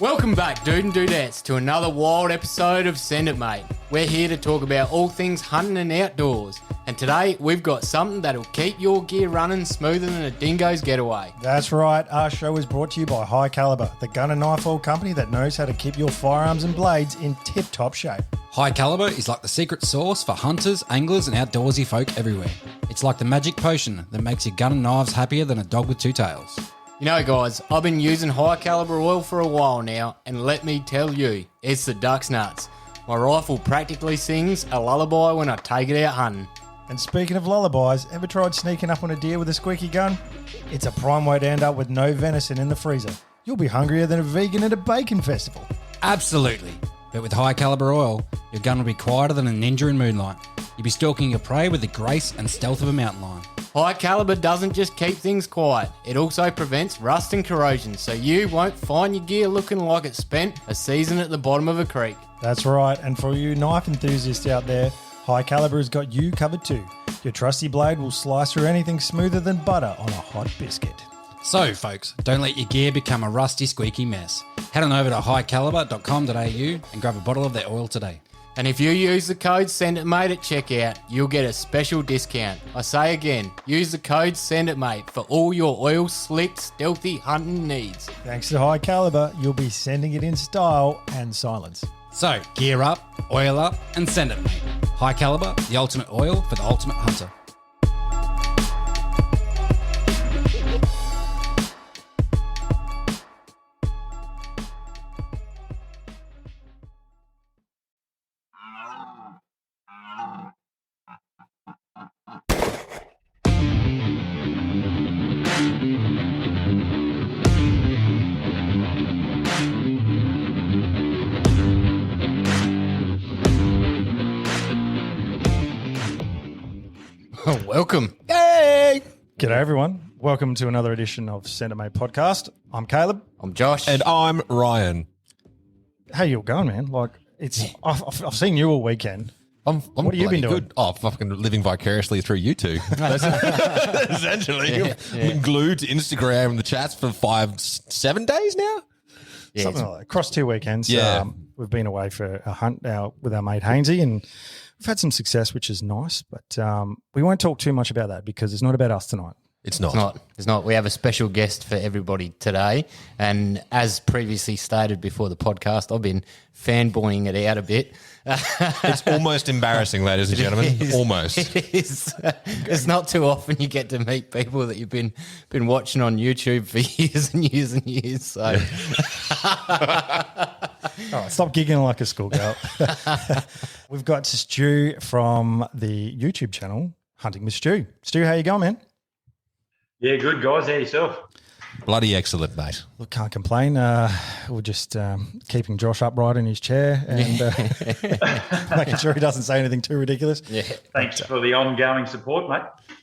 Welcome back, dude and dudettes, to another wild episode of Send It Mate. We're here to talk about all things hunting and outdoors. And today, we've got something that'll keep your gear running smoother than a dingo's getaway. That's right. Our show is brought to you by High Caliber, the gun and knife oil company that knows how to keep your firearms and blades in tip-top shape. High Caliber is like the secret sauce for hunters, anglers, and outdoorsy folk everywhere. It's like the magic potion that makes your gun and knives happier than a dog with two tails. You know, guys, I've been using High Caliber oil for a while now, and let me tell you, it's the duck's nuts. My rifle practically sings a lullaby when I take it out hunting. And speaking of lullabies, ever tried sneaking up on a deer with a squeaky gun? It's a prime way to end up with no venison in the freezer. You'll be hungrier than a vegan at a bacon festival. Absolutely. But with High Caliber oil, your gun will be quieter than a ninja in moonlight. You'll be stalking your prey with the grace and stealth of a mountain lion. High Caliber doesn't just keep things quiet, it also prevents rust and corrosion, so you won't find your gear looking like it spent a season at the bottom of a creek. That's right, and for you knife enthusiasts out there, High Caliber has got you covered too. Your trusty blade will slice through anything smoother than butter on a hot biscuit. So, folks, don't let your gear become a rusty, squeaky mess. Head on over to highcaliber.com.au and grab a bottle of their oil today. And if you use the code SENDITMATE at checkout, you'll get a special discount. I say again, use the code SENDITMATE for all your oil slick, stealthy hunting needs. Thanks to High Caliber, you'll be sending it in style and silence. So, gear up, oil up, and send it, mate. High Caliber, the ultimate oil for the ultimate hunter. Welcome. Hey! G'day everyone. Welcome to another edition of Send It Mate podcast. I'm Caleb. I'm Josh. And I'm Ryan. How you all going, man? Like, I've seen you all weekend. I'm What have you been bloody doing? Good. Oh, fucking living vicariously through you two. Essentially. Yeah, I've been glued to Instagram and the chats for 7 days now. Yeah, Something like that. Across 2 weekends. Yeah. We've been away for a hunt with our mate Hainsey, and we've had some success, which is nice. But we won't talk too much about that because it's not about us tonight. It's not. It's not. We have a special guest for everybody today. And as previously stated before the podcast, I've been fanboying it out a bit. It's almost embarrassing, ladies and gentlemen. Almost. It is. It's not too often you get to meet people that you've been watching on YouTube for years and years and years. So, All right, stop giggling like a schoolgirl. We've got Stu from the YouTube channel, Hunting with Stu. Stu, how you going, man? Yeah, good guys. How yourself? Bloody excellent, mate. Look, can't complain. We're just keeping Josh upright in his chair and making sure he doesn't say anything too ridiculous. yeah. Thanks for the ongoing support, mate.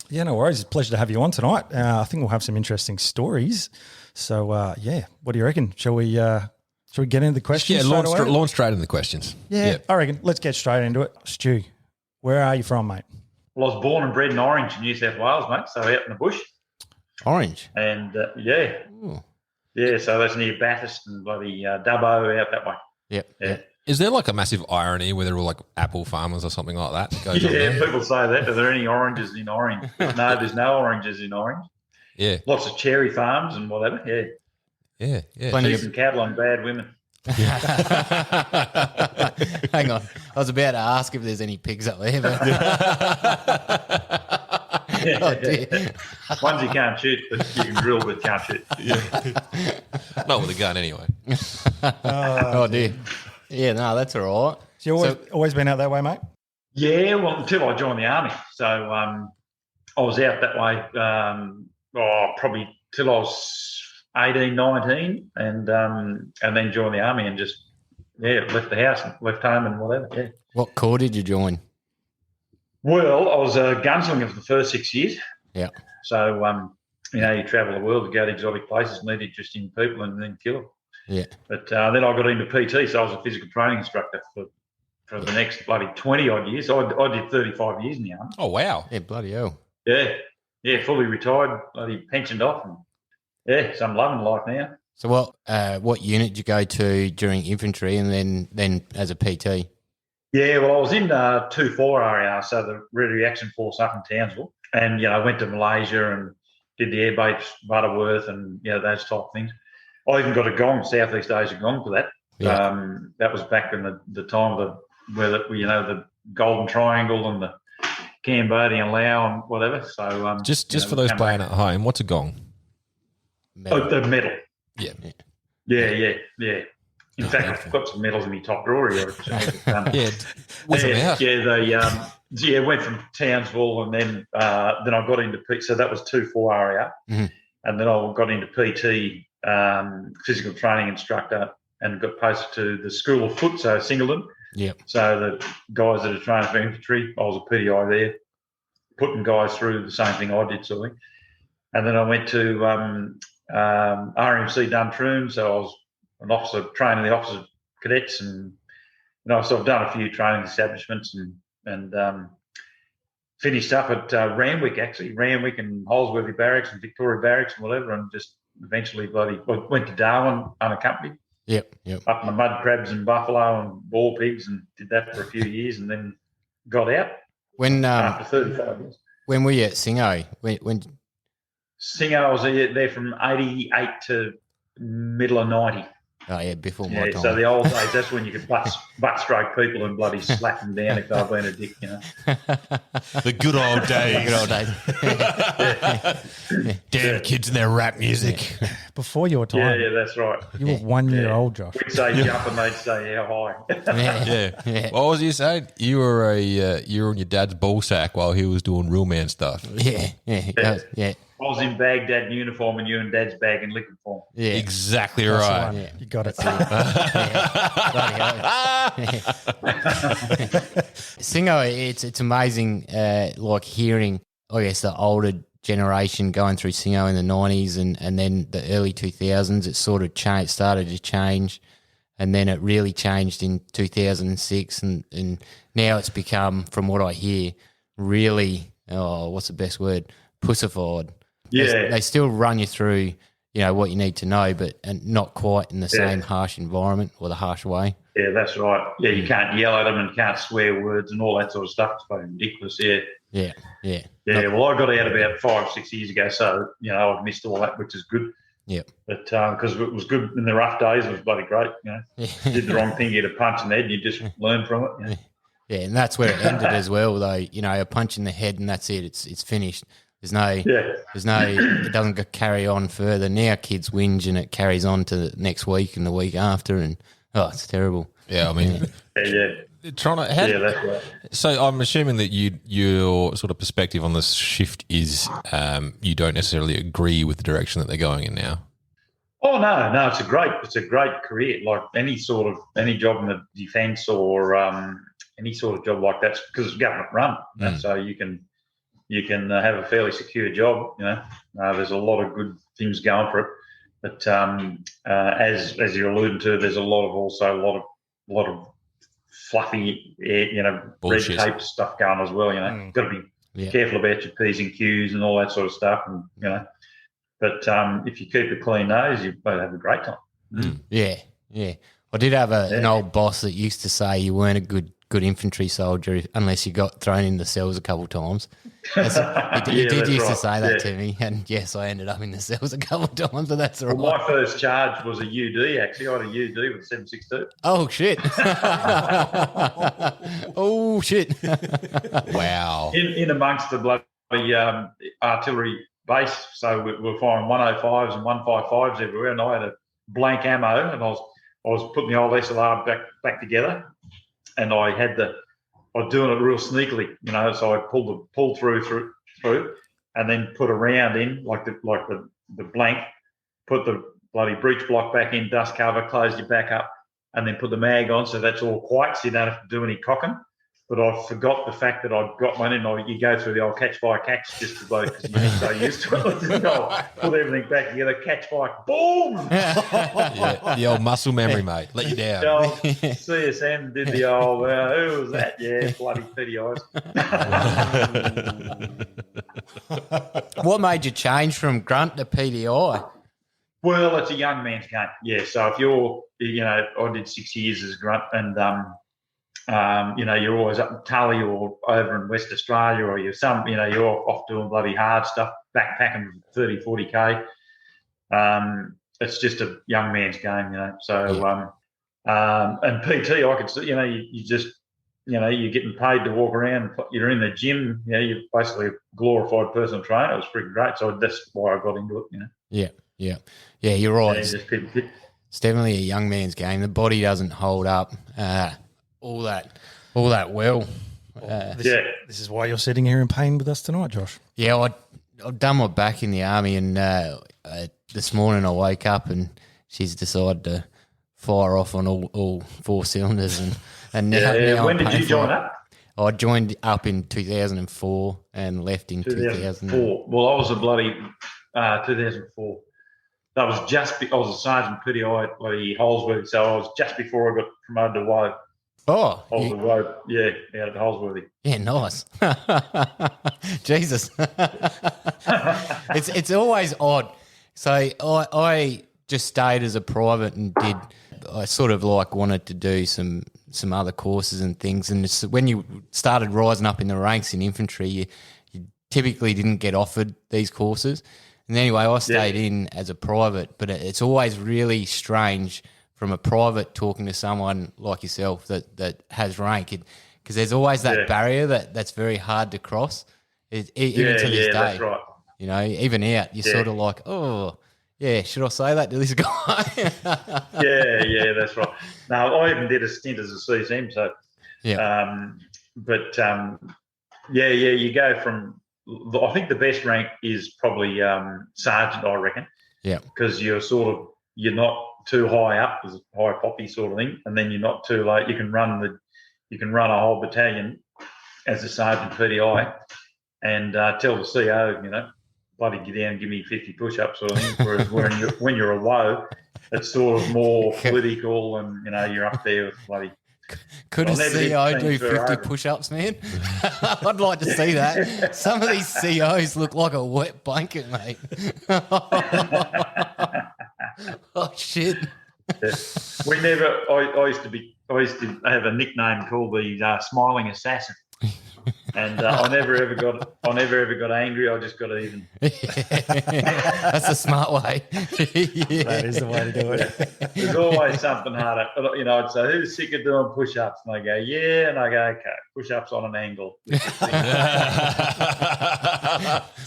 Yeah, no worries. It's a pleasure to have you on tonight. I think we'll have some interesting stories. So, yeah, what do you reckon? Shall we get into the questions? Yeah, straight away? launch straight into the questions. Yeah, I reckon. Let's get straight into it. Stu, where are you from, mate? Well, I was born and bred in Orange, New South Wales, mate. So out in the bush, Orange. and yeah. So that's near Bathurst and bloody Dubbo out that way. Yep. Yeah, Is there like a massive irony where they're all like apple farmers or something like that? Goes on yeah. there? People say that. Are there any oranges in Orange? No, there's no oranges in Orange. Yeah, Lots of cherry farms and whatever. Yeah, yeah. Plenty of- decent cattle and bad women. Hang on. I was about to ask if there's any pigs up there. But oh, dear. Ones you can't shoot, but you can drill but can't shoot. Not with a gun anyway. Oh, dear. Yeah, no, that's all right. So you always been out that way, mate? Yeah, well, until I joined the army. So I was out that way probably till I was 18, 19, and then joined the army and just, left the house and left home and whatever, yeah. What corps did you join? Well, I was a gunslinger for the first 6 years. Yeah. So, you travel the world to go to exotic places, meet interesting people and then kill them. Yeah. But then I got into PT, so I was a physical training instructor for the next bloody 20-odd years. So I did 35 years in the army. Oh, wow. Yeah, bloody hell. Yeah, fully retired, bloody pensioned off. And, so I'm loving life now. So what unit did you go to during infantry and then as a PT? Yeah, well, I was in 2-4 RAR, so the Red Reaction Force up in Townsville, and went to Malaysia and did the air base Butterworth and those type of things. I even got a gong, Southeast Asia gong for that. Yeah. That was back in the time of the Golden Triangle and the Cambodian Lao and whatever. So just for those playing at home, what's a gong? The medal. Yeah. Yeah. In fact, I've got some medals in my top drawer here. What's it about? Yeah, went from Townsville and then I got into PT. So that was 2-4 RAR. Mm-hmm. And then I got into PT, physical training instructor, and got posted to the School of Foot, so Singleton. Yep. So the guys that are training for infantry, I was a PDI there, putting guys through the same thing I did, sort of thing. And then I went to RMC Duntroon, so I was an officer training the officer cadets, and so I've done a few training establishments and finished up at Randwick and Holsworthy Barracks and Victoria Barracks and whatever, and just eventually went to Darwin unaccompanied. Yep. Up in the mud crabs and buffalo and ball pigs, and did that for a few years, and then got out after 35 years. When were you at Singo? When Singo, I was there from 88 to middle of 90. Oh yeah, before my time. So the old days, that's when you could butt stroke people and bloody slap them down if they were being a dick, The good old days. Damn kids and their rap music. Before your time. Yeah, that's right. You were 1 year old, Josh. We'd say jump and they'd say how high. Yeah. What was you saying? You were you were on your dad's ball sack while he was doing real man stuff. Yeah. I was in Baghdad uniform and you in Dad's bag in liquid form. Yeah. Exactly That's the right. one. Yeah. You got it. Singo, it's amazing, like hearing, I guess, the older generation going through Singo in the 90s and then the early 2000s. It sort of started to change, and then it really changed in 2006, and now it's become, from what I hear, really, what's the best word? Pussified. Yeah. They still run you through, what you need to know, but and not quite in the same harsh environment or the harsh way. Yeah, that's right. Yeah, you can't yell at them and can't swear words and all that sort of stuff. It's fucking ridiculous, Yeah. Yeah, well, I got out about 5-6 years ago, so, I've missed all that, which is good. Yeah. But because it was good in the rough days, it was bloody great, You did the wrong thing, you get a punch in the head and you just learn from it. Yeah, and that's where it ended as well, though. A punch in the head and that's it. It's finished. There's no, it doesn't carry on further. Now kids whinge and it carries on to the next week and the week after, and it's terrible. Yeah, I mean, That's right. So I'm assuming that your sort of perspective on this shift is you don't necessarily agree with the direction that they're going in now. Oh no, it's a great career. Like any job in the defence or any sort of job like that, because it's government run, so you can have a fairly secure job. There's a lot of good things going for it, but as you're alluding to, there's a lot of fluffy, bullshit. red tape stuff going as well. Got to be careful about your P's and Q's and all that sort of stuff, and But if you keep a clean nose, you both have a great time. Yeah. I did have an old boss that used to say you weren't a good infantry soldier unless you got thrown in the cells a couple of times. He did used to say that to me, and yes, I ended up in the cells a couple of times, but that's all right. Well, my first charge was a UD, actually. I had a UD with 7.62. Oh, shit. Oh, shit. Wow. In amongst the bloody artillery base, so we were firing 105s and 155s everywhere, and I had a blank ammo, and I was putting the old SLR back together, and I was doing it real sneakily, so I pulled through, and then put a round in like the blank, put the bloody breech block back in, dust cover, closed your back up, and then put the mag on, so that's all quiet, so you don't have to do any cocking. But I forgot the fact that I'd got one in. You go through the old catch fire catch just because you're so used to it. Put everything back together, catch fire, boom! The old muscle memory, mate. Let you down. The old CSM did the old, who was that? Yeah, bloody PDIs. What made you change from grunt to PDI? Well, it's a young man's game. Yeah. So if you're, I did 6 years as a grunt, and you're always up in Tully or over in West Australia, or you're off doing bloody hard stuff, backpacking 30, 40K. It's just a young man's game, So, and PT, I could see, you just, you're getting paid to walk around. You're in the gym, you're basically a glorified personal trainer. It was freaking great. So that's why I got into it, Yeah. You're right. Just keep fit. It's definitely a young man's game. The body doesn't hold up all that well. This is why you're sitting here in pain with us tonight, Josh. Yeah, I've done my back in the army, and this morning I woke up and she's decided to fire off on all four cylinders, and now, now when I'm did you join up? I joined up in 2004 and left in 2000. Well, I was a bloody 2004. That was I was a sergeant PDI at bloody Holsworthy, so I was just before I got promoted to Woe. Oh, I was out at Holsworthy. Yeah, nice. Jesus. It's always odd. So I just stayed as a private and I sort of wanted to do some other courses and things. And when you started rising up in the ranks in infantry, you typically didn't get offered these courses. And anyway, I stayed in as a private, but it's always really strange from a private talking to someone like yourself that has rank, because there's always that barrier that's very hard to cross, even to this day. That's right. Even out, you're sort of like, oh, yeah, should I say that to this guy? yeah, that's right. No, I even did a stint as a CSM, so you go from. I think the best rank is probably sergeant, I reckon. Yeah, because you're not too high up as a high poppy sort of thing, and then you're not too low. You can run a whole battalion as a sergeant PDI, and tell the CO, bloody get down and give me 50 push-ups sort of thing. Whereas when you're a woe, it's sort of more political, and you're up there with bloody. Could a CO do 50 push-ups, man? I'd like to see that. Some of these COs look like a wet blanket, mate. Oh, shit. We never. I used to have a nickname called the Smiling Assassin, and I never ever got angry. I just got even. That's a smart way. That is the way to do it. There's always something harder. I'd say, "Who's sick of doing push-ups?" And I go, "Yeah," and I go, "Okay, push-ups on an angle."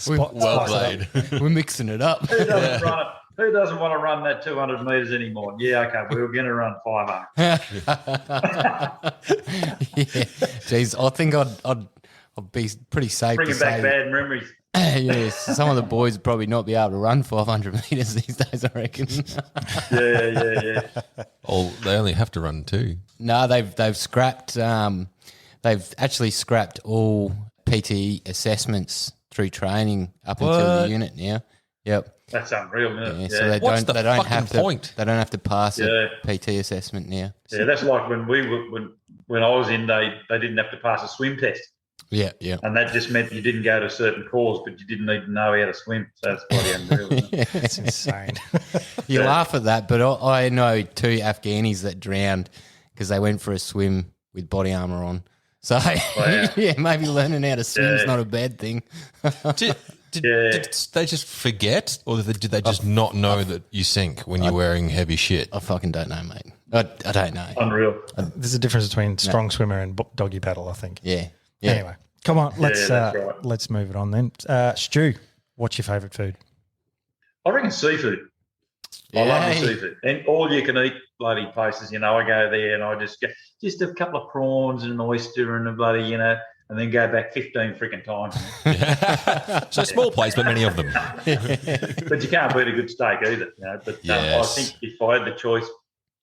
Well played. We're mixing it up. Who doesn't want to run that 200 metres anymore? Yeah, okay, we were going to run 500. Geez, I think I'd be pretty safe Bringing to back say bad memories. Yes, some of the boys would probably not be able to run 500 metres these days, I reckon. Yeah. Oh, they only have to run 2. No, they've scrapped. They've actually scrapped all PT assessments through training up until the unit now. Yep. That's unreal, isn't it? Yeah, so they What's don't have to. point? They don't have to pass a PT assessment now. Yeah, that's like when when I was in, they didn't have to pass a swim test. Yeah. And that just meant you didn't go to certain courses, but you didn't need to know how to swim. So that's bloody unreal. Isn't it? It's insane. You laugh at that, but I know 2 Afghanis that drowned because they went for a swim with body armour on. So, maybe learning how to swim is not a bad thing. Did they just forget, or did they just not know that you sink when you're wearing heavy shit? I fucking don't know, mate. I don't know. Unreal. There's a difference between strong swimmer and doggy paddle, I think. Yeah. Anyway, come on, let's right. let's move it on then. Stu, what's your favourite food? I reckon seafood. I love the seafood. And all you can eat bloody places, I go there and I just get just a couple of prawns and an oyster and a bloody, and then go back 15 freaking times. So small place, but many of them. But you can't beat a good steak either. But I think if I had the choice,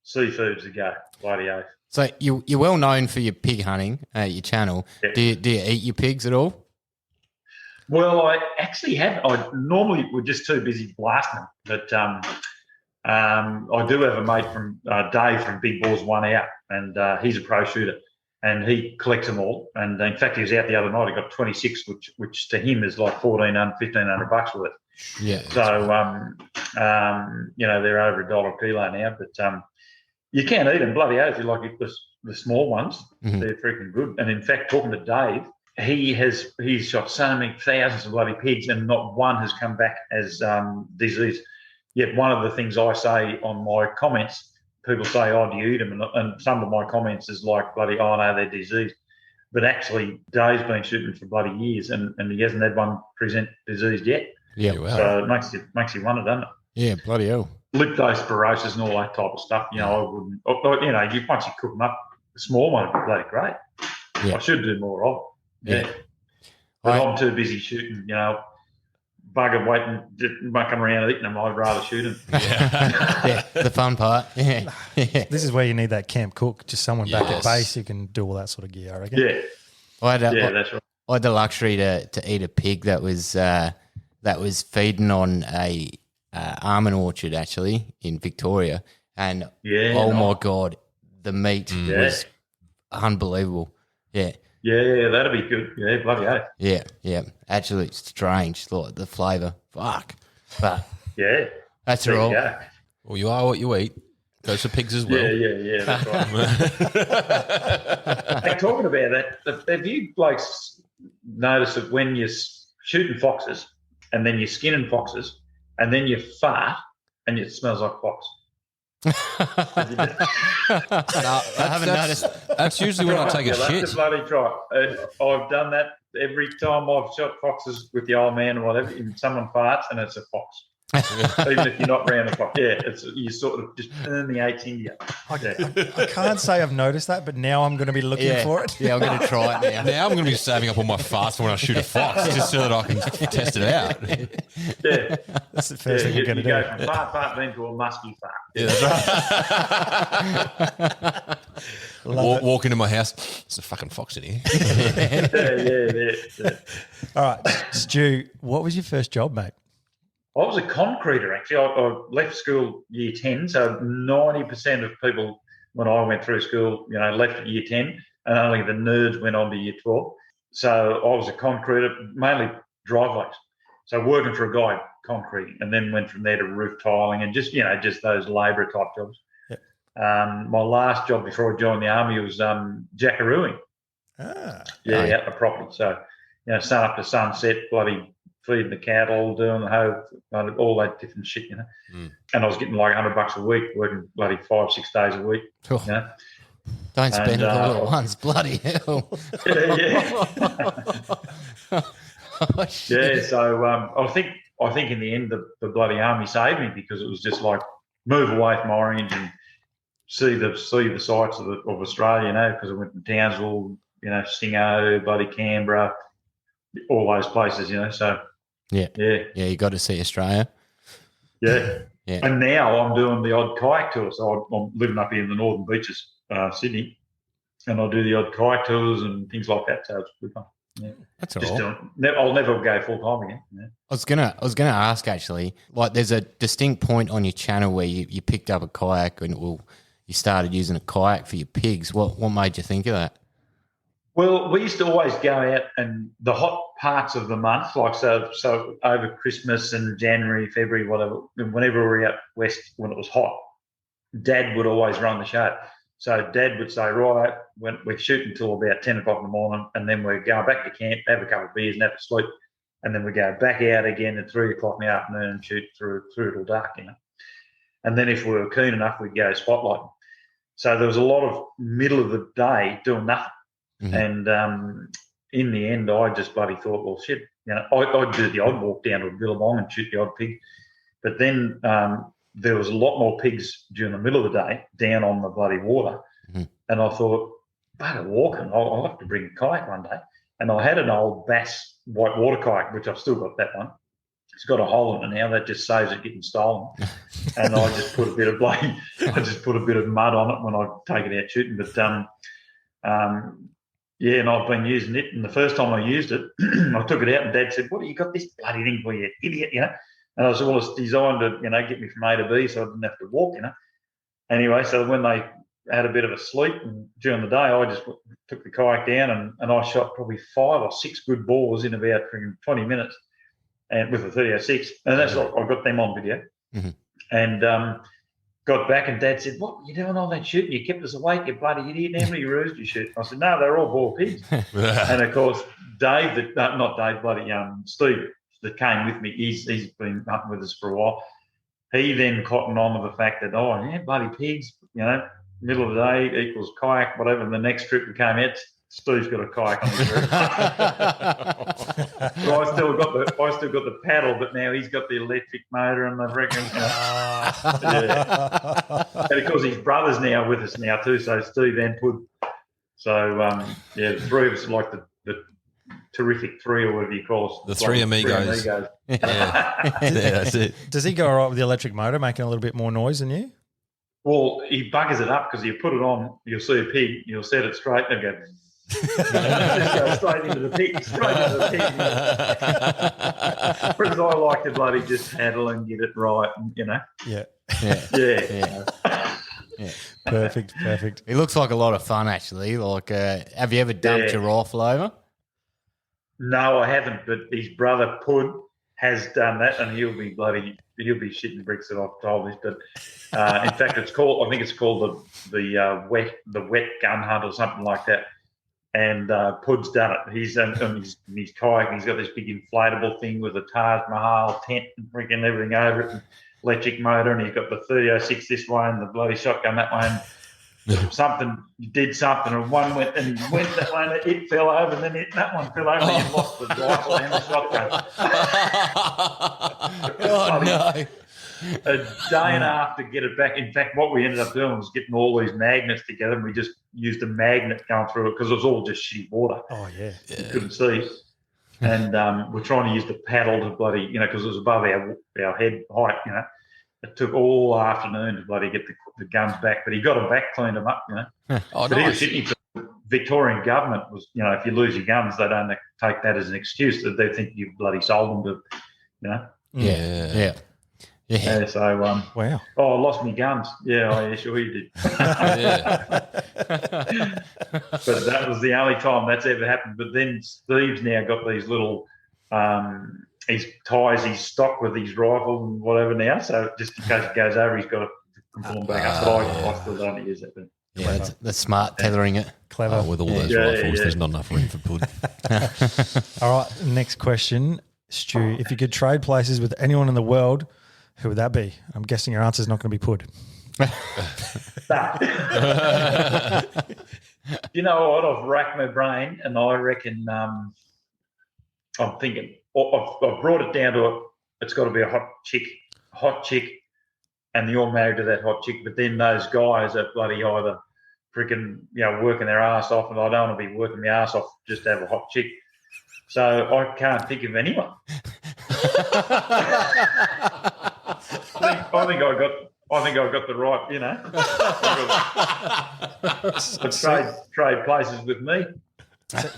seafood's a go. Bloody oath. So you're well known for your pig hunting, your channel. Yeah. Do you eat your pigs at all? Well, I actually haven't. I normally we're just too busy blasting them. But I do have a mate from Dave from Big Balls One Out, and he's a pro shooter, and he collects them all. And in fact, he was out the other night. He got 26, which to him is like $1,400, $1,500 worth. Yeah. So They're over $1 a kilo now, but you can eat them. Bloody oath, you like the small ones. Mhm. They're freaking good. And in fact, talking to Dave, he's shot so many thousands of bloody pigs, and not one has come back as disease. Yet one of the things I say on my comments, people say, "Oh, do you eat them?" And some of my comments is like, "Bloody, oh no, they're diseased." But actually, Dave's been shooting for bloody years, and he hasn't had one present diseased yet. Yeah. Wow. So it makes you wonder, doesn't it? Yeah, bloody hell. Liptospirosis and all that type of stuff. I wouldn't. Once you cook them up, the small one would be bloody great. Yeah. I should do more of. Yeah. But I'm too busy shooting. Bugger waiting, mucking around eating them. I'd rather shoot them. Yeah, the fun part. Yeah. This is where you need that camp cook, just someone back at Yes. base who can do all that sort of gear, I reckon. Yeah. That's right. I had the luxury to eat a pig that was feeding on a almond orchard actually in Victoria, and my god, the meat was unbelievable. Yeah. Yeah, that'd be good. Yeah, bloody hell. Yeah. Actually, strange. Like the flavour. Fuck. But Yeah. that's There all. you go. Well, you are what you eat. Goes for pigs as well. Yeah, that's right. Hey, talking about that, have you blokes noticed that when you're shooting foxes and then you're skinning foxes and then you fart and it smells like fox? I haven't noticed. That's usually when I take a That's shit. a bloody try. I've done that every time I've shot foxes with the old man or whatever. And someone farts and it's a fox. Even if you're not round the fox. Yeah, you sort of just permeates into you. I can't say I've noticed that, but now I'm going to be looking for it. Yeah, I'm going to try it now. Now I'm going to be saving up all my farts for when I shoot a fox, just so that I can test it out. Yeah. That's the first thing you you're going to go do. from fart then to a musky fart. Yeah, that's right. Walk into my house. There's a fucking fox in here. Yeah. All right, Stu, what was your first job, mate? I was a concreter, actually. I left school year 10, so 90% of people when I went through school, left at year 10, and only the nerds went on to year 12. So I was a concreter, mainly driveways. So working for a guy, concrete, and then went from there to roof tiling and just those labourer type jobs. Yep. My last job before I joined the army was jackarooing. Ah, Out the property. So, sun up to sunset, bloody feeding the cattle, doing the hoe, all that different shit, And I was getting like $100 a week, working bloody 5-6 days a week. Oh, don't spend it all at once, bloody hell. Yeah. Oh, shit. Yeah, so I think in the end the bloody army saved me because it was just like move away from Orange and see the sights of Australia, because I went to Townsville, Stingo, bloody Canberra, all those places, so Yeah, you got to see Australia. Yeah. Yeah. And now I'm doing the odd kayak tour. So I'm living up here in the northern beaches, Sydney, and I do the odd kayak tours and things like that. So it's good fun. Yeah. That's Just all. I'll never go full time again. Yeah. I was gonna ask actually. Like, there's a distinct point on your channel where you picked up a kayak and you started using a kayak for your pigs. What made you think of that? Well, we used to always go out and the hot parts of the month, like so over Christmas and January, February, whatever, whenever we were out west when it was hot, Dad would always run the show. So Dad would say, right, we're shooting until about 10 o'clock in the morning, and then we're going back to camp, have a couple of beers and have a sleep, and then we go back out again at 3 o'clock in the afternoon and shoot through till dark, And then if we were keen enough, we'd go spotlighting. So there was a lot of middle of the day doing nothing. Mm-hmm. And in the end, I just bloody thought, well, shit, I'd do the odd walk down to a billabong and shoot the odd pig. But then there was a lot more pigs during the middle of the day down on the bloody water. Mm-hmm. And I thought, bugger walking, I'll have to bring a kayak one day. And I had an old Bass white water kayak, which I've still got that one. It's got a hole in it now. That just saves it getting stolen. And I just put a bit of mud on it when I take it out shooting. But and I've been using it. And the first time I used it, I took it out and Dad said, what have you got this bloody thing for, you idiot, And I said, well, it's designed to, get me from A to B so I didn't have to walk, Anyway, so when they had a bit of a sleep and during the day, I just took the kayak down and I shot probably 5 or 6 good boars in about 20 minutes and with a 30-06. And that's like, I got them on video. And got back, and Dad said, "What were you doing all that shooting? You kept us awake, you bloody idiot. How many roos did you shoot?" I said, "No, they're all boar pigs." And of course, Dave, not Dave, bloody Steve, that came with me. He's been hunting with us for a while. He then cottoned on to the fact that, oh yeah, bloody pigs, middle of the day equals kayak, whatever. And the next trip we came out, Steve's got a kayak on his roof. So I still got the paddle, but now he's got the electric motor, and I reckon, yeah. And of course his brother's now with us now too. So Steve and Pud. So the three of us are like the terrific three, or whatever you call us. The three amigos. Yeah. That's it. Does he go all right with the electric motor, making a little bit more noise than you? Well, he buggers it up because you put it on, you'll see a pig, you'll set it straight, and go. Just go straight into the pig. Whereas I like to bloody just handle and get it right, Yeah. Perfect. It looks like a lot of fun, actually. Like, have you ever dumped your rifle over? No, I haven't, but his brother Pud has done that, and he'll be shitting bricks that I've told this. But in fact, I think it's called the wet gun hunt or something like that. And Pud's done it. He's on his kayak. He's got this big inflatable thing with a Taj Mahal tent and freaking everything over it, and electric motor, and he's got the 30-06 this way and the bloody shotgun that way. And something and one went and he went that way, and it fell over, and then that one fell over, and he lost the rifle and the shotgun. Oh no! A day and a half to get it back. In fact, what we ended up doing was getting all these magnets together, and we just used a magnet going through it because it was all just shitty water. Oh yeah. You couldn't see. And we're trying to use the paddle to bloody, because it was above our head height. It took all afternoon to bloody get the guns back, but he got them back, cleaned them up. Oh, but nice. he was the Victorian government was, if you lose your guns, they don't take that as an excuse. They think you bloody sold them to, Yeah. So, Wow. oh, I lost my guns. Yeah, sure you did. But that was the only time that's ever happened. But then Steve's now got these little, he ties his stock with his rifle and whatever now. So just in case it goes over, he's got to conform back up. But I still don't use that. But Yeah, that's smart, tethering it. Clever. With all those rifles, there's not enough room for Pud. All right, next question, Stu. If you could trade places with anyone in the world, who would that be? I'm guessing your answer's not going to be Pud. You know what? I've racked my brain, and I reckon I'm thinking I've brought it down to it's got to be a hot chick, and you're married to that hot chick. But then those guys are bloody either freaking working their ass off, and I don't want to be working my ass off just to have a hot chick. So I can't think of anyone. I think I got the right, trade places with me. So,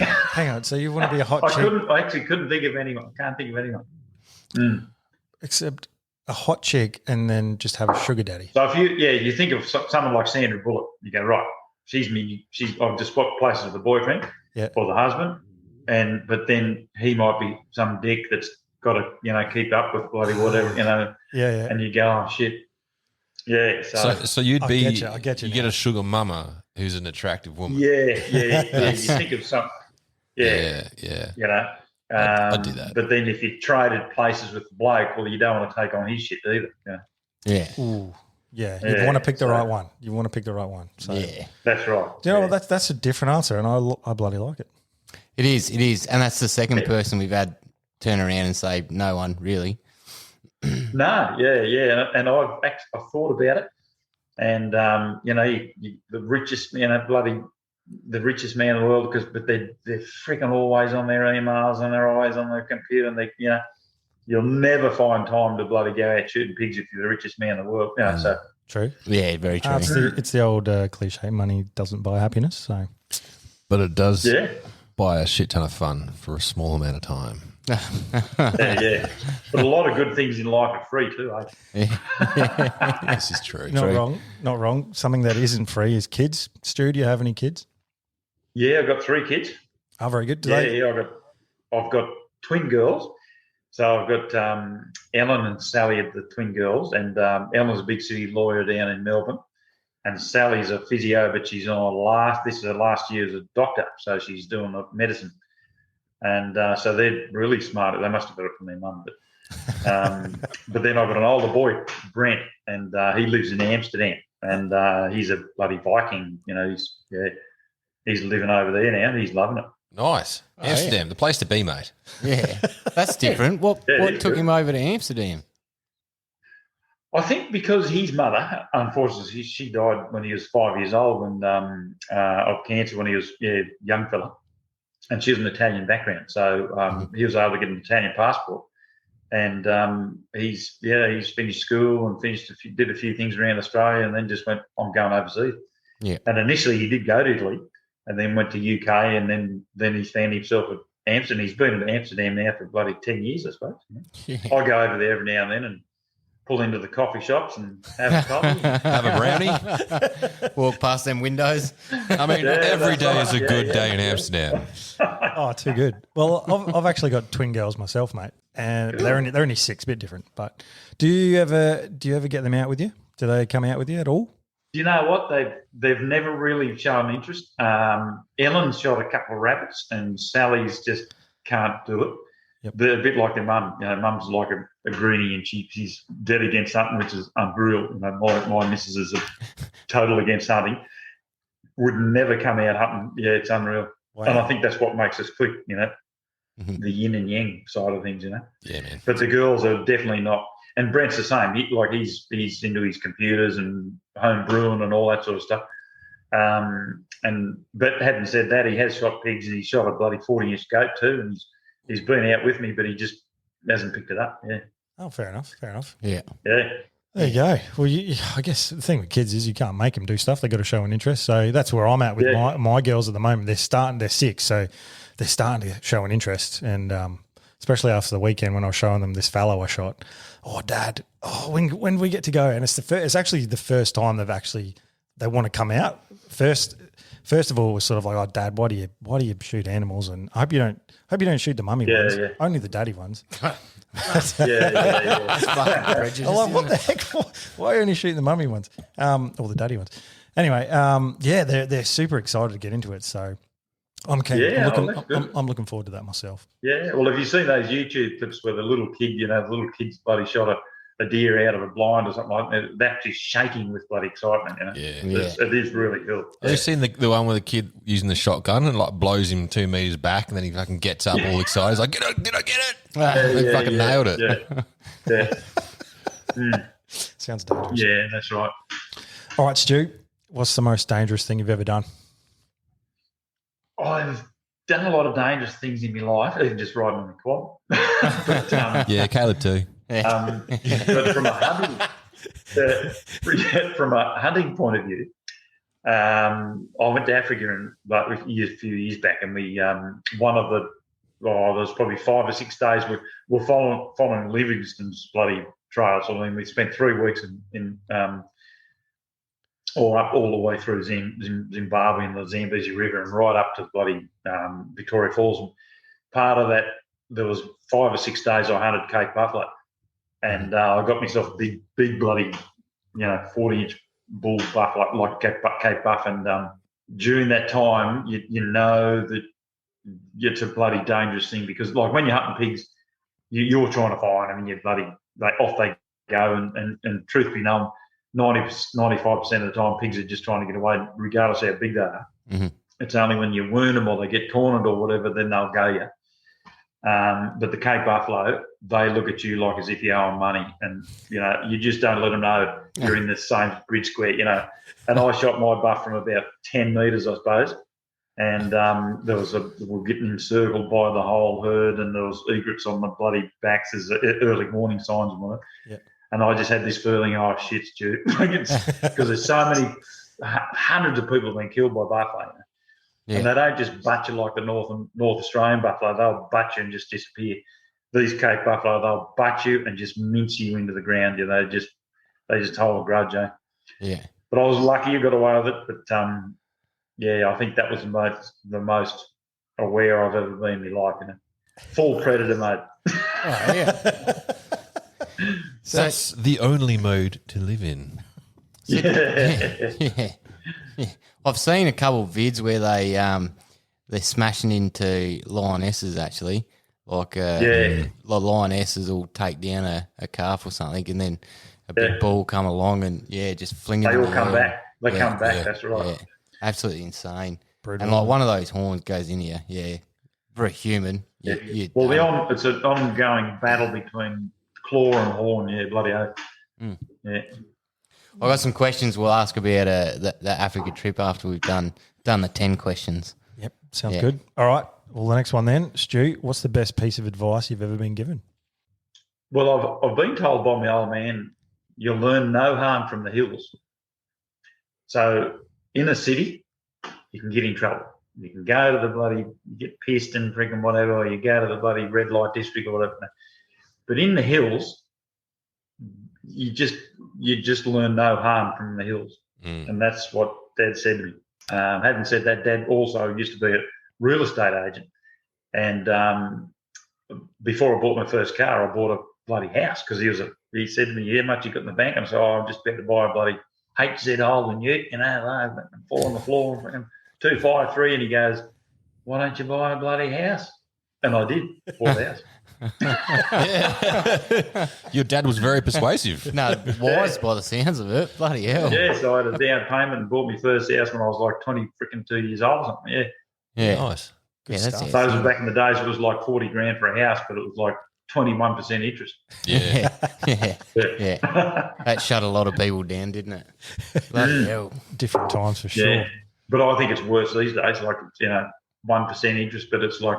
hang on. So you want to be a hot chick? I actually couldn't think of anyone. I can't think of anyone. Except a hot chick, and then just have a sugar daddy. So if you think of someone like Sandra Bullock, you go, right, I've just swapped places with the boyfriend or the husband, but then he might be some dick that's got to keep up with bloody whatever and you go, oh shit, So you'd be I get you you now. get a sugar mama who's an attractive woman. you think of some Yeah. I'd do that. But then if you traded places with the bloke, well, you don't want to take on his shit either. Yeah. Ooh, yeah. You want to pick the right one. You want to pick the right one. So. Yeah. That's right. Do you know what? That's a different answer, and I bloody like it. It is. And that's the second person we've had turn around and say no one, really. No, and I've thought about it, and the richest man in the world, but they're freaking always on their emails and they're always on their computer, and they you'll never find time to bloody go out shooting pigs if you're the richest man in the world. So True. Yeah, very true. It's the old cliche, money doesn't buy happiness. So, But it does buy a shit ton of fun for a small amount of time. yeah. But a lot of good things in life are free too, eh? This is true. not wrong. Something that isn't free is kids. Stu, do you have any kids? Yeah, I've got 3 kids. Oh, very good. I've got twin girls, So I've got Ellen and Sally are the twin girls, and Ellen's a big city lawyer down in Melbourne, and Sally's a physio, but she's on this is her last year as a doctor, so she's doing medicine. And so they're really smart. They must have got it from their mum. But then I've got an older boy, Brent, and he lives in Amsterdam, and he's a bloody Viking. He's living over there now. He's loving it. Nice. Amsterdam, the place to be, mate. Yeah, that's different. What took him over to Amsterdam? I think because his mother, unfortunately, she died when he was 5 years old and of cancer when he was a young fella. And she has an Italian background. So he was able to get an Italian passport. And he's finished school and did a few things around Australia and then just went, I'm going overseas. Yeah. And initially he did go to Italy and then went to UK and then he found himself at Amsterdam. He's been in Amsterdam now for bloody 10 years, I suppose. Yeah. I go over there every now and then and pull into the coffee shops and have a coffee. Have a brownie. Walk past them windows. I mean, every day is a good day in Amsterdam. Oh, too good. Well, I've actually got twin girls myself, mate, and they're only 6, a bit different. But do you ever get them out with you? Do they come out with you at all? Do you know what? They've never really shown interest. Ellen's shot a couple of rabbits and Sally's just can't do it. Yep. They're a bit like their mum. Mum's like a greenie and she's dead against something, which is unreal. My missus is a total against hunting. Would never come out hunting. Yeah, it's unreal. Wow. And I think that's what makes us click, the yin and yang side of things, Yeah, man. But the girls are definitely not. And Brent's the same. He's into his computers and home brewing and all that sort of stuff. But having said that, he has shot pigs and he shot a bloody 40-inch goat too, and he's been out with me, but he just hasn't picked it up. Yeah. Oh, fair enough. Yeah. Yeah. There you go. Well, I guess the thing with kids is you can't make them do stuff. They've got to show an interest. So that's where I'm at with my girls at the moment. They're 6, so they're starting to show an interest. And especially after the weekend when I was showing them this fallow I shot. Oh, Dad, when we get to go. And it's actually the first time they want to come out. First of all, it was sort of like, oh, Dad, why do you shoot animals? And I hope you don't shoot the mummy ones. Yeah. Only the daddy ones. Yeah. It's fucking prejudice. I'm like, what the heck? Why only shoot the mummy ones? Or the daddy ones? Anyway, they're super excited to get into it. So I'm keen. Yeah, I'm looking forward to that myself. Yeah. Well, have you seen those YouTube clips where the little kid, the little kid's bloody shot a deer out of a blind or something like that? That's just shaking with bloody excitement. Yeah. It is really cool. Have you seen the one with the kid using the shotgun and like blows him 2 meters back and then he fucking gets up all excited? He's like, did I get it? They fucking nailed it. Yeah. Sounds dangerous. Yeah, that's right. All right, Stu, what's the most dangerous thing you've ever done? I've done a lot of dangerous things in my life, even just riding on the quad. But, Yeah, Caleb too. but from a hunting point of view, I went to Africa a few years back, and we one of the there was probably 5 or 6 days we're following Livingstone's bloody trails. I mean, we spent 3 weeks in all the way through Zimbabwe and the Zambezi River and right up to bloody Victoria Falls. And part of that, there was 5 or 6 days I hunted Cape buffalo. And I got myself a big bloody, 40-inch bull buffalo, like Cape buff. And during that time, you know that it's a bloody dangerous thing because, like, when you're hunting pigs, you're trying to find them, and off they go. And truth be known, 95% of the time, pigs are just trying to get away, regardless of how big they are. Mm-hmm. It's only when you wound them or they get cornered or whatever, then they'll go you. But the Cape buffalo, they look at you like as if you owe them money, and you just don't let them know you're in the same grid square, And I shot my buff from about 10 metres, I suppose, and we're getting encircled by the whole herd, and there was egrets on the bloody backs as early warning signs and whatnot. Yeah. And I just had this feeling, oh shit, Stu, because there's so many hundreds of people have been killed by buffalo. Yeah. And they don't just butt you like the North Australian buffalo. They'll butt you and just disappear. These Cape buffalo, they'll butt you and just mince you into the ground. They just hold a grudge. Yeah. But I was lucky I got away with it. But I think that was the most aware I've ever been in my life. Full predator mode. Oh, yeah. That's the only mode to live in. Yeah. I've seen a couple of vids where they're smashing into lionesses actually. Like the lionesses will take down a calf or something, and then a big bull come along and just fling it. They in all the come air. back. They come back. That's right. Yeah, absolutely insane. Brutal. And like one of those horns goes in here. Yeah, for a human. It's an ongoing battle between claw and horn. Yeah, bloody oath. Yeah. I got some questions we'll ask about the Africa trip after we've done the 10 questions. Yep, sounds good. All right. Well, the next one then, Stu, what's the best piece of advice you've ever been given? Well, I've been told by my old man, you'll learn no harm from the hills. So in a city, you can get in trouble. You can go to the bloody, you get pissed and freaking whatever, or you go to the bloody red light district or whatever. But in the hills, you just learn no harm from the hills. And that's what Dad said to me. Having said that, Dad also used to be a real estate agent. And before I bought my first car, I bought a bloody house because he said to me, how much you got in the bank? And I said, I'm just about to buy a bloody HZ Holden ute, fall on the floor, 253. And he goes, why don't you buy a bloody house? And I did, bought a house. Your dad was very persuasive. No, wise by the sounds of it. Bloody hell. Yeah, so I had a down payment and bought my first house when I was like 22 years old or something. Yeah. Nice. That's it. Those were back in the days, it was like 40 grand for a house, but it was like 21% interest. Yeah. Yeah. That shut a lot of people down, didn't it? Bloody hell. Different times for sure. Yeah. But I think it's worse these days, like, 1% interest, but it's like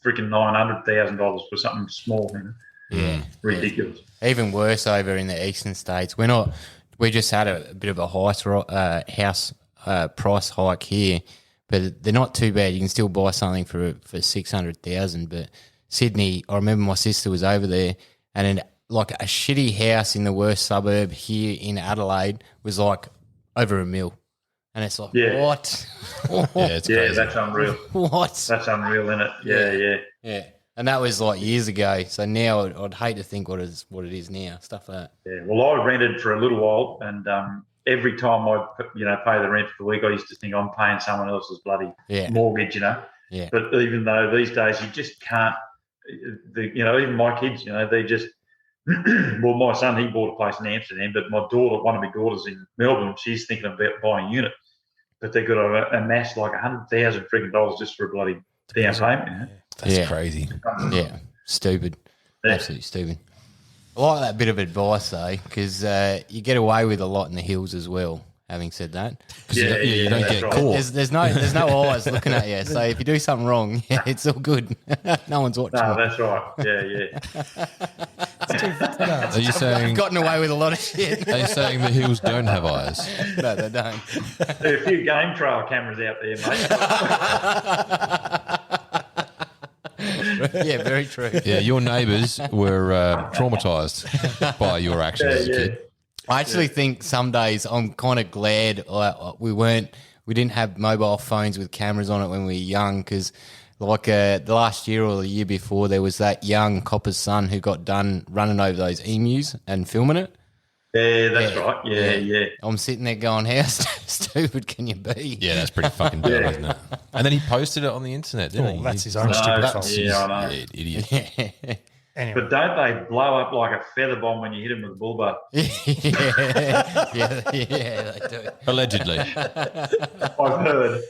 freaking $900,000 for something small. Yeah. Ridiculous. Even worse over in the eastern states. We just had a bit of a house price hike here, but they're not too bad. You can still buy something for 600,000. But Sydney, I remember my sister was over there, and like a shitty house in the worst suburb here in Adelaide was like over $1 million. And it's like, what? It's crazy. That's unreal. What? That's unreal, isn't it? Yeah. And that was like years ago. So now I'd hate to think what it is now, stuff like that. Yeah. Well, I rented for a little while, and every time I pay the rent for the week, I used to think I'm paying someone else's bloody mortgage, Yeah. But even though these days you just can't, even my kids, they just. Well, my son, he bought a place in Amsterdam, but my daughter, one of my daughters in Melbourne, she's thinking about buying a unit, but they've got to amass like $100,000 freaking dollars just for a bloody down payment. That's crazy. Yeah, stupid. Absolutely stupid. I like that bit of advice though, because you get away with a lot in the hills as well. Having said that, you don't get right. caught. there's no eyes looking at you. So if you do something wrong, it's all good. No one's watching. No, that's right. Yeah. Are you saying? I've gotten away with a lot of shit. Are you saying the hills don't have eyes? No, they don't. There are a few game trail cameras out there, mate. Yeah, very true. Yeah, your neighbours were traumatised by your actions as a kid. I actually think some days I'm kind of glad we didn't have mobile phones with cameras on it when we were young, because like the last year or the year before, there was that young copper's son who got done running over those emus and filming it. Yeah, that's right. Yeah. I'm sitting there going, how stupid can you be? Yeah, that's pretty fucking dumb, isn't it? And then he posted it on the internet, didn't he? That's his own No, stupid that's- fault. yeah, I know. Idiot. Anyway, But don't they blow up like a feather bomb when you hit them with a bullbar? yeah, they do. Allegedly. I've heard.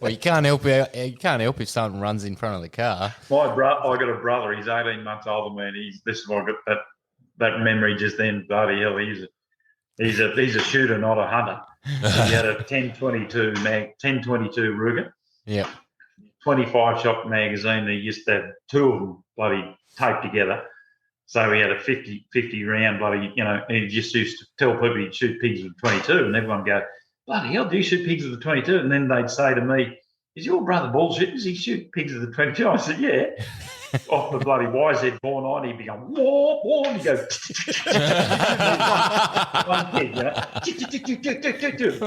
Well, you can't help it. You can't help if someone runs in front of the car. I got a brother. He's 18 months older than me. And this is why I got that memory just then. Bloody hell, he's a shooter, not a hunter. He had a 1022 Ruger. Yeah. 25 shot magazine. They used to have two of them bloody taped together. So he had a 50 round bloody, and he just used to tell people he'd shoot pigs with 22, and everyone would go, bloody hell, do you shoot pigs with the 22? And then they'd say to me, is your brother bullshit? Does he shoot pigs with the 22? I said, yeah. Off the bloody YZ 49, he'd be going, whoa, and he'd go, one kid,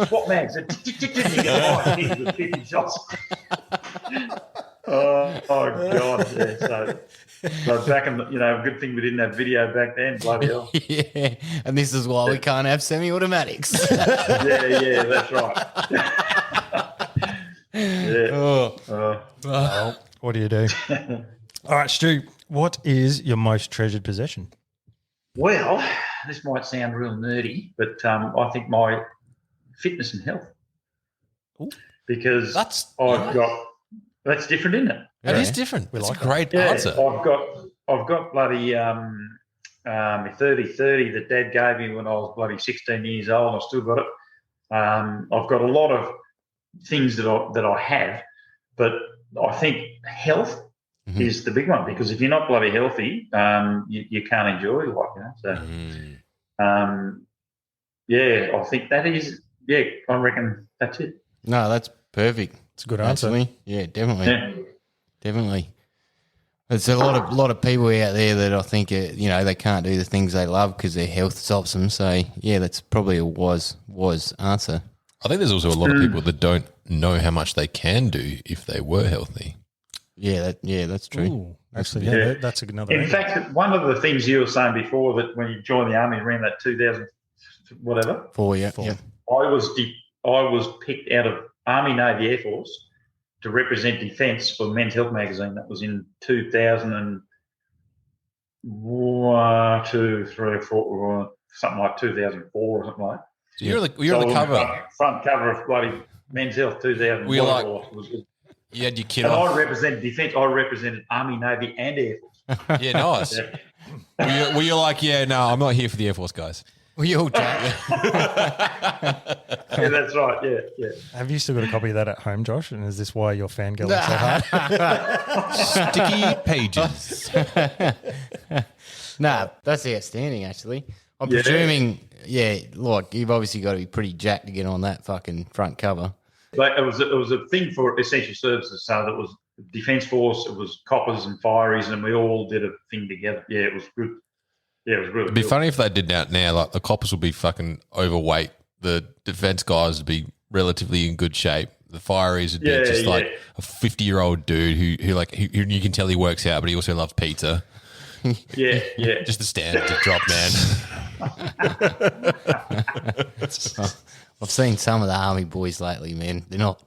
swap mags, and he goes, pigs with 50 shots. Oh God! Yeah. So back in good thing we didn't have video back then. Bloody hell. Yeah, and this is why we can't have semi-automatics. Yeah, that's right. Yeah. Oh. What do you do? All right, Stu, what is your most treasured possession? Well, this might sound real nerdy, but I think my fitness and health. Ooh. Because That's different, isn't it? That is different. That's like a great Yeah, answer. I've got bloody my 30-30 that Dad gave me when I was bloody 16 years old. I've still got it. I've got a lot of things that I have, but I think health is the big one, because if you're not bloody healthy, you can't enjoy life. So, I think that is. Yeah, I reckon that's it. No, that's perfect. It's a good answer. Actually. Yeah, definitely. Yeah. Definitely. There's a lot of people out there that I think they can't do the things they love because their health stops them. So yeah, that's probably a wise answer. I think there's also a lot of people that don't know how much they can do if they were healthy. Yeah, that's true. Ooh, actually, that's another. In fact, one of the things you were saying before, that when you joined the army around that 2000 whatever, Yeah. I was picked out of Army, Navy, Air Force to represent defence for Men's Health magazine. That was in 2001, 2, 3, 4, something like 2004 or something like that. So you're on the cover. Front cover of bloody Men's Health 2000. Were you like, you had your kid and off? I represented defence. I represented Army, Navy, and Air Force. Yeah, nice. Yeah. Were you like, yeah, no, I'm not here for the Air Force guys? Were you all Jack? Yeah, that's right. Yeah. Have you still got a copy of that at home, Josh? And is this why you're fangirling so hard? Sticky pages. Nah, that's outstanding, actually. I'm presuming, like you've obviously got to be pretty jacked to get on that fucking front cover. But it was a thing for essential services. So that was Defence Force, it was coppers and fireys, and we all did a thing together. Yeah, it was good. Yeah, it was really It'd be good. funny if they did that now. Like the coppers would be fucking overweight. The defence guys would be relatively in good shape. The fireys would be just like a 50-year-old dude who you can tell he works out, but he also loves pizza. Yeah. Just the standard to drop, man. I've seen some of the army boys lately, man. They don't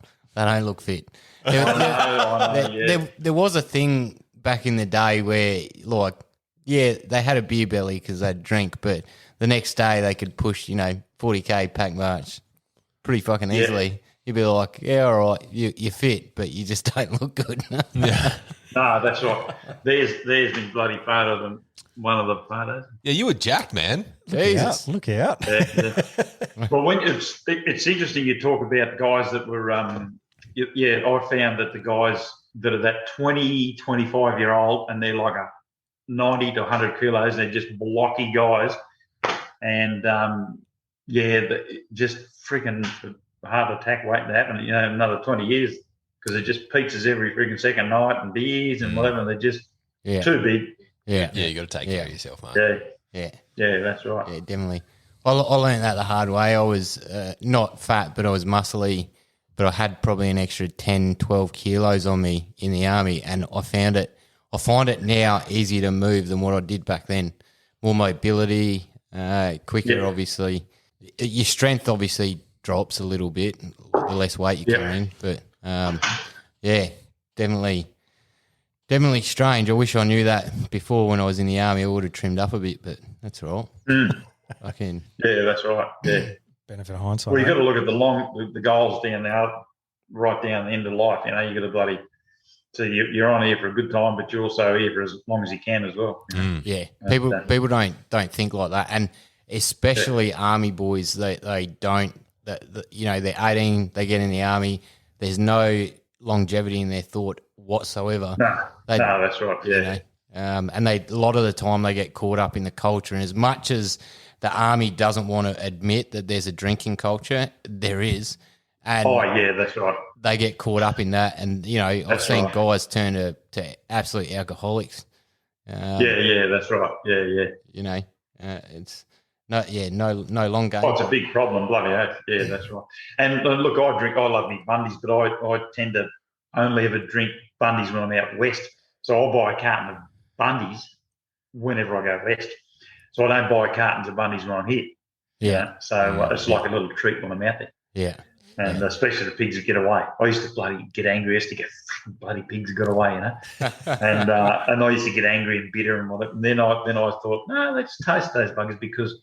look fit. There was a thing back in the day where, like, they had a beer belly because they'd drink, but the next day they could push, 40K pack march pretty fucking easily. You'd be like, yeah, all right, you're fit, but you just don't look good. Yeah. No, that's right. There's been bloody photo of them. One of the photos. Yeah, you were jacked, man. Jesus. Look out. Yeah. Well, when it's interesting you talk about guys that were, I found that the guys that are that 20, 25-year-old and they're like a 90 to 100 kilos, they're just blocky guys. And, just freaking heart attack waiting to happen, another 20 years because it just pizzas every freaking second night and beers and whatever. And they're just too big. Yeah. Yeah, you got to take care of yourself, mate. Yeah, that's right. Yeah, definitely. I learned that the hard way. I was not fat, but I was muscly, but I had probably an extra 10, 12 kilos on me in the army, and I find it now easier to move than what I did back then. More mobility, quicker, obviously. Your strength obviously drops a little bit the less weight you're carrying, but definitely strange. I wish I knew that before when I was in the army. I would have trimmed up a bit, but that's all right. Yeah, that's right. Yeah. Benefit of hindsight. Well, you got to look at the goals down there, right down the end of life. You got to bloody. So you're on here for a good time, but you're also here for as long as you can as well. Yeah, people don't think like that, and especially army boys. They don't. They're 18. They get in the army. There's no longevity in their thought whatsoever. No, that's right. Yeah. And a lot of the time they get caught up in the culture. And as much as the army doesn't want to admit that there's a drinking culture, there is. And that's right. They get caught up in that. And, I've seen guys turn to absolute alcoholics. That's right. Yeah. It's no long game. Oh, it's a big problem, bloody oath. Yeah, that's right. And look, I love me Bundies, but I tend to only ever drink Bundy's when I'm out west. So I'll buy a carton of Bundy's whenever I go west. So I don't buy cartons of Bundy's when I'm here. Yeah. So it's like a little treat when I'm out there. Yeah. And especially the pigs that get away. I used to bloody get angry. I used to go, bloody pigs got away, and I used to get angry and bitter and whatever. And then I thought, no, let's taste those buggers because,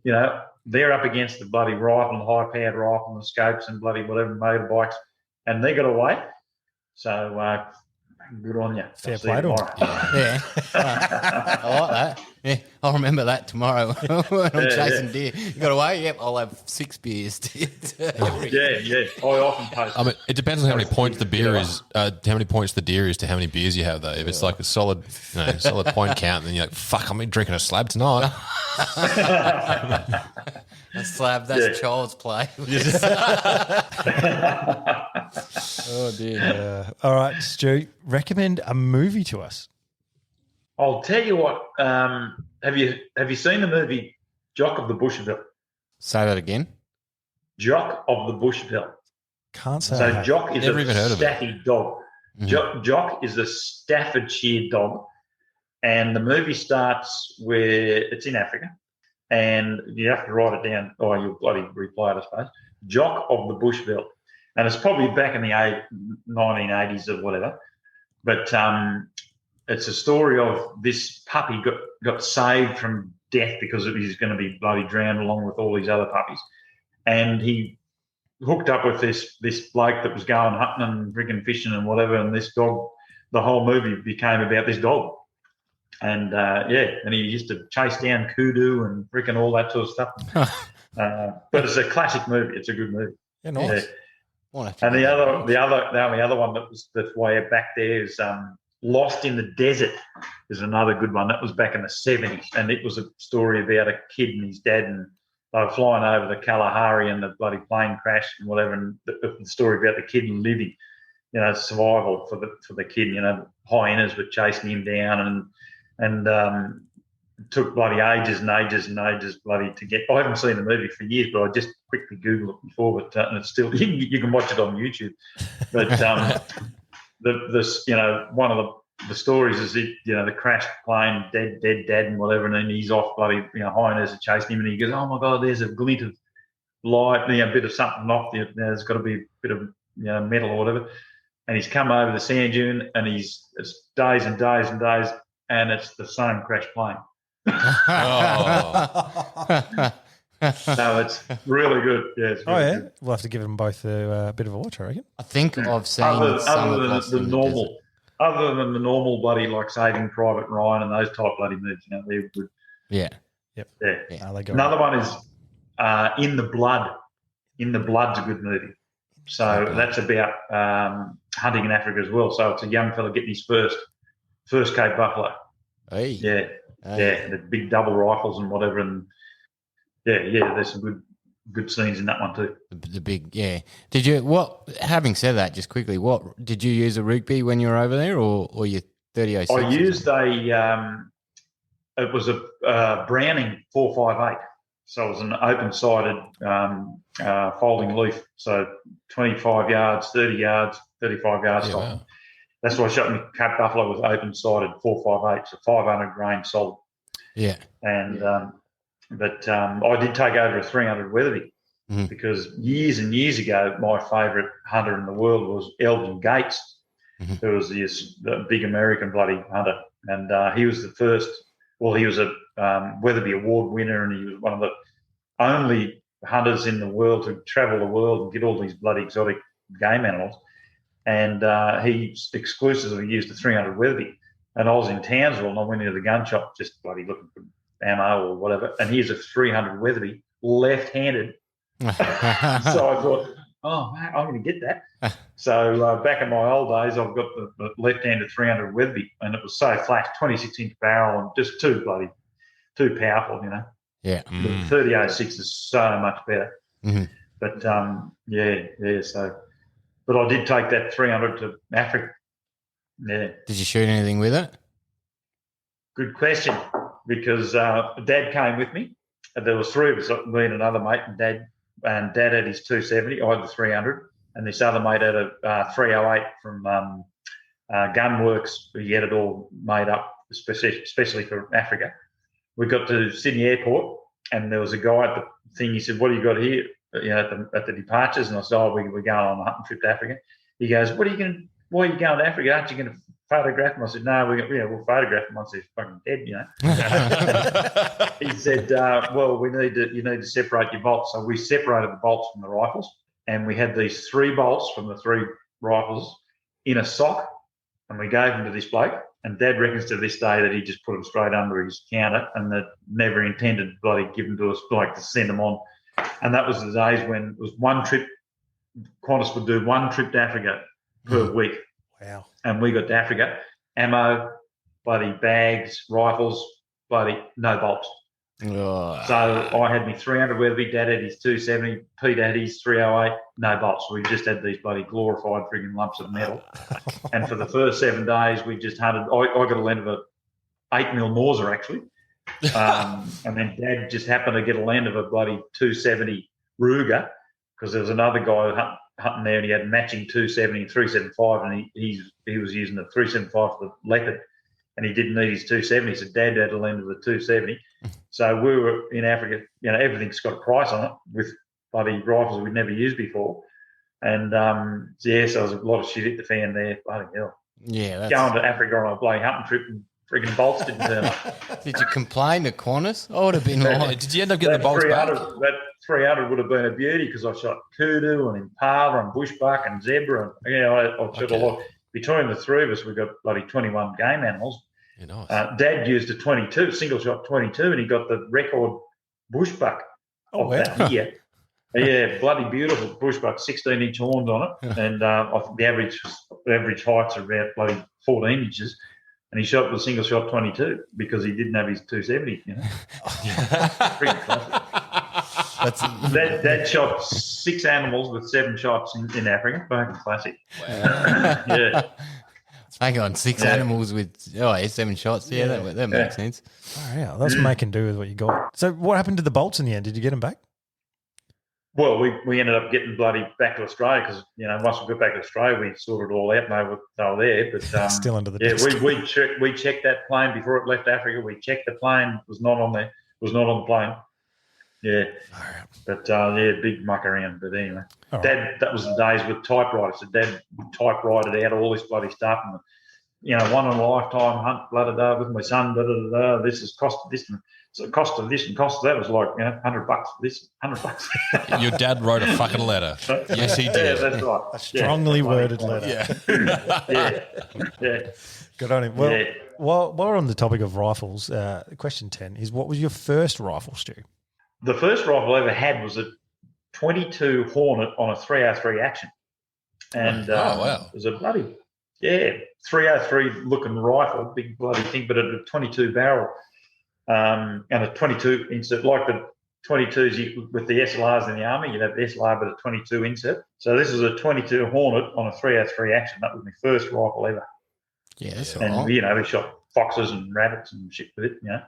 they're up against the bloody rifle and high-powered rifle and scopes and bloody whatever motorbikes, and they got away. So good on you. Fair play to them. Yeah. I like that. Yeah, I'll remember that tomorrow when I'm chasing deer. You got away? Yep, I'll have 6 beers. Yeah. I often post. I mean, it depends on how many points the beer is. How many points the deer is to how many beers you have, though. If it's like a solid, solid point count, then you're like, "Fuck, I'm drinking a slab tonight." A slab, that's child's play. Oh dear. All right, Stu, recommend a movie to us. I'll tell you what. Have you seen the movie Jock of the Bushville? Say that again. Jock of the Bushville. Can't say. So Jock is Never even heard a of it. Staffy dog. Jock is a Staffordshire dog, and the movie starts where it's in Africa, and you have to write it down, or you'll bloody replay it, I suppose. Jock of the Bushville, and it's probably back in the 1980s or whatever, but it's a story of this puppy got saved from death because he was going to be bloody drowned along with all these other puppies, and he hooked up with this bloke that was going hunting and freaking fishing and whatever, and this dog, the whole movie became about this dog. And and he used to chase down kudu and freaking all that sort of stuff. But it's a classic movie. It's a good movie. Yeah, nice. And the only other one that's way back there is Lost in the Desert is another good one. That was back in the 70s, and it was a story about a kid and his dad, and they were flying over the Kalahari and the bloody plane crashed and whatever, and the story about the kid living, survival for the kid. Hyenas were chasing him down, and it took bloody ages and ages and ages bloody to get. I haven't seen the movie for years, but I just quickly Googled it before, but and it's still you can watch it on YouTube. But one of the stories is the crashed plane, dead dad and whatever, and then he's off bloody hyenas are chasing him, and he goes, oh my god, there's a glint of light, a bit of something off there's got to be a bit of metal or whatever, and he's come over the sand dune, and it's days and days and days, and it's the same crashed plane. So it's really good. Yeah, it's really good. We'll have to give them both a bit of a watch, I reckon. I think I've seen other some than of the normal. Other than the normal bloody like Saving Private Ryan and those type bloody movies, they're good. Yeah. Yep. Yeah. They go Another one is In the Blood. In the Blood's a good movie. So that's about hunting in Africa as well. So it's a young fella getting his first Cape buffalo. Hey. Yeah. Yeah. The big double rifles and whatever, and there's some good scenes in that one too. The big, yeah. Did you, having said that, just quickly, what, did you use a Rugby when you were over there or your 3006? I used it was a Browning 458. So it was an open-sided folding leaf. So 25 yards, 30 yards, 35 yards. Yeah, wow. That's why I shot my Cape buffalo with open-sided 458, so 500 grain solid. Yeah. And But I did take over a 300 Weatherby because years and years ago, my favourite hunter in the world was Elgin Gates, who was the big American bloody hunter. And he was the first, he was a Weatherby Award winner, and he was one of the only hunters in the world to travel the world and get all these bloody exotic game animals. And he exclusively used the 300 Weatherby. And I was in Townsville, and I went into the gun shop just bloody looking for ammo or whatever, and here's a 300 Weatherby left-handed. So I thought, oh man, I'm going to get that. So back in my old days, I've got the left-handed 300 Weatherby, and it was so flat, 26-inch barrel, and just too powerful, Yeah. The 3006 is so much better. But so, but I did take that 300 to Africa. Yeah. Did you shoot anything with it? Good question. Because Dad came with me. There was three of us, me and another mate, and Dad had his 270. I had the 300, and this other mate had a 308 from Gunworks. He had it all made up, especially for Africa. We got to Sydney Airport, and there was a guy at the thing. He said, "What do you got here?" At the departures, and I said, "Oh, we're going on a hunting trip to Africa." He goes, "Why are you going to Africa? Aren't you going to photograph him?" I said, "No, we'll photograph him once he's fucking dead, He said, "Well, you need to separate your bolts." So we separated the bolts from the rifles, and we had these 3 bolts from the 3 rifles in a sock, and we gave them to this bloke. And Dad reckons to this day that he just put them straight under his counter, and that never intended bloody give them to us, like to send them on. And that was the days when it was one trip. Qantas would do one trip to Africa per week. Wow. And we got to Africa, ammo, bloody bags, rifles, bloody no bolts. Oh. So I had me 300 Weatherby, Dad had his 270, Pete had his 308, no bolts. We just had these bloody glorified frigging lumps of metal. And for the first 7 days, we just hunted. I got a length of a 8mm Mauser, actually. And then Dad just happened to get a land of a bloody 270 Ruger, because there was another guy hunting there, and he had matching 270 and 375, and he was using the 375 for the Leopard, and he didn't need his 270. So Dad had a land of the 270. So we were in Africa. Everything's got a price on it with bloody rifles we'd never used before, and so there was a lot of shit hit the fan there. Bloody hell! Yeah, Going to Africa on a bloody hunting trip and frigging bolts didn't turn up. Did you complain to Qantas? I would have been like, Did you end up getting the bolts back? That 300 would have been a beauty, because I shot kudu and impala and bushbuck and zebra, and I shot a lot. Between the 3 of us, we got bloody 21 game animals. Yeah, nice. Dad used a 22, single shot 22, and he got the record bushbuck of that year. Yeah, bloody beautiful bushbuck, 16-inch horns on it, and I think the average heights are about bloody 14 inches. And he shot with a single shot 22 because he didn't have his 270. Pretty classic. Dad shot 6 animals with 7 shots in Africa. Fucking classic. wow. Yeah. Hang on, 6 animals with 7 shots. Yeah, that makes sense. Oh, yeah, that's making do with what you got. So what happened to the bolts in the end? Did you get them back? Well, we ended up getting bloody back to Australia, because once we got back to Australia, we sorted it all out and they were there. But still under the desk. we checked that plane before it left Africa. We checked the plane, was not on the plane. Yeah, but big muck around. But anyway, Dad, that was the days with typewriters. So Dad typewriter out all this bloody stuff, and one in a lifetime hunt, blah blah blah, with my son, blah blah blah. This is cost of this, and so the cost of this and cost of that was like $100 for this, $100. Your dad wrote a fucking letter. Yes, he did. Yeah, that's right. A strongly worded letter. Yeah. Good on him. Well, while we're on the topic of rifles, question 10 is, what was your first rifle, Stu? The first rifle I ever had was a 22 Hornet on a 303 action. And wow. It was a bloody, 303 looking rifle, big bloody thing, but a 22 barrel. And a 22 insert, like the 22s with the SLRs in the Army, you'd have the SLR but a 22 insert. So this is a 22 Hornet on a 303 action. That was my first rifle ever. Yeah, that's all and right. We shot foxes and rabbits and shit with it. Yeah.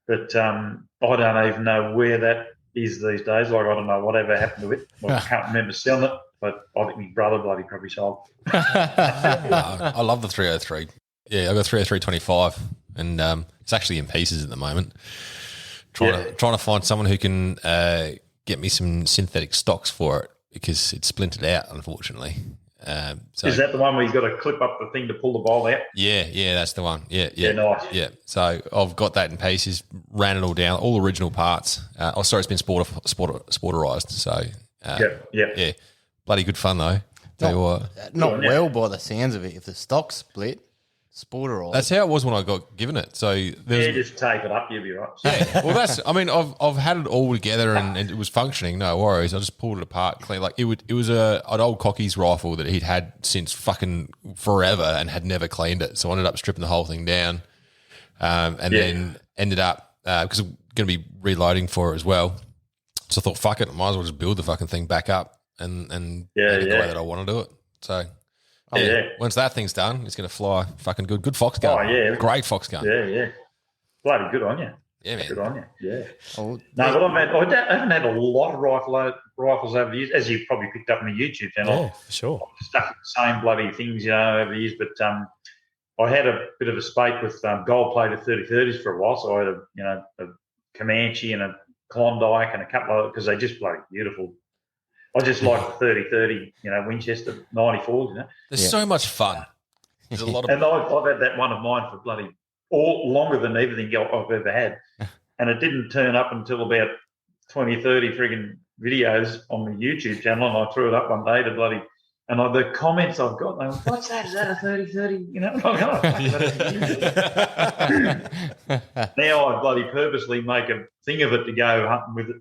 But I don't even know where that is these days. Like, I don't know whatever happened to it. I can't remember selling it, but I think my brother bloody probably sold. I love the 303. Yeah, I got 303.25, and it's actually in pieces at the moment. Trying to find someone who can get me some synthetic stocks for it, because it's splintered out, unfortunately. So, is that the one where you've got to clip up the thing to pull the bolt out? Yeah, that's the one. Yeah, nice. Yeah, so I've got that in pieces, ran it all down, all original parts. It's been sporterized. So yeah, bloody good fun though. Not well by the sounds of it. If the stock's split, sporterized. That's how it was when I got given it. So just tape it up, you'll be right. Yeah, well, I've had it all together and it was functioning. No worries. I just pulled it apart clean. Like it was an old Cocky's rifle that he'd had since fucking forever and had never cleaned it. So I ended up stripping the whole thing down, then ended up because I'm going to be reloading for it as well. So I thought, fuck it, I might as well just build the fucking thing back up and the way that I want to do it. So. Once that thing's done, it's going to fly fucking good. Good fox gun. Oh, yeah. Great fox gun. Yeah. Bloody good on you. Yeah, man. Good on you. Yeah. Oh, No, but I haven't had a lot of rifles over the years, as you probably picked up on the YouTube channel. Yeah, for sure. I've stuck with the same bloody things, over the years. But I had a bit of a spate with gold-plated 30-30s for a while. So I had a Comanche and a Klondike and a couple of, because they just bloody beautiful. I just like the 30-30, Winchester 94s, They're so much fun. There's a lot of. And I've had that one of mine for bloody longer than anything I've ever had. And it didn't turn up until about 20, 30 frigging videos on the YouTube channel. And I threw it up one day to bloody, and the comments I've got, they went, what's that? Is that a 30-30? Now I bloody purposely make a thing of it to go hunting with it,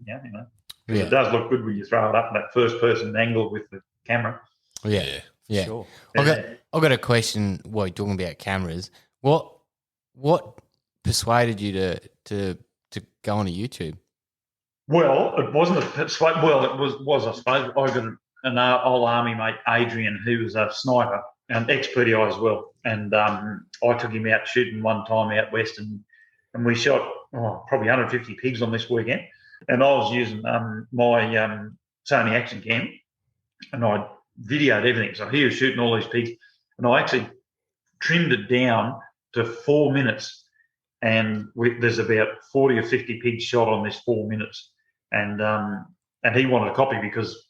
It does look good when you throw it up in that first person angle with the camera. Yeah. Sure. I got a question while you're talking about cameras. What persuaded you to go on to YouTube? Well, it wasn't a persuade. Well, it was I suppose. I got an old army mate, Adrian, who was a sniper and ex-PDI as well. And I took him out shooting one time out west, and we shot probably 150 pigs on this weekend. And I was using my Sony action cam, and I videoed everything. So he was shooting all these pigs, and I actually trimmed it down to 4 minutes. And there's about 40 or 50 pigs shot on this 4 minutes. And he wanted a copy because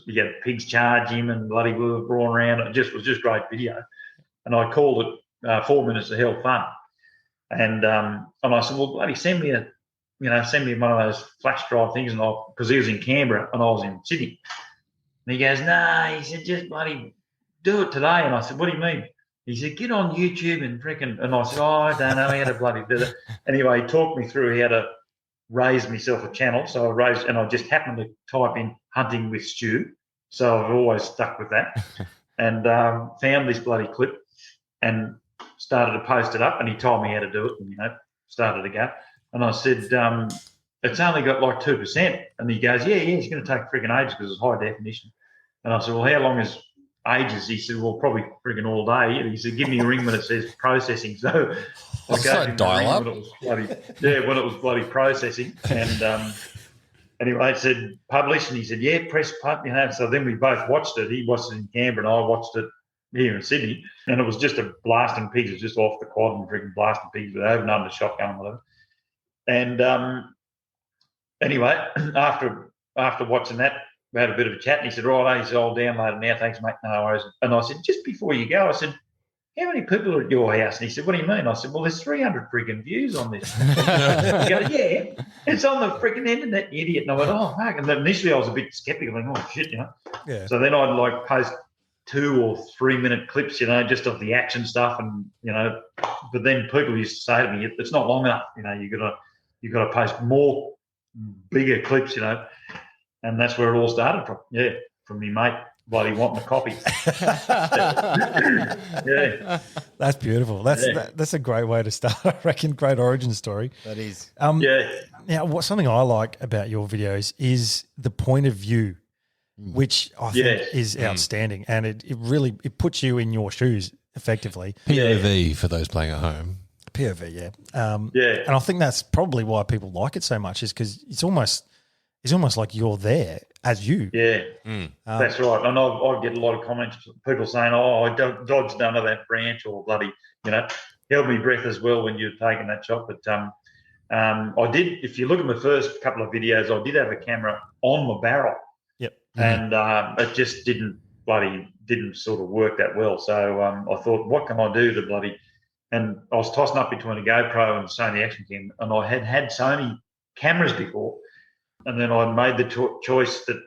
he had pigs charge him and bloody we were brawling around. It was just great video. And I called it 4 minutes of hell fun. And I said, well, bloody send me one of those flash drive things. And because he was in Canberra and I was in Sydney. And he goes, nah, he said, just bloody do it today. And I said, what do you mean? He said, get on YouTube and freaking, and I said, I don't know how to bloody do that. Anyway, he talked me through how to raise myself a channel. So I raised, and I just happened to type in hunting with Stu. So I've always stuck with that. And found this bloody clip and started to post it up, and he told me how to do it and, started to go. And I said, it's only got like 2%. And he goes, yeah, it's going to take freaking ages because it's high definition. And I said, well, how long is ages? He said, well, probably frigging all day. And he said, give me a ring when it says processing. So I gave him dial up. when it was bloody processing. And anyway, it said publish, and he said, yeah, press pub, So then we both watched it. He watched it in Canberra and I watched it here in Sydney. And it was just a blasting pigs. It was just off the quad and frigging blasting pigs with over and under shotgun and whatever. And anyway, after watching that, we had a bit of a chat, and he said, right, he said, I'll download it now. Thanks, mate. No worries. And I said, just before you go, I said, how many people are at your house? And he said, what do you mean? I said, well, there's 300 freaking views on this. He goes, yeah, it's on the freaking internet, you idiot. And I went, oh, fuck. And then initially I was a bit skeptical, like, oh, shit, Yeah. So then I'd post 2 or 3 minute clips, just of the action stuff. And, but then people used to say to me, it's not long enough. You got to post more bigger clips, And that's where it all started from. Yeah, from me mate, bloody wanting a copy. Yeah, that's beautiful. That's a great way to start. I reckon great origin story. That is. Now, something I like about your videos is the point of view, which I think is outstanding, and it really puts you in your shoes effectively. POV for those playing at home. POV, yeah. And I think that's probably why people like it so much, is because it's almost like you're there as you. Yeah, that's right. And I get a lot of comments, people saying, oh, I dodged under that branch, or bloody, held me breath as well when you're taking that shot. But I did, if you look at my first couple of videos, I did have a camera on my barrel. Yep. And it just didn't sort of work that well. So I thought, what can I do to bloody, and I was tossing up between a GoPro and Sony action cam, and I had Sony cameras before. And then I made the choice that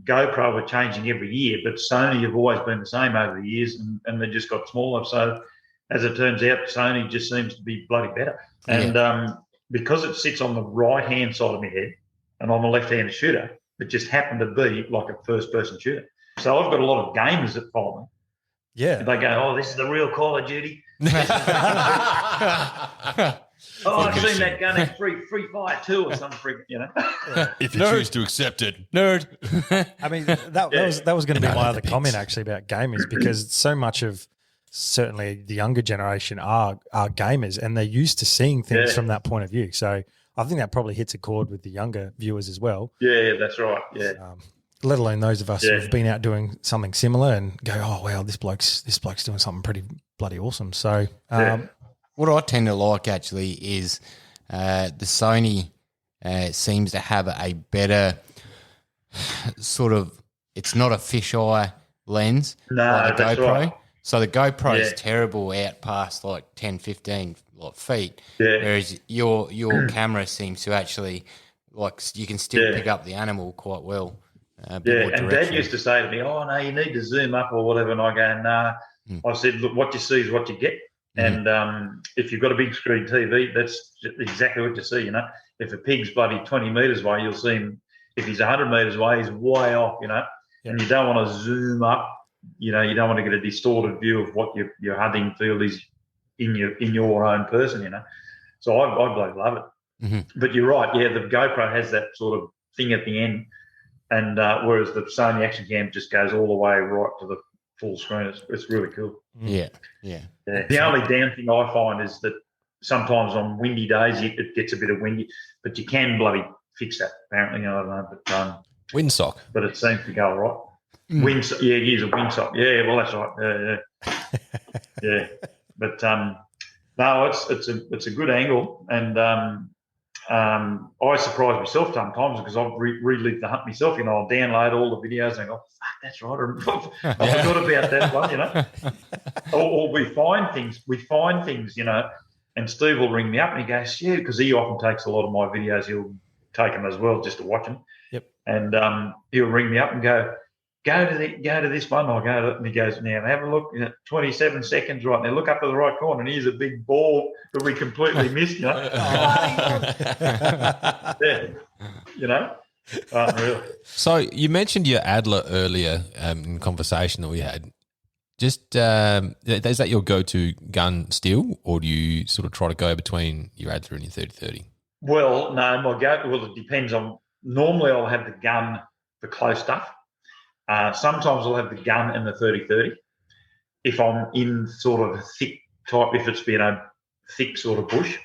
GoPro were changing every year, but Sony have always been the same over the years, and they just got smaller. So as it turns out, Sony just seems to be bloody better. And because it sits on the right-hand side of my head and I'm a left-handed shooter, it just happened to be like a first-person shooter. So I've got a lot of gamers that follow me. Yeah. And they go, oh, this is the real Call of Duty. Oh, I've seen that gun in Free Fire 2 or something, If you choose to accept it. Nerd. I mean, that was going to be my other comment actually about gamers, because so much of certainly the younger generation are gamers, and they're used to seeing things from that point of view. So I think that probably hits a chord with the younger viewers as well. Yeah, that's right. Yeah. Let alone those of us who've been out doing something similar and go, oh wow, this bloke's doing something pretty bloody awesome. So what I tend to like actually is the Sony seems to have a better sort of, it's not a fisheye lens like the that's GoPro. right. So the GoPro is terrible out past like 10, 15 feet, whereas your camera seems to actually, like, you can still pick up the animal quite well. And Dad used to say to me, "Oh no, you need to zoom up or whatever," and I go, "Nah." I said, "Look, what you see is what you get, and if you've got a big screen TV, that's exactly what you see. You know, if a pig's bloody 20 metres away, you'll see him. If he's 100 metres away, he's way off. You know, and you don't want to zoom up. You know, you don't want to get a distorted view of what your hunting field is in your own person. You know, so I bloody love it. But you're right. Yeah, the GoPro has that sort of thing at the end. And whereas the Sony Action Cam just goes all the way right to the full screen. It's really cool. Yeah. The only damn thing I find is that sometimes on windy days it gets a bit of windy, but you can bloody fix that apparently. I don't know, but windsock. But it seems to go all right. Windsock, use a windsock. Yeah, well that's right. Yeah. But no, it's a good angle, and I surprise myself sometimes because I've relived the hunt myself. You know, I'll download all the videos and go, "Fuck, that's right." I forgot about that one. You know, or we find things. You know, and Steve will ring me up and he goes, "Yeah," because he often takes a lot of my videos. He'll take them as well just to watch them. Yep. And he'll ring me up and go to this one. I'll go to it, and he goes, "Now have a look. 27 seconds right now. Look up to the right corner, and here's a big ball that we completely missed." You know, you know, unreal. So you mentioned your Adler earlier in conversation that we had. Just is that your go-to gun still, or do you sort of try to go between your Adler and your 30-30? Well, no, it depends on. Normally, I'll have the gun for close stuff. Sometimes I'll have the gun and the 30-30. If I'm in sort of a thick type, if it's been a thick sort of bush,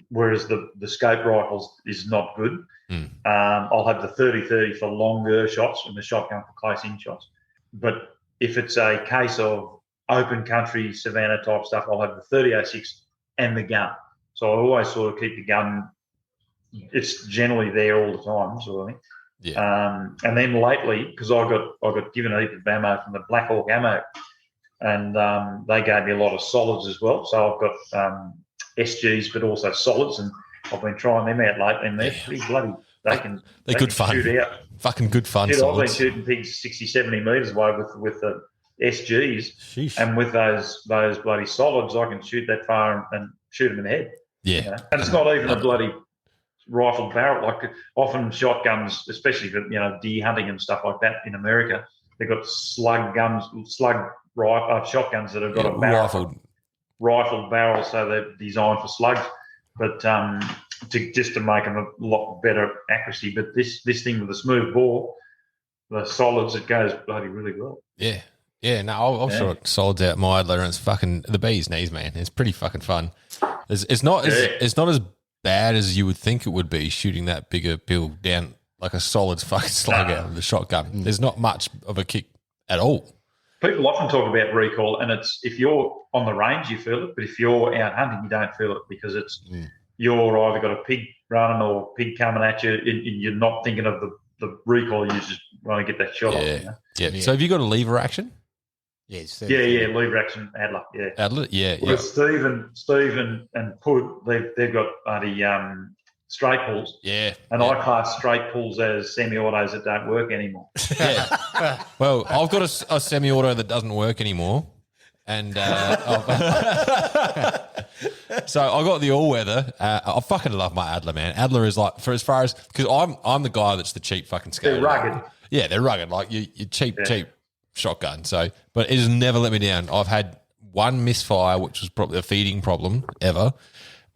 whereas the scope rifles is not good. I'll have the 30-30 for longer shots and the shotgun for close-in shots. But if it's a case of open country, savanna type stuff, I'll have the 30-06 and the gun. So I always sort of keep the gun. It's generally there all the time, sort of thing. Yeah. And then lately, because I got given a heap of ammo from the Black Hawk Ammo, and they gave me a lot of solids as well. So I've got SGs, but also solids, and I've been trying them out lately, and they're pretty bloody. They're good fun. Shoot out. Fucking good fun. I've been shooting pigs 60, 70 metres away with the SGs. Sheesh. And with those bloody solids, I can shoot that far and shoot them in the head. Yeah. You know? And it's not even a bloody rifle barrel. Like often shotguns, especially for deer hunting and stuff like that in America, they've got slug shotguns that have got a barrel, rifled barrel, so they're designed for slugs. But to make them a lot better accuracy. But this thing with the smooth bore, the solids, it goes bloody really well. Yeah. Yeah, no, I've shot solids out my Adler, and it's fucking the bee's knees, man. It's pretty fucking fun. It's not as bad as you would think it would be shooting that bigger pill down like a solid fucking slug out of the shotgun. There's not much of a kick at all. People often talk about recoil, and it's if you're on the range, you feel it, but if you're out hunting, you don't feel it because it's you're either got a pig running or pig coming at you, and you're not thinking of the recoil. You just want to get that shot off. You know? Yeah. So have you got a lever action? Yes. Lever action Adler. Yeah. Adler. Yeah. Well, Steve and Pud, they've got bloody straight pulls. Yeah. And I class straight pulls as semi-autos that don't work anymore. Yeah. Well, I've got a semi-auto that doesn't work anymore. And so I got the all-weather. I fucking love my Adler, man. Adler is like, for as far as, because I'm the guy that's the cheap fucking skater. They're rugged. Yeah, they're rugged. Like you cheap shotgun. So, but it has never let me down. I've had one misfire, which was probably a feeding problem ever.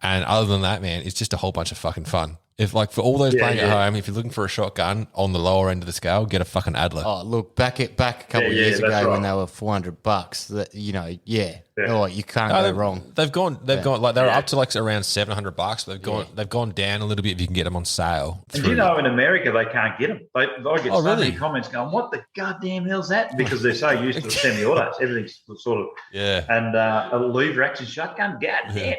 And other than that, man, it's just a whole bunch of fucking fun. If like for all those playing at home, if you're looking for a shotgun on the lower end of the scale, get a fucking Adler. Oh, look, back a couple of years ago when they were $400, that oh, you can't go wrong. They've gone like they were up to like around $700. They've gone down a little bit if you can get them on sale. And in America they can't get them. I get so many comments going, "What the goddamn hell's that?" Because they're so used to the semi-autos, everything's sort of and a lever action shotgun, goddamn,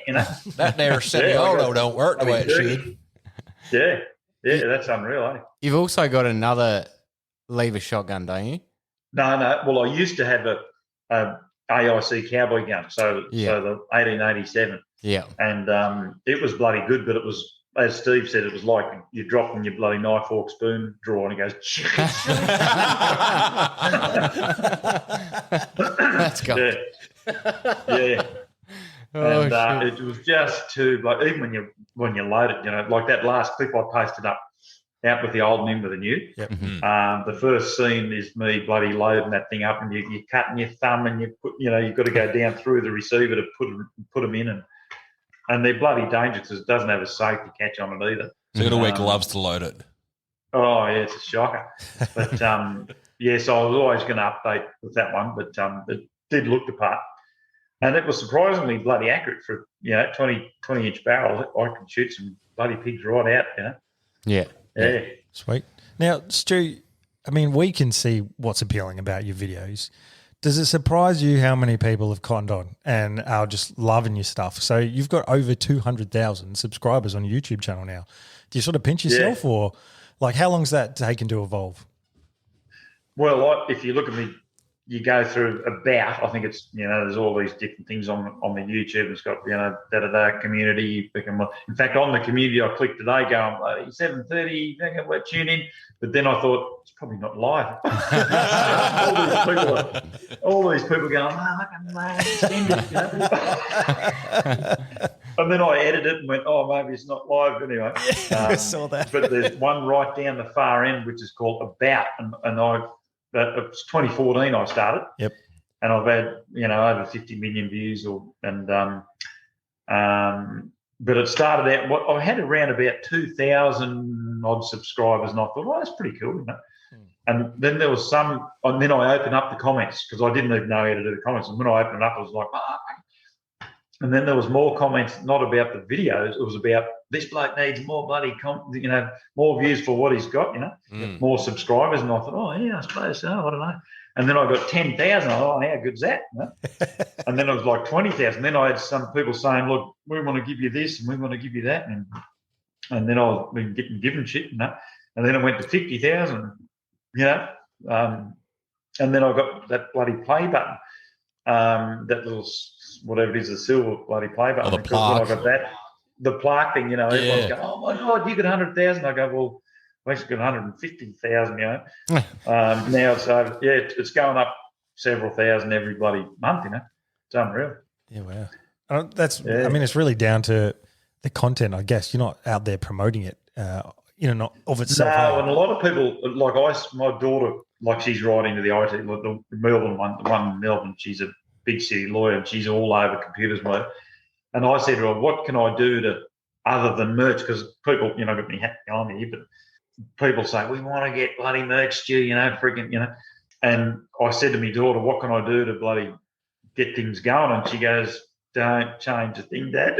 that there semi-auto don't work the way it should. Yeah, that's unreal, eh? You've also got another lever shotgun, don't you? No. Well, I used to have a AIC cowboy gun, so the 1887. Yeah. And it was bloody good, but it was, as Steve said, it was like you're dropping your bloody knife, fork, spoon drawer, and it goes. That's good. Yeah. And it was just too, like, even when you load it, like that last clip I posted up out with the old and in with the new. Yep. The first scene is me bloody loading that thing up, and you're cutting your thumb, and you've got to go down through the receiver to put them in, and they're bloody dangerous because it doesn't have a safety catch on it either. So you got to wear gloves to load it. Oh yeah, it's a shocker. But so I was always going to update with that one, but it did look the part. And it was surprisingly bloody accurate for 20-inch barrel. I could shoot some bloody pigs right out. Yeah. Sweet. Now, Stu, I mean, we can see what's appealing about your videos. Does it surprise you how many people have conned on and are just loving your stuff? So you've got over 200,000 subscribers on your YouTube channel now. Do you sort of pinch yourself, or like how long's that taken to evolve? Well, if you look at me, you go through about, I think it's, there's all these different things on the YouTube. It's got, community. In fact, on the community, I clicked today going, 7:30, we're tuned in. But then I thought, it's probably not live. all these people going, I can extend it. And then I edited it and went, maybe it's not live anyway. I saw that. But there's one right down the far end, which is called About. And it was 2014 I started. Yep. And I've had, over 50 million views but it started out, I had around about 2,000 odd subscribers, and I thought, that's pretty cool, And then there was and then I opened up the comments because I didn't even know how to do the comments. And when I opened it up, I was like, and then there was more comments, not about the videos. It was about this bloke needs more bloody, more views for what he's got, more subscribers. And I thought, I suppose so. I don't know. And then I got 10,000. I thought, how good's that? And then it was like 20,000. Then I had some people saying, look, we want to give you this and we want to give you that. And then I was getting given shit, And then it went to 50,000, And then I got that bloody play button, that little, whatever it is, the silver bloody play button. Oh, the plaque. I got that, the plaque thing, everyone's going, oh my God, you got 100,000. I go, well, I actually got 150,000, Now it's it's going up several thousand every bloody month, It's unreal. Yeah, wow. I mean, it's really down to the content, I guess. You're not out there promoting it, not of itself. No, and a lot of people, like my daughter, like she's right into the IT, like the Melbourne one, the one in Melbourne, she's a big city lawyer and she's all over computers, mate. And I said to her, what can I do other than merch? Because people, got me hat behind me, but people say, we want to get bloody merch, Stu, freaking. And I said to my daughter, what can I do to bloody get things going? And she goes, don't change a thing, Dad.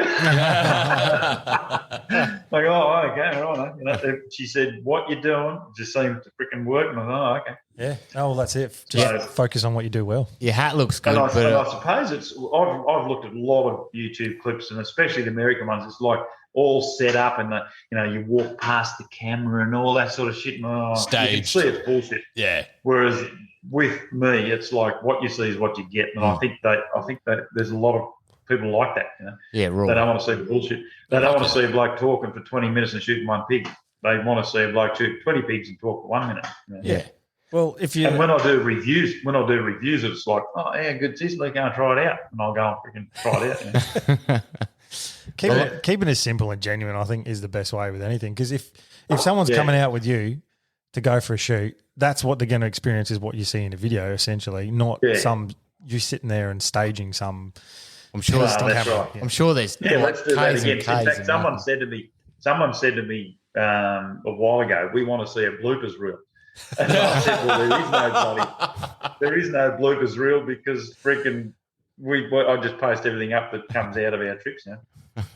Like, okay, right. She said, what you're doing just seems to freaking work. And I thought, okay. Yeah. Oh, well, that's it. Just focus on what you do well. Your hat looks good. And I suppose I've looked at a lot of YouTube clips, and especially the American ones. It's like all set up, and you walk past the camera and all that sort of shit. And, staged. You can see it's bullshit. Yeah. Whereas with me, it's like what you see is what you get, and I think that there's a lot of people like that. Yeah, raw. They don't want to see the bullshit. They don't want to see a bloke talking for 20 minutes and shooting one pig. They want to see a bloke shoot 20 pigs and talk for 1 minute. Yeah. Well, and when I do reviews, it's like, how good's this? They go and try it out, and I'll go and freaking try it out. Keeping it simple and genuine, I think, is the best way with anything. Because if someone's coming out with you to go for a shoot, that's what they're going to experience is what you see in a video, essentially, not you sitting there and staging some. I'm sure that's right. I'm sure there's let's do that again. In fact, someone said to me, a while ago, we want to see a bloopers reel. And I said, well, there is no bloopers reel because freaking I just post everything up that comes out of our trips now.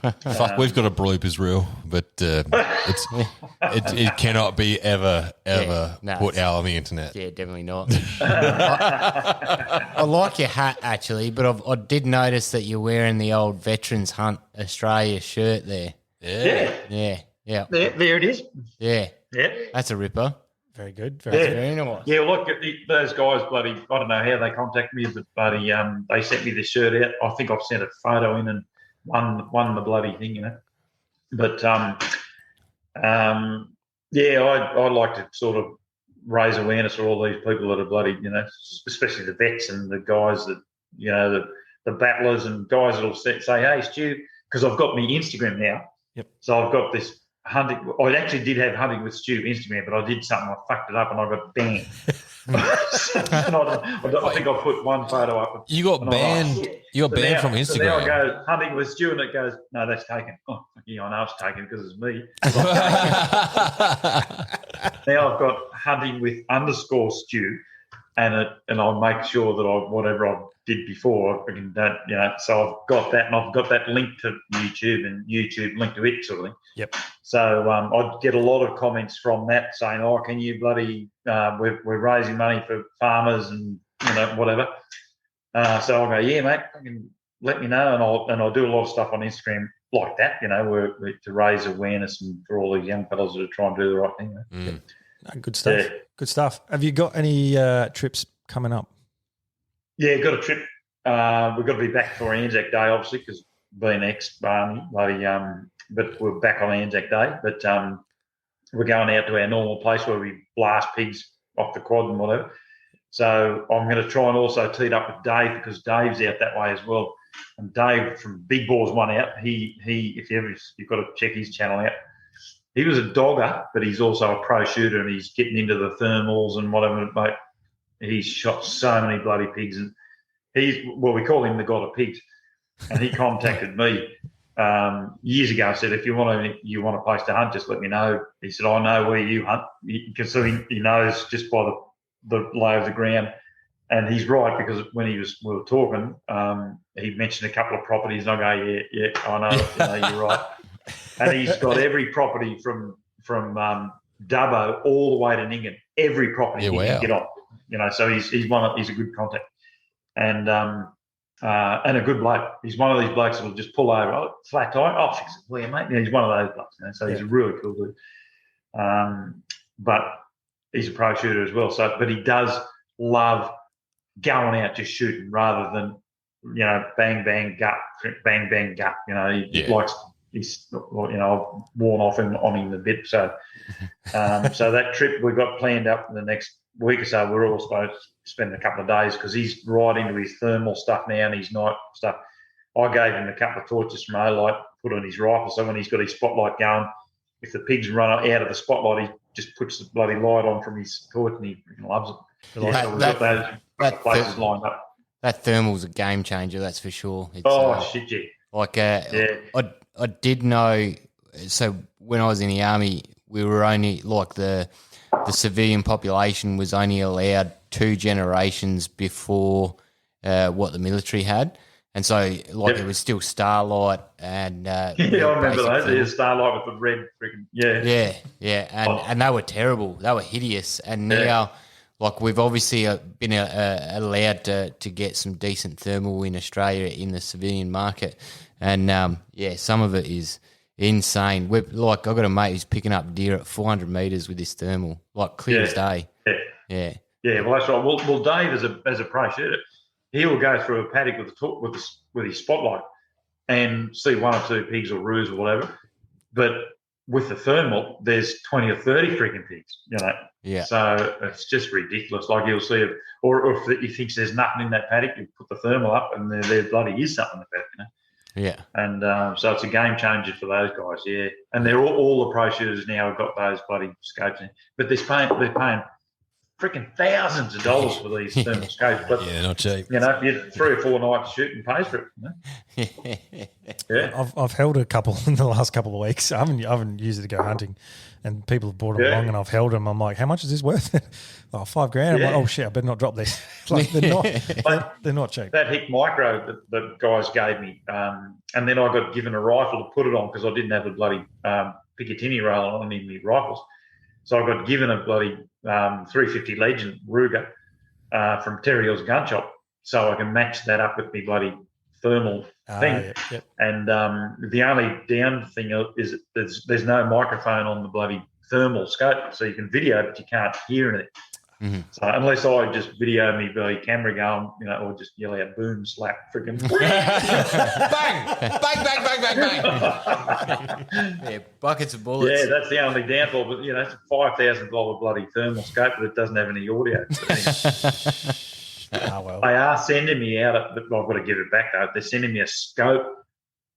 Fuck, we've got a bloopers reel, but it cannot be ever put out on the internet. Yeah, definitely not. I like your hat, actually, but I did notice that you're wearing the old Veterans Hunt Australia shirt there. Yeah. There it is. Yeah. Yeah. That's a ripper. Very good. Very nice. Yeah, look, those guys, bloody, I don't know how they contacted me, but bloody, they sent me this shirt out. I think I've sent a photo in and won the bloody thing, you know. But yeah, I like to sort of raise awareness for all these people that are bloody, you know, especially the vets and the guys that, you know, the battlers and guys that'll say, hey, Stu, because I've got me Instagram now. Yep. So I've got this hunting. I actually did have Hunting with Stu Instagram, but I did something. I fucked it up and I got banned. And I think I put one photo up. You got banned. You got banned from Instagram. So now I go Hunting with Stu, and it goes, no, that's taken. Oh, yeah, I know it's taken because it's me. Now I've got Hunting with _Stu, and I'll make sure that whatever I did before, I can, you know. So I've got that, and I've got that link to YouTube, and YouTube link to it, sort of thing. Yep. So I'd get a lot of comments from that saying, "Oh, can you bloody we're raising money for farmers and you know whatever." So I'll go, "Yeah, mate, fucking let me know," and I'll do a lot of stuff on Instagram like that, you know, where to raise awareness and for all these young fellas that are trying to do the right thing. You know? Good stuff. Yeah. Good stuff. Have you got any trips coming up? Yeah, got a trip. We've got to be back for Anzac Day, obviously, because being ex-Barney, but we're back on Anzac Day. But we're going out to our normal place where we blast pigs off the quad and whatever. So I'm going to try and also tee it up with Dave because Dave's out that way as well. And Dave from Big Balls won out. He if you've got to check his channel out. He was a dogger, but he's also a pro shooter, and he's getting into the thermals and whatever. Mate, he's shot so many bloody pigs, and we call him the god of pigs. And he contacted me years ago and said, if you want a place to hunt, just let me know. He said, I know where you hunt, because he knows just by the lay of the ground. And he's right, because when we were talking, he mentioned a couple of properties, and I go, yeah, I know, you're right. And he's got every property from Dubbo all the way to Ningen, every property he can get on. You know, so he's a good contact, and a good bloke. He's one of these blokes that'll just pull over, flat tire, fix it for you, mate. Yeah, he's one of those blokes. You know, so he's a really cool dude. But he's a pro shooter as well. So, but he does love going out just shooting rather than, you know, bang bang gut, bang bang gut. You know, he likes. He's, you know, I've worn off on him a bit. So, so that trip we've got planned up in the next week or so. We're all supposed to spend a couple of days because he's right into his thermal stuff now and his night stuff. I gave him a couple of torches from Olight, put on his rifle. So when he's got his spotlight going, if the pigs run out of the spotlight, he just puts the bloody light on from his torch, and he loves it. Yeah, so we've got those places lined up. That thermal's a game changer, that's for sure. It's, shit, yeah. Like, I did know. So when I was in the army, we were only like the civilian population was only allowed 2 generations before what the military had, and so like it was still starlight and I remember those. Yeah, starlight with the red freaking and they were terrible. They were hideous, and now. Like we've obviously been allowed to get some decent thermal in Australia in the civilian market, and some of it is insane. I've got a mate who's picking up deer at 400 metres with this thermal, like clear as day. Yeah. Well, that's right. Well, Dave as a pro shooter, he will go through a paddock with his spotlight and see 1 or 2 pigs or roos or whatever, but with the thermal, there's 20 or 30 freaking pigs, you know. Yeah. So it's just ridiculous. Like you'll see it, or if he thinks there's nothing in that paddock, you put the thermal up and there bloody is something in the paddock, you know. Yeah. And so it's a game changer for those guys, yeah. And they're all the pro shooters now have got those bloody scopes in. But they're paying freaking thousands of dollars for these thermal scopes. But Yeah, not cheap. you know, if you 3 or 4 nights shooting pays for it. You know? Yeah. I've held a couple in the last couple of weeks. I haven't used it to go hunting, and people have brought them along, and I've held them. I'm like, how much is this worth? Oh, $5,000. I'm like, oh shit, I better not drop these. Like, they're not cheap. That Hick Micro that guys gave me, and then I got given a rifle to put it on because I didn't have a bloody Picatinny rail on in my rifles. So I got given a bloody 350 Legend Ruger from Terry Hill's gun shop, so I can match that up with my bloody thermal thing. Yep. And the only down thing is there's no microphone on the bloody thermal scope, so you can video, but you can't hear anything. Mm-hmm. So unless I just video me bloody camera going, you know, or just yell out boom, slap, freaking bang, bang, bang, bang, bang, bang. Yeah, buckets of bullets. Yeah, that's the only downfall. But you know, it's a $5,000 bloody thermal scope, but it doesn't have any audio. Well. They are sending me out. I've got to give it back though. They're sending me a scope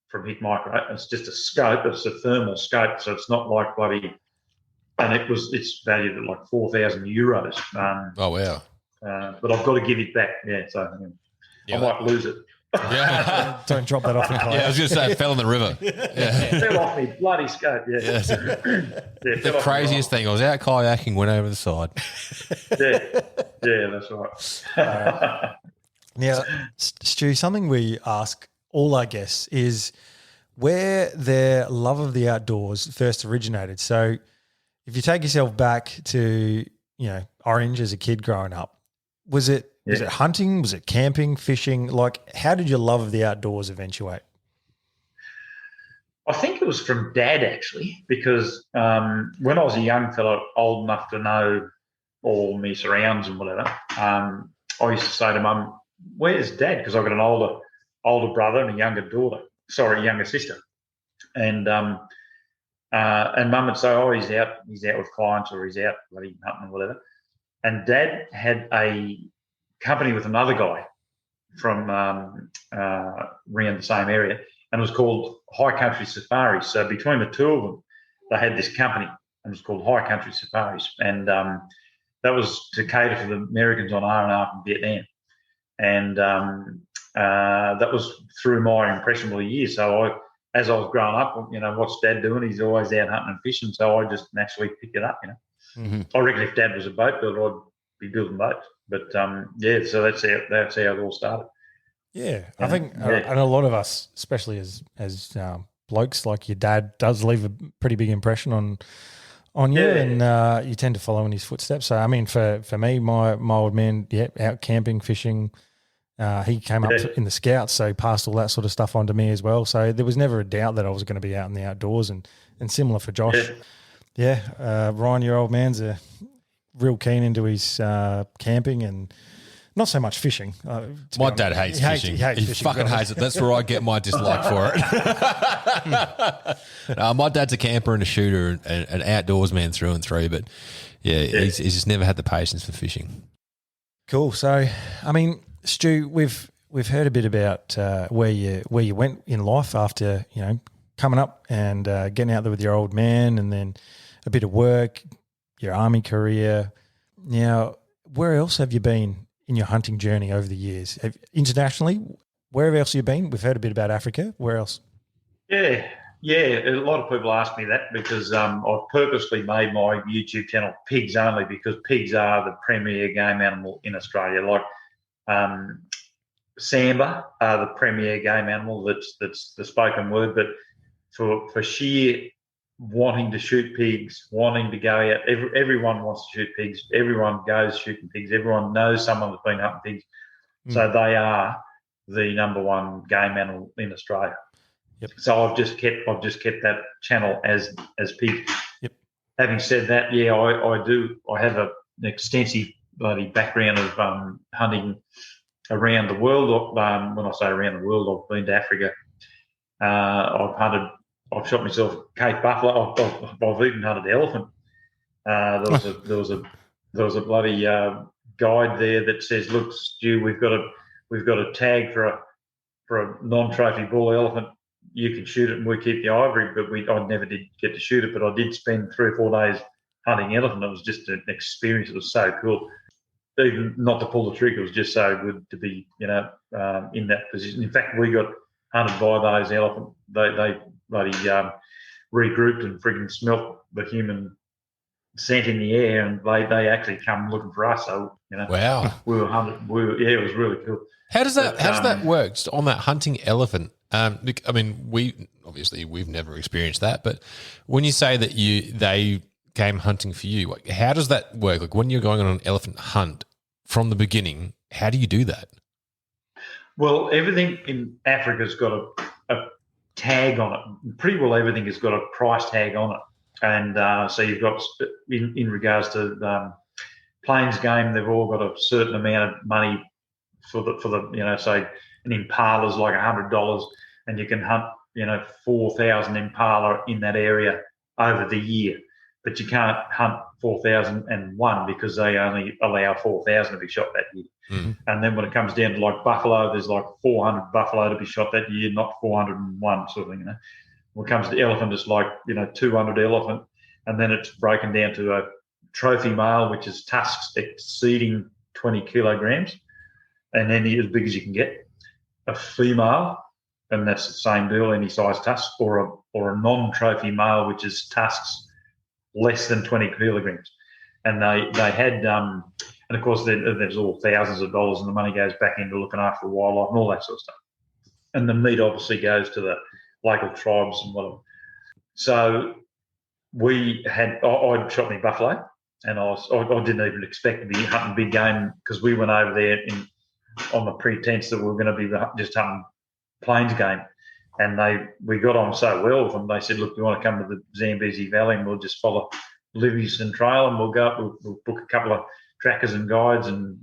from Hick Micro. It's just a scope. It's a thermal scope, so it's not like bloody. And it's valued at like €4,000. Oh wow! But I've got to give it back. Yeah, so I might lose it. Yeah. Don't drop that off in kayak. Yeah, I was going to say it fell in the river. Yeah. Fell off me bloody scope. Yeah. Yes. The craziest thing, I was out kayaking, went over the side. Yeah, that's right. Now, Stu, something we ask all our guests is where their love of the outdoors first originated. So if you take yourself back to, you know, Orange as a kid growing up, was it hunting? Was it camping, fishing? Like, how did your love of the outdoors eventuate? I think it was from Dad, actually, because when I was a young fellow, old enough to know all my surrounds and whatever, I used to say to Mum, "Where's Dad?" Because I've got an older brother and a younger sister, and Mum would say, "Oh, he's out with clients, or he's out bloody hunting or whatever." And Dad had a company with another guy from around the same area, and it was called High Country Safaris. So between the two of them, they had this company, and it was called High Country Safaris, and that was to cater for the Americans on R&R in Vietnam, and that was through my impressionable years. So as I was growing up, you know, what's Dad doing? He's always out hunting and fishing, so I just naturally picked it up. You know, I reckon if Dad was a boat builder, I'd be building boats. But so that's how it all started. Yeah, I think, and a lot of us, especially as blokes, like your dad, does leave a pretty big impression on you, and you tend to follow in his footsteps. So, I mean, for me, my old man, out camping, fishing. He came up in the Scouts, so he passed all that sort of stuff on to me as well. So there was never a doubt that I was going to be out in the outdoors, and similar for Josh. Ryan, your old man's real keen into his camping and not so much fishing. My dad hates fishing. He fishing. fucking hates it. That's where I get my dislike for it. My dad's a camper and a shooter and an outdoors man through and through, but he's just never had the patience for fishing. Cool. So, I mean, Stu, we've heard a bit about where you went in life after, you know, coming up and getting out there with your old man, and then a bit of work, your army career. Now, where else have you been in your hunting journey over the years? Internationally, where else have you been? We've heard a bit about Africa. Where else? Yeah. A lot of people ask me that because I've purposely made my YouTube channel pigs only, because pigs are the premier game animal in Australia. Like Samba are the premier game animal. That's the spoken word, but for sheer wanting to shoot pigs, wanting to go out. Everyone wants to shoot pigs. Everyone goes shooting pigs. Everyone knows someone that's been hunting pigs. So they are the number one game animal in Australia. Yep. So I've just kept that channel as pigs. Yep. Having said that, I have an extensive bloody background of hunting around the world. When I say around the world, I've been to Africa. I've shot myself Cape buffalo. I've even hunted elephant. There was a bloody guide there that says, "Look, Stu, we've got a tag for a non-trophy bull elephant. You can shoot it, and we keep the ivory." But I never did get to shoot it. But I did spend 3 or 4 days hunting elephant. It was just an experience. It was so cool. Even not to pull the trigger, it was just so good to be, in that position. In fact, we got hunted by those elephant. They bloody regrouped and frigging smelt the human scent in the air, and they actually come looking for us. So Wow. we were hunted. It was really cool. How does that work just on that hunting elephant? I mean, we've never experienced that, but when you say that they came hunting for you, like, how does that work? Like when you're going on an elephant hunt from the beginning, how do you do that? Well, everything in Africa's got a tag on it. Pretty well everything has got a price tag on it. And so you've got, in regards to plains game, they've all got a certain amount of money for the say an impala's like $100, and you can hunt 4,000 impala in that area over the year, but you can't hunt 4,001 because they only allow 4,000 to be shot that year. Mm-hmm. And then when it comes down to like buffalo, there's like 400 buffalo to be shot that year, not 401 sort of thing. When it comes to elephant, it's like 200 elephant, and then it's broken down to a trophy male, which is tusks exceeding 20 kilograms, and then as big as you can get. A female, and that's the same deal, any size tusk, or a non-trophy male, which is tusks less than 20 kilograms. And they had, and of course there's all thousands of dollars, and the money goes back into looking after wildlife and all that sort of stuff. And the meat obviously goes to the local tribes and whatever. So I shot me buffalo, and I didn't even expect to be hunting big game, because we went over there on the pretense that we were going to be just hunting plains game. And we got on so well with them. They said, look, we want to come to the Zambezi Valley, and we'll just follow Livingston Trail, and we'll go up, we'll book a couple of trackers and guides, and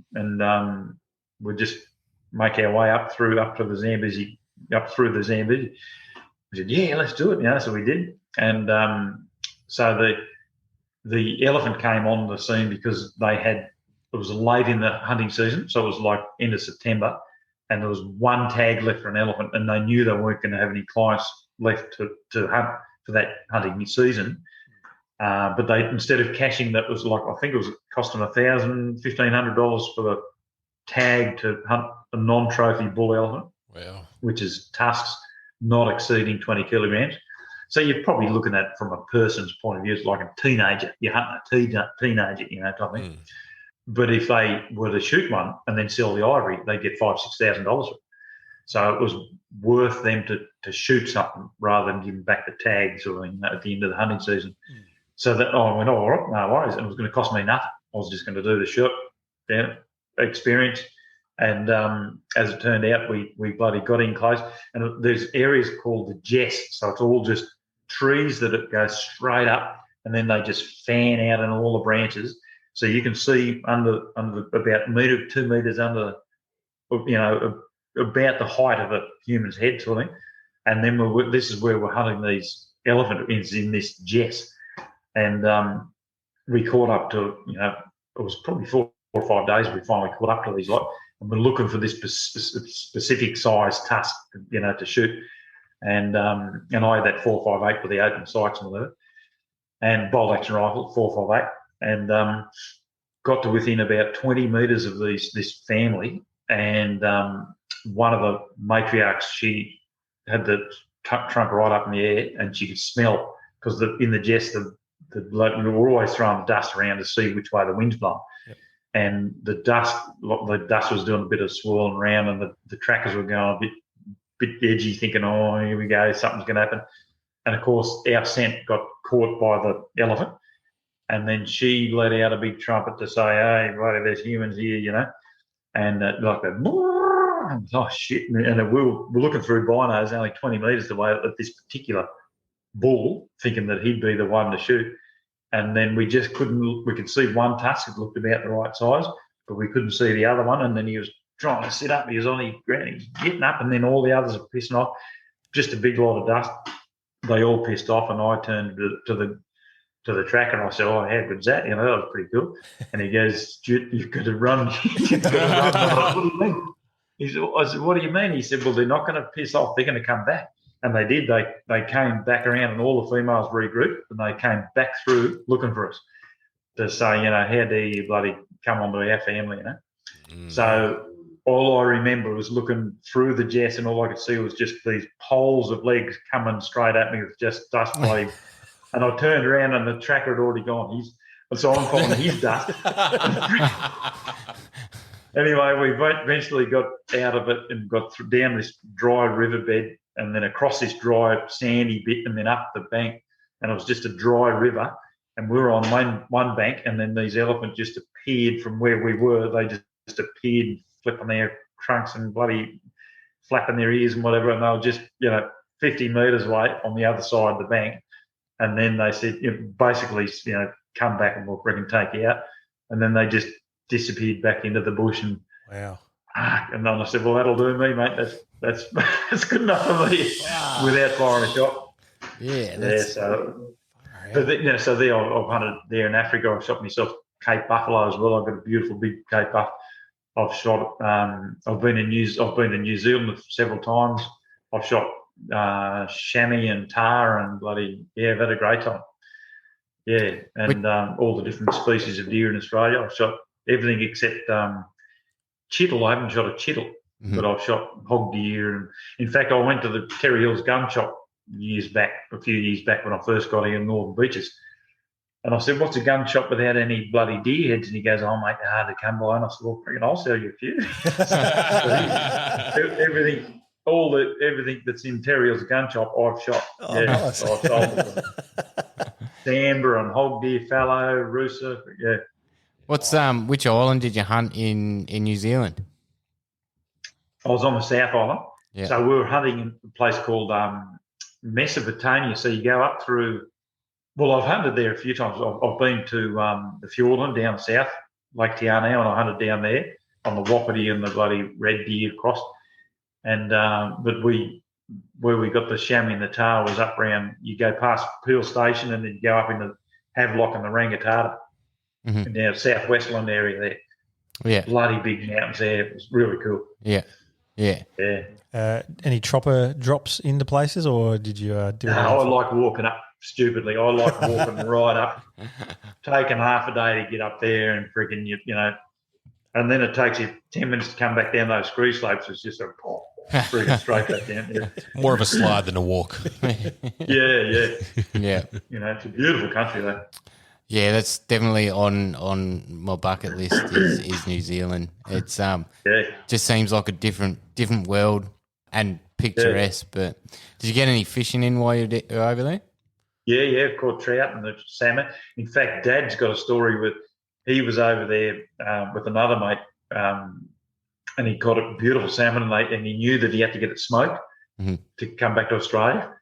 we'll just make our way up through the Zambezi. We said, yeah, let's do it. So we did. And so the elephant came on the scene because it was late in the hunting season, so it was like end of September, and there was one tag left for an elephant, and they knew they weren't going to have any clients left to hunt for that hunting season. But they, instead of cashing, that was like, I think it was costing $1,000, $1,500 for the tag to hunt a non-trophy bull elephant. Wow. Which is tusks not exceeding 20 kilograms. So you're probably looking at, from a person's point of view, it's like a teenager. You're hunting a teenager, type thing. But if they were to shoot one and then sell the ivory, they get $5,000-$6,000 for it. So it was worth them to shoot something rather than giving back the tags or at the end of the hunting season. So that I went, all right, no worries. And it was going to cost me nothing. I was just going to do the shot experience. And as it turned out, we bloody got in close. And there's areas called the Jess. So it's all just trees that it goes straight up, and then they just fan out in all the branches. So you can see under about 2 meters under, about the height of a human's head sort of thing. And then this is where we're hunting these elephant in this Jess. And we caught up to, it was probably 4 or 5 days we finally caught up to these lot. And we're looking for this specific size tusk, to shoot. And I had that 4.58 with the open sights and whatever, and bolt action rifle 4.58, and got to within about 20 meters of this family. And one of the matriarchs, she had the trunk right up in the air, and she could smell, because in the Jess, we were always throwing dust around to see which way the wind's blowing. Yep. And the dust was doing a bit of swirling around, and the trackers were going a bit edgy, thinking, oh, here we go, something's going to happen. And of course, our scent got caught by the elephant, and then she let out a big trumpet to say, hey, right, there's humans here, and like that, oh shit. And we were looking through binos only 20 metres away at this particular bull, thinking that he'd be the one to shoot. And then we just we could see one tusk, it looked about the right size, but we couldn't see the other one. And then he was trying to sit up, he was on his ground, he was getting up, and then all the others are pissing off. Just a big lot of dust. They all pissed off, and I turned to the tracker and I said, oh, how good's that? That was pretty cool. And he goes, you've got to run. You've got to run. What do you mean? I said, what do you mean? He said, well, they're not going to piss off, they're going to come back. And they did. They came back around, and all the females regrouped, and they came back through looking for us. to say, how dare you bloody come onto our family, So all I remember was looking through the jets, and all I could see was just these poles of legs coming straight at me with just dust bloody. And I turned around, and the tracker had already gone. So I'm following his dust. Anyway, we eventually got out of it and got down this dry riverbed, and then across this dry sandy bit, and then up the bank. And it was just a dry river, and we were on one bank, and then these elephants just appeared from where we were. They just appeared, flipping their trunks and bloody flapping their ears and whatever, and they were just 50 metres away on the other side of the bank. And then they said, basically, come back and we'll freaking take you out. And then they just disappeared back into the bush. And wow. And then I said, well, that'll do me, mate. That's good enough for me without firing a shot. Yeah. So there I've hunted there in Africa. I've shot myself Cape buffalo as well. I've got a beautiful big Cape buff. I've shot. I've been in New Zealand several times. I've shot chamois and tar and bloody I've had a great time. Yeah, and all the different species of deer in Australia. I've shot everything except chittle. I haven't shot a chittle, but I've shot hog deer. And in fact, I went to the Terry Hills gun shop a few years back when I first got here in Northern Beaches. And I said, what's a gun shop without any bloody deer heads? And he goes, oh, mate, they're hard to come by. And I said, well, freaking, I'll sell you a few. Everything that's in Terry Hills gun shop, I've shot. Nice. I've sold them. Sambar and hog deer, fallow, rooster, Which island did you hunt in New Zealand? I was on the South Island. Yeah. So we were hunting in a place called Mesopotamia. So you go up through, well, I've hunted there a few times. I've been to the Fiordland down south, Lake Tiarnau, and I hunted down there on the Wapiti and the bloody red deer cross. And but where we got the chamois and the tar was up around, you go past Peel Station and then you go up into Havelock and the Rangitata and down southwestland area there. Yeah. Bloody big mountains there. It was really cool. Yeah. Any chopper drops into places, or did you do it? No, I like walking up stupidly. I like walking right up, taking half a day to get up there and freaking, and then it takes you 10 minutes to come back down those scree slopes. It's just a freaking straight back down. Yeah. More of a slide than a walk. Yeah. Yeah. It's a beautiful country though. Yeah, that's definitely on my bucket list is New Zealand. It's just seems like a different world and picturesque. But did you get any fishing in while you were over there? Yeah, caught trout and the salmon. In fact, Dad's got a story with, he was over there with another mate and he caught a beautiful salmon and he knew that he had to get it smoked to come back to Australia.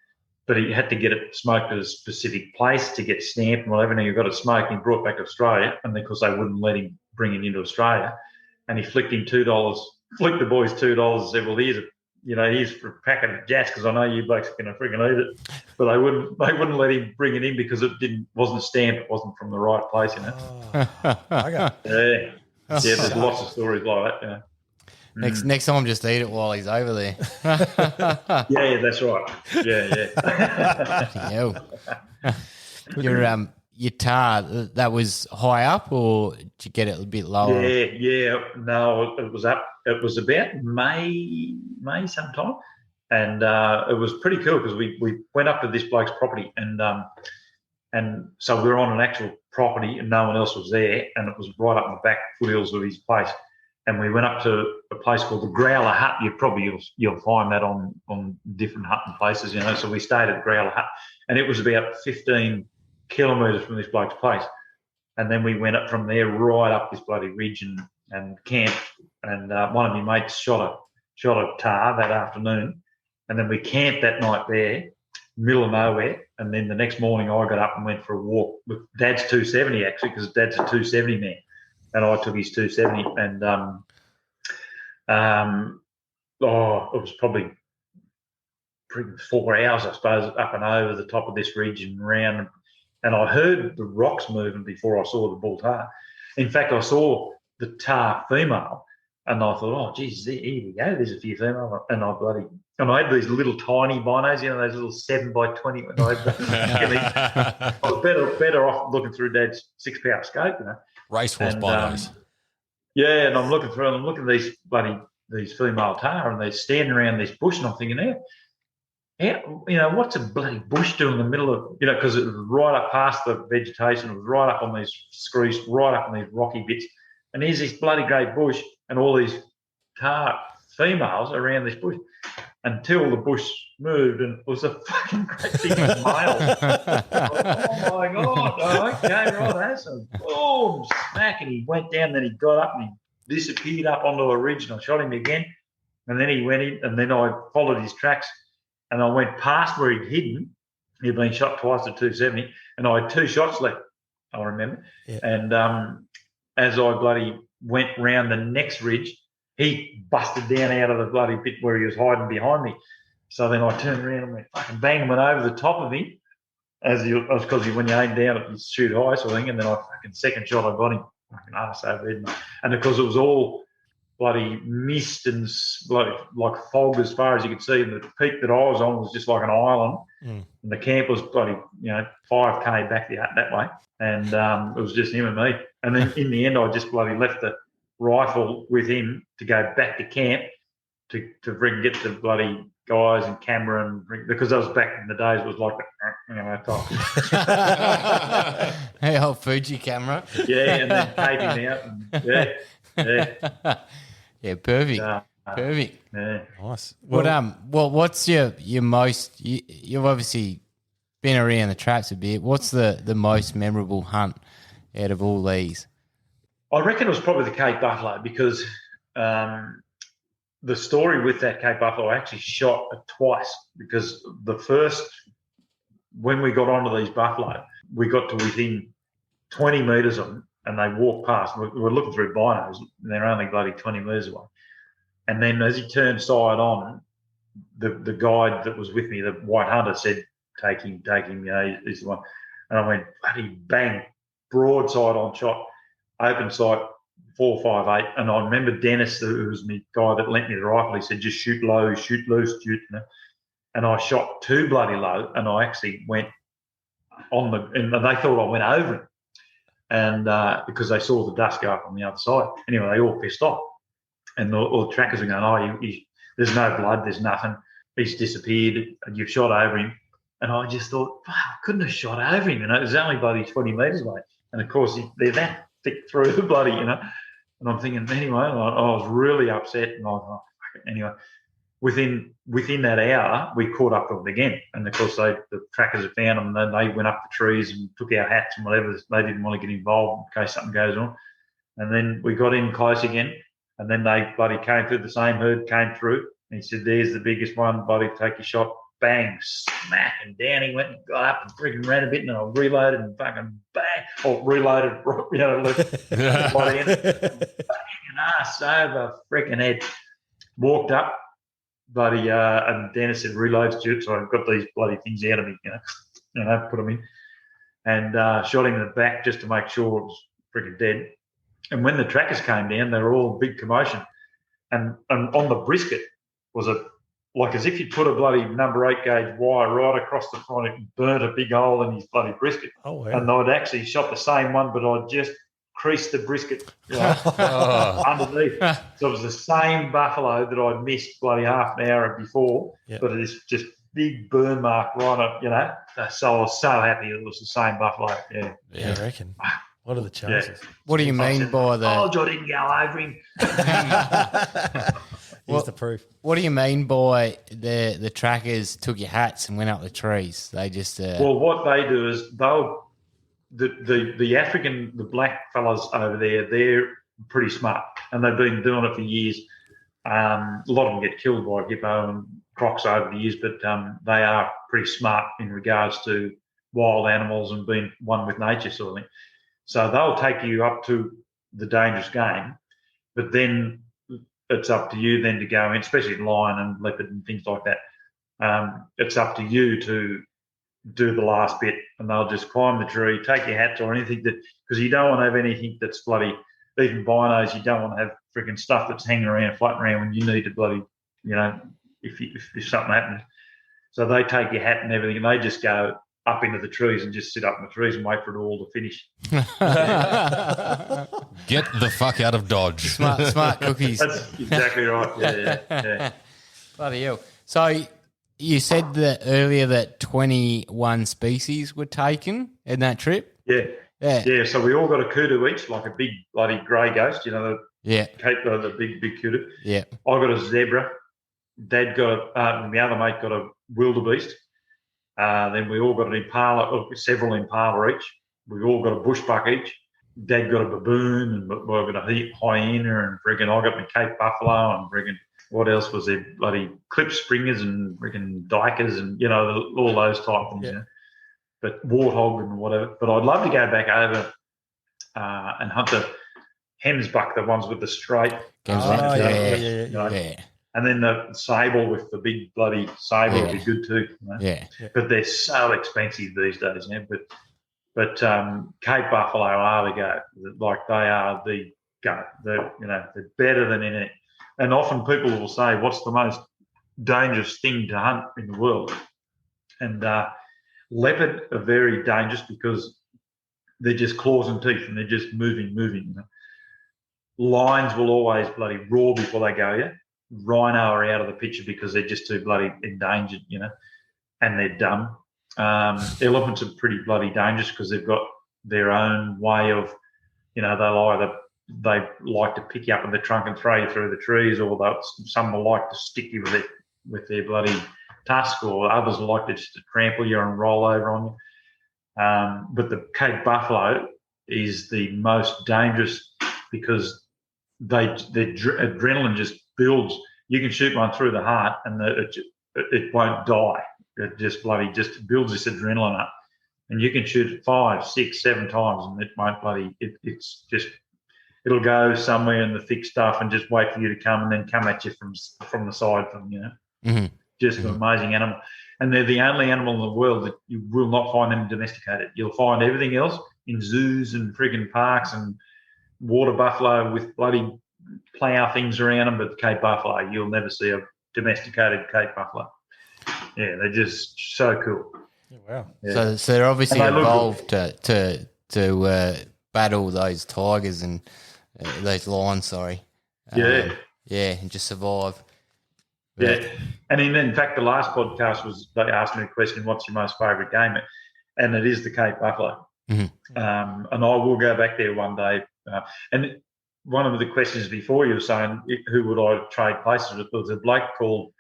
But he had to get it smoked at a specific place to get stamped and whatever. Now he got it smoked and he brought it back to Australia, and because they wouldn't let him bring it into Australia, and he flicked the boys $2 and said, well, here's for a packet of jats because I know you blokes are going to freaking eat it. But they wouldn't let him bring it in because it wasn't stamped, it wasn't from the right place, Okay. Yeah, there's lots of stories like that. Yeah. Next time, just eat it while he's over there. Yeah, that's right. Yeah. Your tar, that was high up, or did you get it a bit lower? Yeah. No, it was up. It was about May sometime, and it was pretty cool because we went up to this bloke's property, and so we were on an actual property, and no one else was there, and it was right up in the back foothills of his place. And we went up to a place called the Growler Hut. You'll find that on different hunting places, So we stayed at the Growler Hut, and it was about 15 kilometres from this bloke's place. And then we went up from there right up this bloody ridge and camped. And one of my mates shot a tar that afternoon, and then we camped that night there, middle of nowhere. And then the next morning, I got up and went for a walk with Dad's 270 actually, because Dad's a 270 man. And I took his 270, and it was probably 4 hours, I suppose, up and over the top of this ridge and round. And I heard the rocks moving before I saw the bull tar. In fact, I saw the tar female, And I thought, oh, geez, here we go. There's a few females. And I had these little tiny binos, those little 7x20. I was better off looking through Dad's 6-power scope, Racehorse binos. Yeah, and I'm looking through, and I'm looking at these female tar, and they're standing around this bush, and I'm thinking, what's a bloody bush doing in the middle of, because it was right up past the vegetation, it was right up on these screes, right up on these rocky bits, and here's this bloody great bush, and all these tar females around this bush, until the bush moved, and it was a fucking great big male. Oh my God! Okay, right, so boom, smack, and he went down. Then he got up and he disappeared up onto a ridge, and I shot him again. And then he went in, and then I followed his tracks, and I went past where he'd hidden. He'd been shot twice at 270, and I had 2 shots left. I remember, and as I bloody went round the next ridge, he busted down out of the bloody bit where he was hiding behind me. So then I turned around and went fucking bang and went over the top of him, because when you aim down, you shoot high sort of thing. And then I fucking second shot, I got him fucking arse overhead, and because it was all bloody mist and like fog as far as you could see, and the peak that I was on was just like an island, and the camp was bloody 5K back that way, and it was just him and me. And then in the end, I just bloody left the rifle with him to go back to camp to bring get the bloody guys and camera, and because that was back in the days, it was like Hey, old Fuji camera. Yeah, and then tape him out. And, yeah, perfect. Perfect. Yeah. Nice. What's your most? You've obviously been around the traps a bit. What's the most memorable hunt out of all these? I reckon it was probably the Cape Buffalo, because the story with that Cape Buffalo, I actually shot it twice, because the first, when we got onto these buffalo, we got to within 20 metres of them, and they walked past. We were looking through binos, and they're only bloody 20 metres away. And then as he turned side on, the guide that was with me, the white hunter, said, take him, he's the one. And I went, bloody bang, broadside on shot, open sight, 458. And I remember Dennis, who was my guy that lent me the rifle, he said, just shoot low, shoot loose, shoot. And I shot too bloody low, and I actually went on and they thought I went over him. And because they saw the dust go up on the other side. Anyway, they all pissed off. And all the trackers were going, there's no blood, there's nothing. He's disappeared, and you've shot over him. And I just thought, I couldn't have shot over him. It was only bloody 20 metres away. And of course, they're that thick through the bloody, And I'm thinking, anyway, I was really upset. And I was like, anyway, within that hour, we caught up with them again. And of course, the trackers had found them, and then they went up the trees and took our hats and whatever. They didn't want to get involved in case something goes on. And then we got in close again. And then they bloody came through, the same herd came through. And he said, there's the biggest one, bloody, take your shot. Bang, smack, and down he went and got up and freaking ran a bit, and I reloaded and fucking bang, or reloaded, by the end, fucking ass over freaking head. Walked up, bloody, and Dennis said, reload, Stuart. So I've got these bloody things out of me, put them in, and shot him in the back just to make sure it was freaking dead. And when the trackers came down, they were all big commotion, and on the brisket was like as if you put a bloody number 8 gauge wire right across the front and burnt a big hole in his bloody brisket. Oh, wow. And I'd actually shot the same one, but I'd just creased the brisket underneath. So it was the same buffalo that I'd missed bloody half an hour before, but it's just big burn mark right up, So I was so happy it was the same buffalo. Yeah, I reckon. What are the chances? Yeah. What do you mean by that? Oh, I didn't go over him. Here's the proof. What do you mean by the trackers took your hats and went up the trees? They just well, what they do is the African, the black fellas over there, they're pretty smart, and they've been doing it for years. A lot of them get killed by hippo and crocs over the years, but they are pretty smart in regards to wild animals and being one with nature sort of thing. So they'll take you up to the dangerous game, but then it's up to you then to go in, especially lion and leopard and things like that. It's up to you to do the last bit, and they'll just climb the tree, take your hats or anything because you don't want to have anything that's bloody even binos, you don't want to have freaking stuff that's hanging around, floating around when you need to bloody, if something happens. So they take your hat and everything, and they just go up into the trees and just sit up in the trees and wait for it all to finish. Get the fuck out of Dodge. Smart cookies. That's exactly right. Yeah. Bloody hell. So you said that earlier that 21 species were taken in that trip? Yeah. So we all got a kudu each, like a big bloody grey ghost, the big kudu. Yeah. I got a zebra. Dad got the other mate got a wildebeest. Then we all got an impala, several impala each. We all got a bushbuck each. Dad got a baboon, and we got a hyena, and friggin' I got my Cape buffalo, and friggin' what else was there? Bloody clip springers and friggin' dikers, and all those type things. Yeah. But warthog and whatever. But I'd love to go back over and hunt the hemsbuck, the ones with the straight. Yeah. And then the sable with the big bloody sable would be good too. Yeah. But they're so expensive these days now. But Cape buffalo are the go. Like they are the go. They're better than any. And often people will say, "What's the most dangerous thing to hunt in the world?" And leopard are very dangerous because they're just claws and teeth, and they're just moving. Lions will always bloody roar before they go. Yeah. Rhino are out of the picture because they're just too bloody endangered, and they're dumb. Elephants are pretty bloody dangerous because they've got their own way of, they like to pick you up in the trunk and throw you through the trees, or some will like to stick you with their bloody tusk, or others will like to just trample you and roll over on you. But the Cape buffalo is the most dangerous because the adrenaline just builds. You can shoot one through the heart and it won't die. It just builds this adrenaline up, and you can shoot it 5, 6, 7 times and it won't bloody. It'll go somewhere in the thick stuff and just wait for you to come, and then come at you from the side. Just an amazing animal, and they're the only animal in the world that you will not find them domesticated. You'll find everything else in zoos and friggin' parks and water buffalo with bloody plough things around them, but the Cape buffalo, you'll never see a domesticated Cape buffalo. Yeah, they're just so cool. Yeah, wow. Yeah. So they're obviously evolved to battle those tigers and those lions. Sorry. Yeah. And just survive. Yeah, and in fact, the last podcast they asked me a question: "What's your most favourite game?" And it is the Cape buffalo. Mm-hmm. And I will go back there one day. And one of the questions before, you were saying, who would I trade places with? There was a bloke called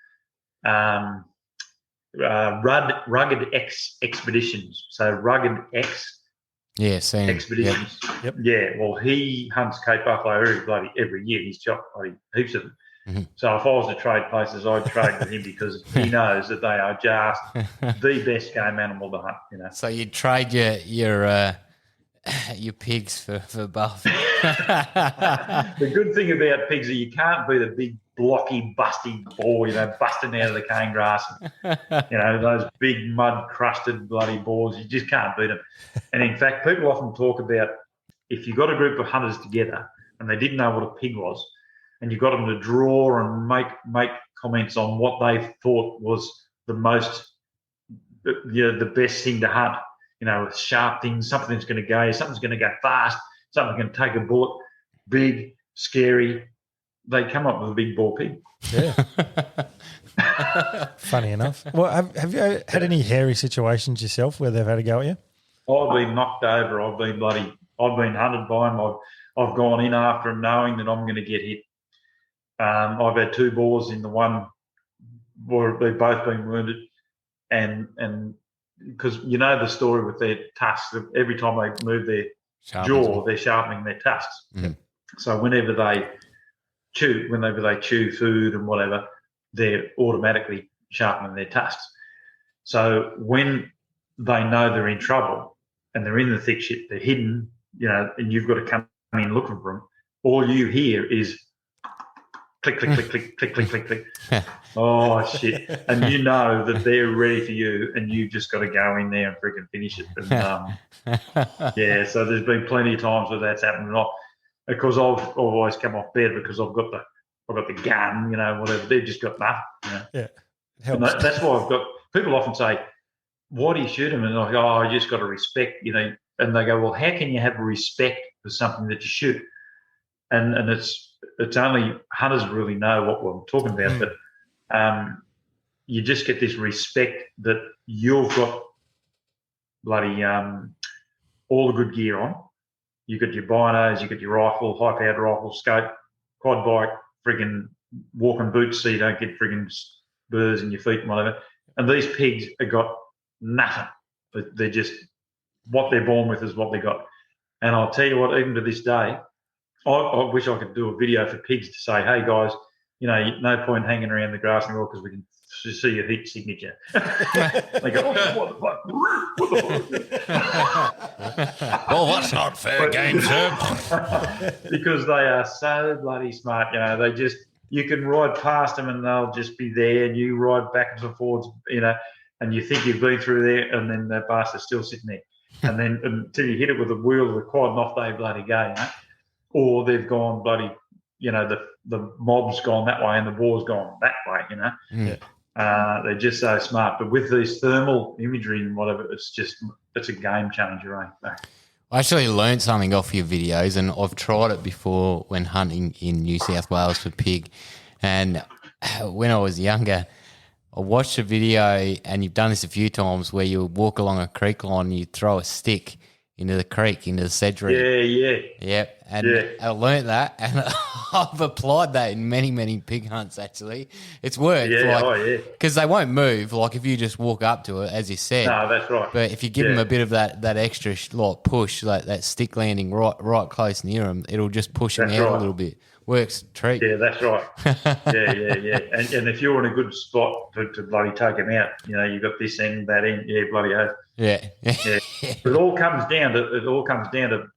Rugged X Expeditions. So Rugged X Expeditions. Yep. Yeah, well, he hunts Cape buffalo every year. He's shot heaps of them. Mm-hmm. So if I was to trade places, I'd trade with him because he knows that they are just the best game animal to hunt. So you'd trade your pigs for buff. The good thing about pigs is you can't beat a big, blocky, busty boar, busting out of the cane grass. Those big mud-crusted bloody boars, you just can't beat them. And in fact, people often talk about if you got a group of hunters together and they didn't know what a pig was, and you got them to draw and make comments on what they thought was the best thing to hunt. With sharp things, something's going to go fast, something's going to take a bullet, big, scary. They come up with a big boar pig. Yeah. Funny enough. Well, have you had any hairy situations yourself where they've had a go at you? I've been knocked over. I've been hunted by them. I've gone in after them knowing that I'm going to get hit. I've had 2 boars in the one where they've both been wounded, and because the story with their tusks, every time they move their jaw, they're sharpening their tusks. Mm-hmm. So whenever they chew food and whatever, they're automatically sharpening their tusks. So when they know they're in trouble and they're in the thick shit, they're hidden, and you've got to come in looking for them, all you hear is click, click, click, click, click, click, click, click. Oh, shit. And you know that they're ready for you, and you just got to go in there and freaking finish it. And, so there's been plenty of times where that's happened. because I've always come off better because I've got the gun, whatever. They've just got nothing. Yeah, it And helps. that's why I've got people often say, "Why do you shoot them?" And I go, "Oh, I just got to respect," And they go, "Well, how can you have respect for something that you shoot?" And it's only hunters really know what I'm talking about, but you just get this respect that you've got bloody all the good gear on. You got your binos, you got your rifle, high-powered rifle, scope, quad bike, friggin' walking boots so you don't get friggin' burrs in your feet and whatever. And these pigs have got nothing. They're just what they're born with is what they got. And I'll tell you what, even to this day, I wish I could do a video for pigs to say, "Hey guys, no point hanging around the grass anymore because we can see your heat signature." They go, "Oh, what the fuck?" Well, that's not fair game, sir. Because they are so bloody smart. You can ride past them and they'll just be there, and you ride backwards and forwards, and you think you've been through there, and then that bastard's still sitting there. And then until you hit it with the wheel of the quad, and off they bloody go, Or they've gone bloody, the mob's gone that way and the war's gone that way, they're just so smart. But with these thermal imagery and whatever, it's a game changer, eh? I actually learned something off your videos, and I've tried it before when hunting in New South Wales for pig. And when I was younger, I watched a video, and you've done this a few times, where you walk along a creek line and you throw a stick into the creek, into the sedgery. Yeah. Yep. And I learned that, and I've applied that in many, many pig hunts, actually. It's worked. Yeah, because they won't move, like if you just walk up to it, as you said. No, that's right. But if you give them a bit of that extra push, like that stick landing right close near them, it'll just push them out a little bit. Works treat. Yeah, that's right. Yeah. And if you're in a good spot to bloody take them out, you've got this end, that end. Yeah, bloody oath. Yeah. But it all comes down to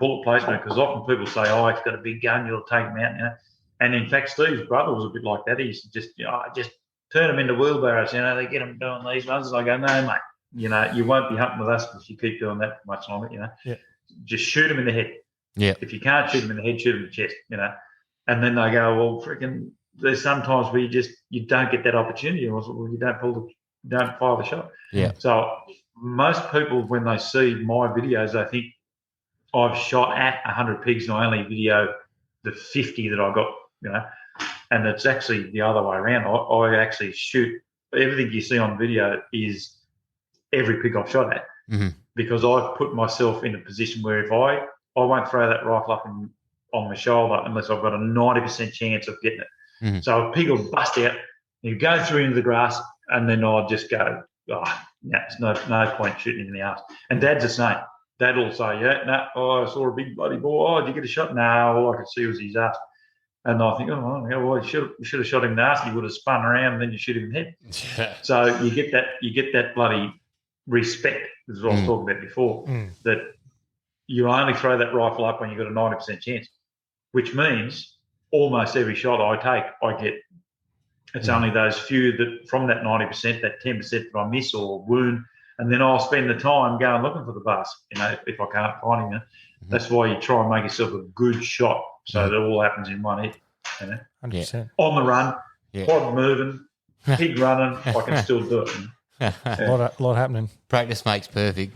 bullet placement, because often people say, "Oh, it's got a big gun, you'll take them out." And in fact, Steve's brother was a bit like that. He used to just turn them into wheelbarrows. They get them doing these ones. And I go, "No, mate. You won't be hunting with us if you keep doing that for much longer. Just shoot them in the head. Yeah. If you can't shoot them in the head, shoot them in the chest. And then they go, "Well, freaking." There's sometimes where you don't get that opportunity. Or well, you don't fire the shot. Yeah. So most people, when they see my videos, they think I've shot at 100 pigs and I only video the 50 that I got, and it's actually the other way around. I actually shoot everything you see on video is every pig I've shot at, because I've put myself in a position where if I won't throw that rifle up on my shoulder unless I've got a 90% chance of getting it. So a pig will bust out, you go through into the grass, and then I'll just go, it's no point shooting in the arse. And Dad's the same. Dad will say, I saw a big bloody boy. Oh, did you get a shot? No, all I could see was his ass. And I think, well, you should have shot him in the ass. He would have spun around, and then you shoot him in the head. Yeah. So you get that bloody respect, as I was talking about before, that you only throw that rifle up when you've got a 90% chance, which means almost every shot I take, I get. It's only those few that from that 90%, that 10% that I miss or wound, and then I'll spend the time going looking for the bastard, if I can't find him. That's why you try and make yourself a good shot so that it all happens in one hit. 100%. On the run, quad moving, pig running, I can still do it. A lot happening. Practice makes perfect.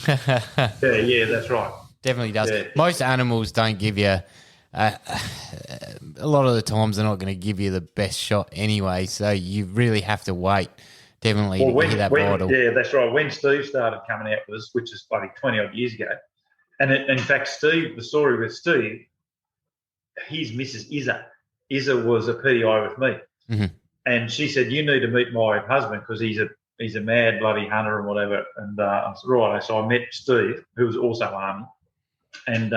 Yeah, that's right. Definitely does. Yeah. Most animals don't give you a lot of the times they're not going to give you the best shot anyway, so you really have to wait definitely to get that vital. Yeah, that's right. When Steve started coming out with us, which is bloody 20 odd years ago, and in fact, the story with Steve, his Mrs. Izza was a PI with me, and she said, "You need to meet my husband because he's a mad bloody hunter and whatever." And I said, "Right." So I met Steve, who was also Army, and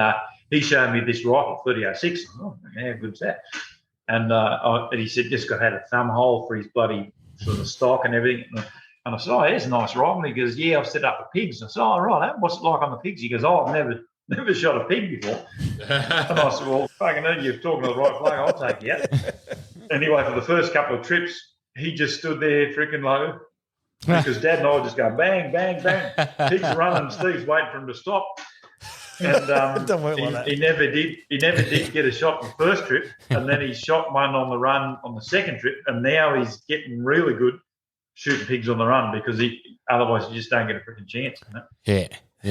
he showed me this rifle, 3006. Oh, how good's that? And he said, just had a thumb hole for his bloody sort of stock and everything. And I said, "Oh, here's a nice rifle." And he goes, "Yeah, I've set up for pigs." And I said, "Oh, right, what's it like on the pigs?" He goes, "Oh, I've never shot a pig before." And I said, "Well, fucking hell, you're talking to the right bloke, I'll take you out." Anyway, for the first couple of trips, he just stood there freaking low. Because Dad and I were just going bang, bang, bang. Pigs are running and Steve's waiting for him to stop. And Don't work like that. he never did. He never did get a shot on the first trip, and then he shot one on the run on the second trip, and now he's getting really good shooting pigs on the run because otherwise you just don't get a freaking chance. You know? Yeah,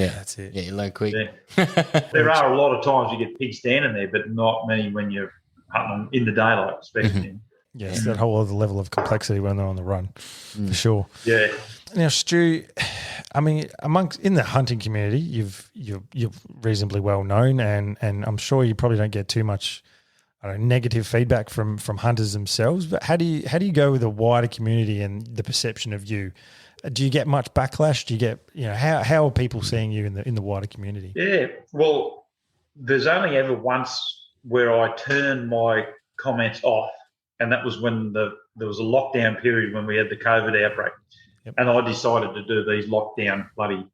That's it. Yeah, you learn quick. Yeah. There are a lot of times you get pigs standing there, but not many when you're hunting them in the daylight, especially. Yeah, it's that whole other level of complexity when they're on the run, for sure. Yeah. Now, Stu, I mean, in the hunting community, you're reasonably well known, and I'm sure you probably don't get too much negative feedback from hunters themselves. But how do you go with the wider community and the perception of you? Do you get much backlash? Do you get how are people seeing you in the wider community? Yeah. Well, there's only ever once where I turned my comments off, and that was when there was a lockdown period when we had the COVID outbreak. Yep. And I decided to do these lockdown bloody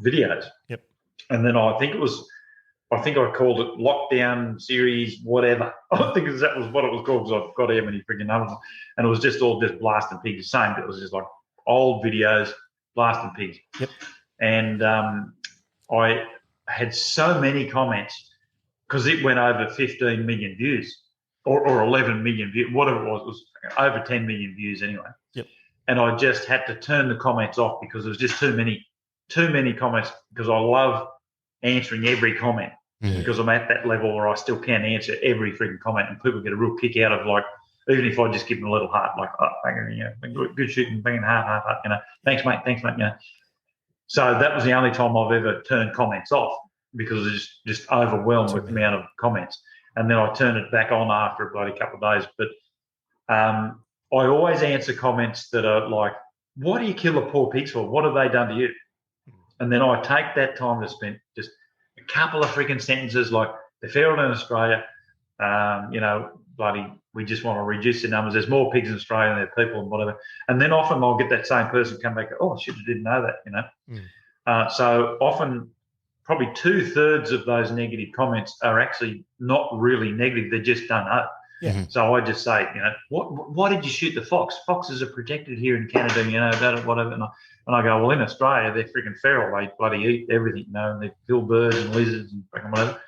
videos. Yep. And then I think I called it Lockdown Series whatever. I think that was what it was called because I've got how many freaking numbers. And it was just all just blasting pigs. Same. It was just like old videos blasting pigs. Yep. And I had so many comments because it went over 15 million views or 11 million views, whatever it was over 10 million views anyway. Yep. And I just had to turn the comments off because there was just too many comments because I love answering every comment because I'm at that level where I still can answer every freaking comment and people get a real kick out of like, even if I just give them a little heart, like, oh, good shooting, banging heart, thanks mate, So that was the only time I've ever turned comments off because I was just overwhelmed with the amount of comments. And then I turned it back on after a bloody couple of days. But I always answer comments that are like, what do you kill the poor pigs for? What have they done to you? And then I take that time to spend just a couple of freaking sentences like, they're feral in Australia, we just want to reduce the numbers. There's more pigs in Australia than there are people and whatever. And then often I'll get that same person come back, oh, shit, I didn't know that, So often probably 2/3 of those negative comments are actually not really negative. They just don't know. Yeah. So I just say, why did you shoot the fox? Foxes are protected here in Canada, whatever. And I go, well, in Australia, they're freaking feral. They bloody eat everything, and they kill birds and lizards and freaking whatever.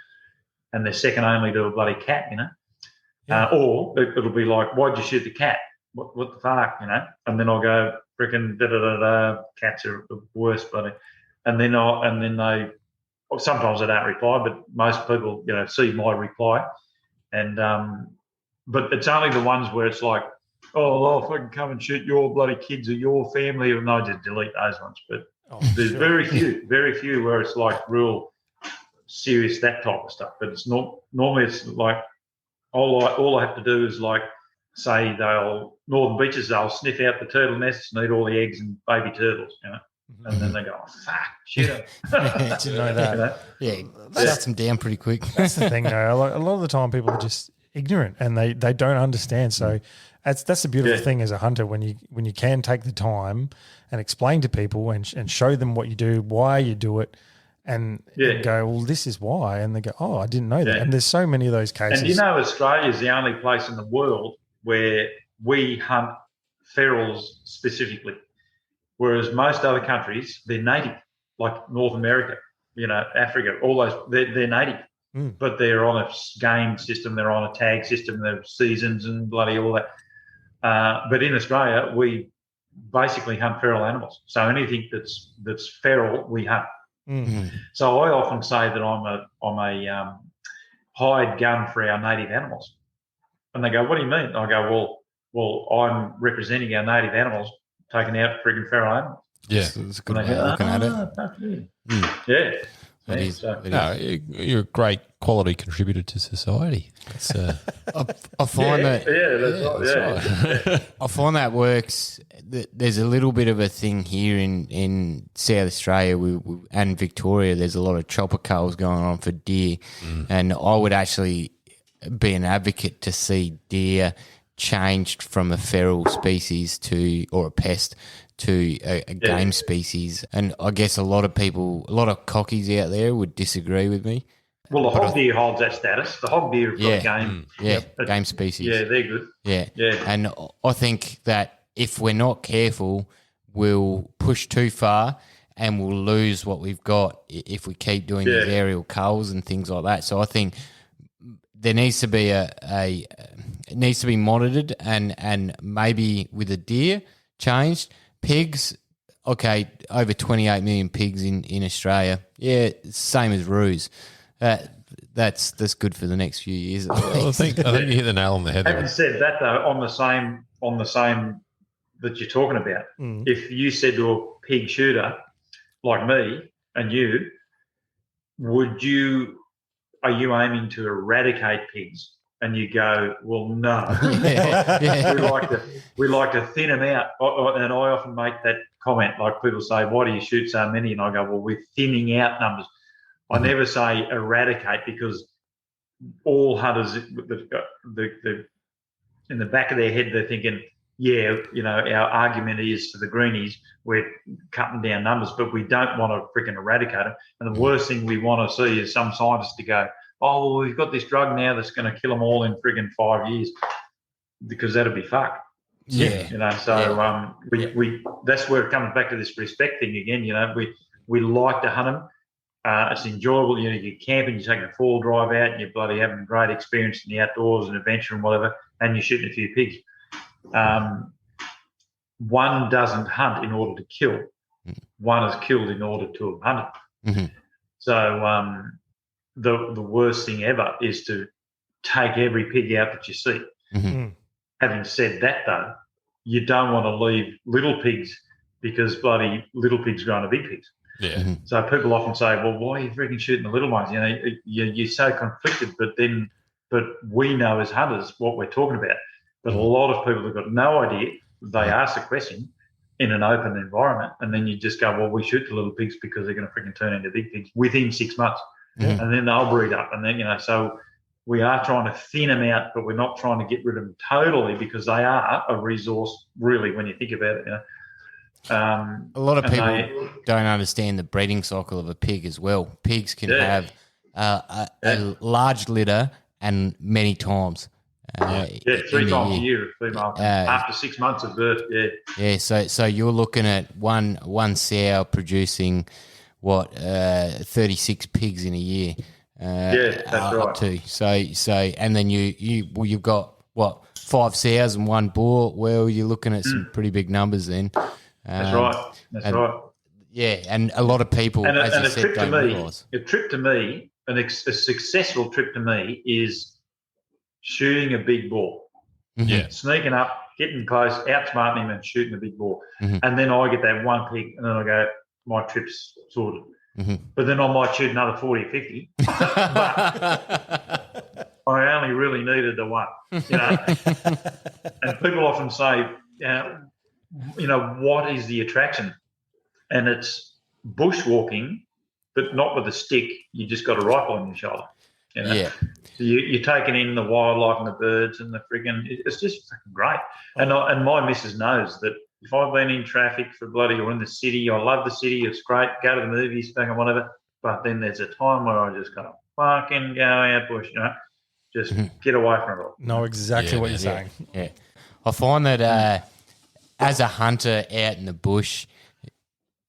And they're second only to a bloody cat, Yeah. Or it'll be like, why'd you shoot the cat? What the fuck, And then I'll go, freaking da-da-da-da, cats are the worst, bloody. And then sometimes I don't reply, but most people, see my reply. And but it's only the ones where it's like, oh, I'll fucking come and shoot your bloody kids or your family, and I just delete those ones. But there's very few where it's like real serious, that type of stuff. But it's not normally. It's like all I have to do is like say northern beaches, they'll sniff out the turtle nests and eat all the eggs and baby turtles, And then they go, oh, fuck, shit. Didn't know that. Yeah, shuts them down pretty quick. That's the thing, though. A lot of the time people are just ignorant and they don't understand. So that's the beautiful thing as a hunter when you can take the time and explain to people and show them what you do, why you do it, and go, well, this is why. And they go, oh, I didn't know that. And there's so many of those cases. And Australia is the only place in the world where we hunt ferals specifically. Whereas most other countries, they're native, like North America, Africa, all those, they're native. But they're on a game system, they're on a tag system, they're seasons and bloody all that. But in Australia, we basically hunt feral animals. So anything that's feral, we hunt. Mm-hmm. So I often say that I'm a hired gun for our native animals. And they go, what do you mean? I go, well, I'm representing our native animals, taking out frigging feral animals. Yeah, it's a good way of looking at it. Yeah. That is. So, you're a great quality contributor to society. That's, I find that. That's right. I find that works. There's a little bit of a thing here in South Australia and Victoria. There's a lot of chopper culls going on for deer, and I would actually be an advocate to see deer changed from a feral species or a pest to a game species. And I guess a lot of cockies out there would disagree with me. Well, the hog deer holds that status. The hog deer have got game. Game species. Yeah, they're good. Yeah. Yeah. And I think that if we're not careful, we'll push too far and we'll lose what we've got if we keep doing these aerial culls and things like that. So I think there needs to be it needs to be monitored and maybe with a deer changed. Pigs, okay, over 28 million pigs in Australia. Yeah, same as roos. That's good for the next few years. Well, I think you hit the nail on the head. Having said that, though, on the same that you're talking about, if you said to a pig shooter like me and you, are you aiming to eradicate pigs? And you go, well, no. We like to thin them out. And I often make that comment, like people say, why do you shoot so many? And I go, well, we're thinning out numbers. I never say eradicate, because all hunters, in the back of their head, they're thinking, yeah, our argument is for the greenies, we're cutting down numbers, but we don't want to freaking eradicate them. And the worst thing we want to see is some scientists to go, oh, well, we've got this drug now that's going to kill them all in friggin' 5 years, because that'll be fucked. Yeah. We that's where it comes back to this respect thing again. We like to hunt them. It's enjoyable. You're camping, you're taking a 4-drive out, and you're bloody having a great experience in the outdoors and adventure and whatever, and you're shooting a few pigs. One doesn't hunt in order to kill. One is killed in order to have hunted. Mm-hmm. So the worst thing ever is to take every pig out that you see. Mm-hmm. Having said that, though, you don't want to leave little pigs, because bloody little pigs grow into big pigs. Yeah. Mm-hmm. So people often say, well, why are you freaking shooting the little ones? You're so conflicted, but we know as hunters what we're talking about. But a lot of people have got no idea. They ask the question in an open environment, and then you just go, well, we shoot the little pigs because they're going to freaking turn into big pigs within 6 months. Mm-hmm. And then they'll breed up. And then, so we are trying to thin them out, but we're not trying to get rid of them totally, because they are a resource, really, when you think about it. A lot of people don't understand the breeding cycle of a pig as well. Pigs can have a large litter and many times. 3 times a year, female, after 6 months of birth. Yeah. So you're looking at one sow producing 36 pigs in a year. That's right. Up to so and then you've got 5 sows and 1 bull. Well, you're looking at some pretty big numbers then. That's right. Yeah, and a lot of people, as you said, don't realise. A trip to me, a successful trip to me, is shooting a big bull. Mm-hmm. Yeah. Sneaking up, getting close, outsmarting him and shooting a big bull. Mm-hmm. And then I get that 1 pig, and then I go, my trip's sorted. Mm-hmm. But then I might shoot another 40 or 50. But I only really needed the 1, And people often say, what is the attraction? And it's bushwalking, but not with a stick. You just got a rifle on your shoulder. Yeah. So you're taking in the wildlife and the birds and the friggin'. It's just freaking great. And my missus knows that if I've been in traffic for bloody or in the city, I love the city. It's great. Go to the movies, and whatever. But then there's a time where I just gotta fucking go out bush. Just get away from it all. Know exactly what you're saying. Yeah. I find that as a hunter out in the bush,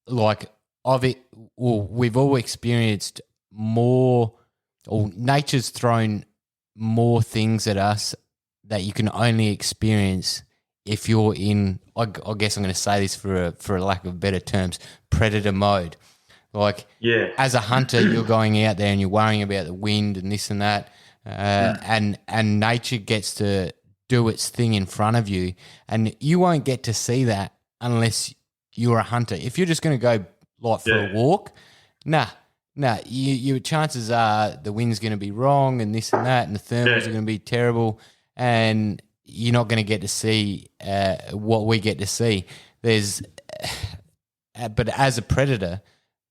we've all experienced more, or nature's thrown more things at us that you can only experience if you're in, I guess I'm going to say this for a lack of better terms, predator mode. As a hunter, you're going out there and you're worrying about the wind and this and that, and nature gets to do its thing in front of you, and you won't get to see that unless you're a hunter. If you're just going to go for a walk, your chances are the wind's going to be wrong and this and that, and the thermals are going to be terrible, and you're not going to get to see what we get to see. But as a predator,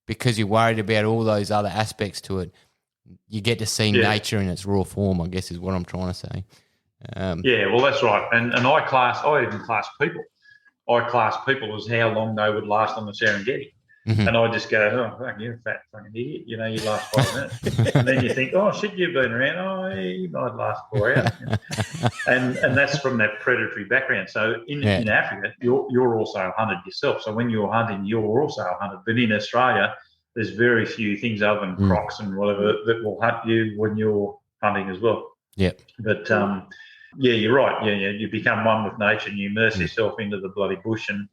because you're worried about all those other aspects to it, you get to see nature in its raw form, I guess is what I'm trying to say. Well, that's right. And I even class people. I class people as how long they would last on the Serengeti. And I just go, oh, fuck, you're a fat fucking idiot. You know, you last 5 minutes. And then you think, oh, shit, you've been around. Oh, you might last 4 hours. And that's from that predatory background. So in Africa, you're also hunted yourself. So when you're hunting, you're also hunted. But in Australia, there's very few things other than crocs and whatever that will hunt you when you're hunting as well. Yeah. But, yeah, you're right. Yeah, you become one with nature and you immerse yourself into the bloody bush and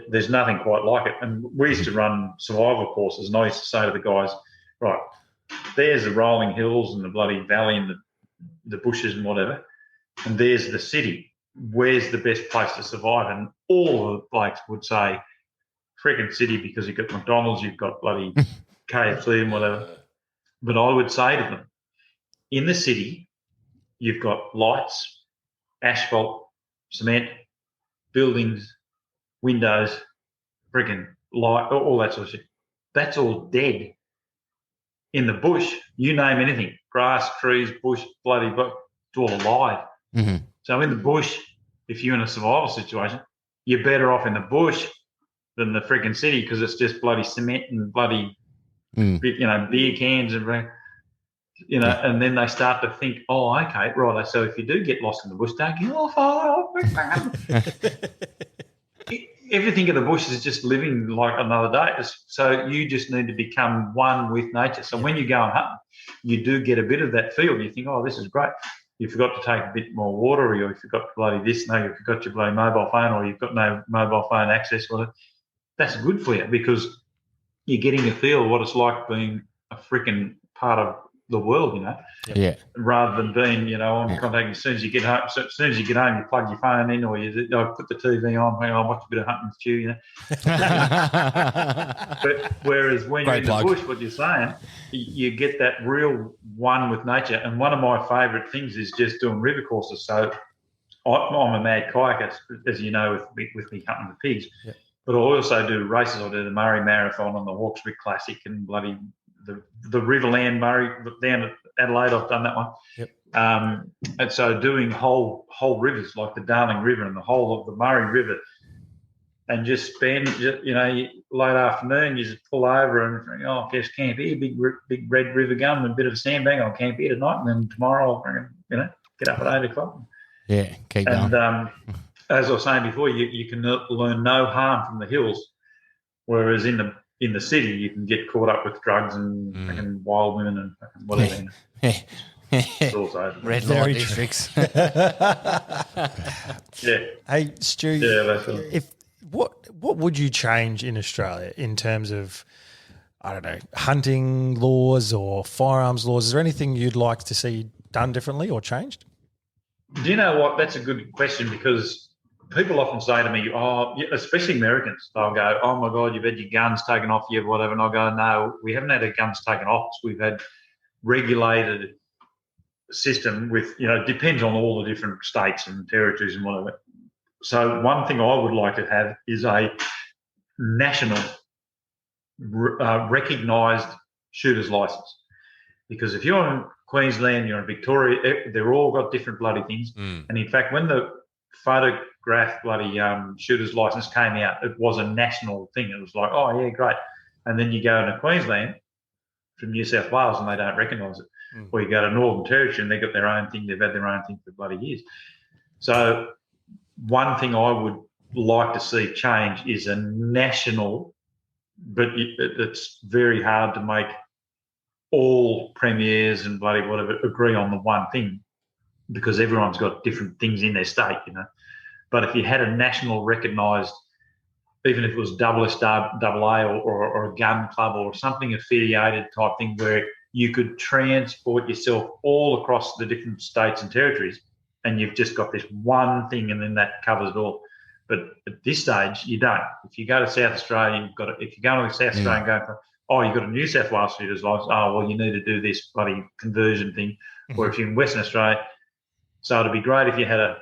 there's nothing quite like it. And we used to run survival courses, and I used to say to the guys, right, there's the rolling hills and the bloody valley and the bushes and whatever, and there's the city. Where's the best place to survive? And all the blokes would say, freaking city, because you've got McDonald's, you've got bloody KFC and whatever. But I would say to them, in the city, you've got lights, asphalt, cement, buildings, windows, friggin' light, all that sort of shit. That's all dead. In the bush, you name anything, grass, trees, bush, bloody, it's all alive. Mm-hmm. So in the bush, if you're in a survival situation, you're better off in the bush than the friggin' city because it's just bloody cement and bloody, beer cans and, and then they start to think, oh, okay, right. So if you do get lost in the bush, don't get off. Everything in the bush is just living like another day. So you just need to become one with nature. So when you go and hunt, you do get a bit of that feel. You think, oh, this is great. You forgot to take a bit more water, or you forgot bloody this, no, you forgot your bloody mobile phone, or you've got no mobile phone access. Well, that's good for you because you're getting a feel of what it's like being a freaking part of the world, Yeah. rather than being, on contact. As soon as you get home, you plug your phone in, or you put the TV on. I'll watch a bit of Hunting with Stu, But whereas when you're in the bush, what you're saying, you get that real one with nature. And one of my favourite things is just doing river courses. So I'm a mad kayaker, as you know, with me hunting the pigs. Yeah. But I also do races. I do the Murray Marathon and the Hawkesbury Classic and bloody the Riverland Murray down at Adelaide. I've done that one. Yep. And so doing whole rivers like the Darling River and the whole of the Murray River, and just spend, late afternoon, you just pull over and I guess camp here, big red river gun and a bit of a sandbag. I'll camp here tonight, and then tomorrow I'll get up at 8 o'clock. Yeah, keep going. And as I was saying before, you can learn no harm from the hills, whereas in the city you can get caught up with drugs and fucking wild women and fucking whatever. It's also Red light districts. Yeah. Hey, Stu. Yeah, that's right. What would you change in Australia in terms of, I don't know, hunting laws or firearms laws? Is there anything you'd like to see done differently or changed? Do you know what? That's a good question, because people often say to me, especially Americans, they'll go, oh, my God, you've had your guns taken off you, whatever. And I'll go, no, we haven't had our guns taken off us. We've had regulated system with, depends on all the different states and territories and whatever. So one thing I would like to have is a national recognised shooter's licence. Because if you're in Queensland, you're in Victoria, they're all got different bloody things. And in fact, when the photograph bloody shooter's licence came out, it was a national thing. It was like, oh, yeah, great. And then you go into Queensland from New South Wales and they don't recognise it. Or you go to Northern Territory and they've got their own thing. They've had their own thing for bloody years. So one thing I would like to see change is a national, but it's very hard to make all premiers and bloody whatever agree on the one thing, because everyone's got different things in their state, But if you had a national recognised, even if it was AA or a gun club or something affiliated type thing where you could transport yourself all across the different states and territories, and you've just got this one thing, and then that covers it all. But at this stage, you don't. If you go to South Australia, if you go to South Australia and go for, you've got a New South Wales shooter's licence, you need to do this bloody conversion thing. Or if you're in Western Australia, so it'd be great if you had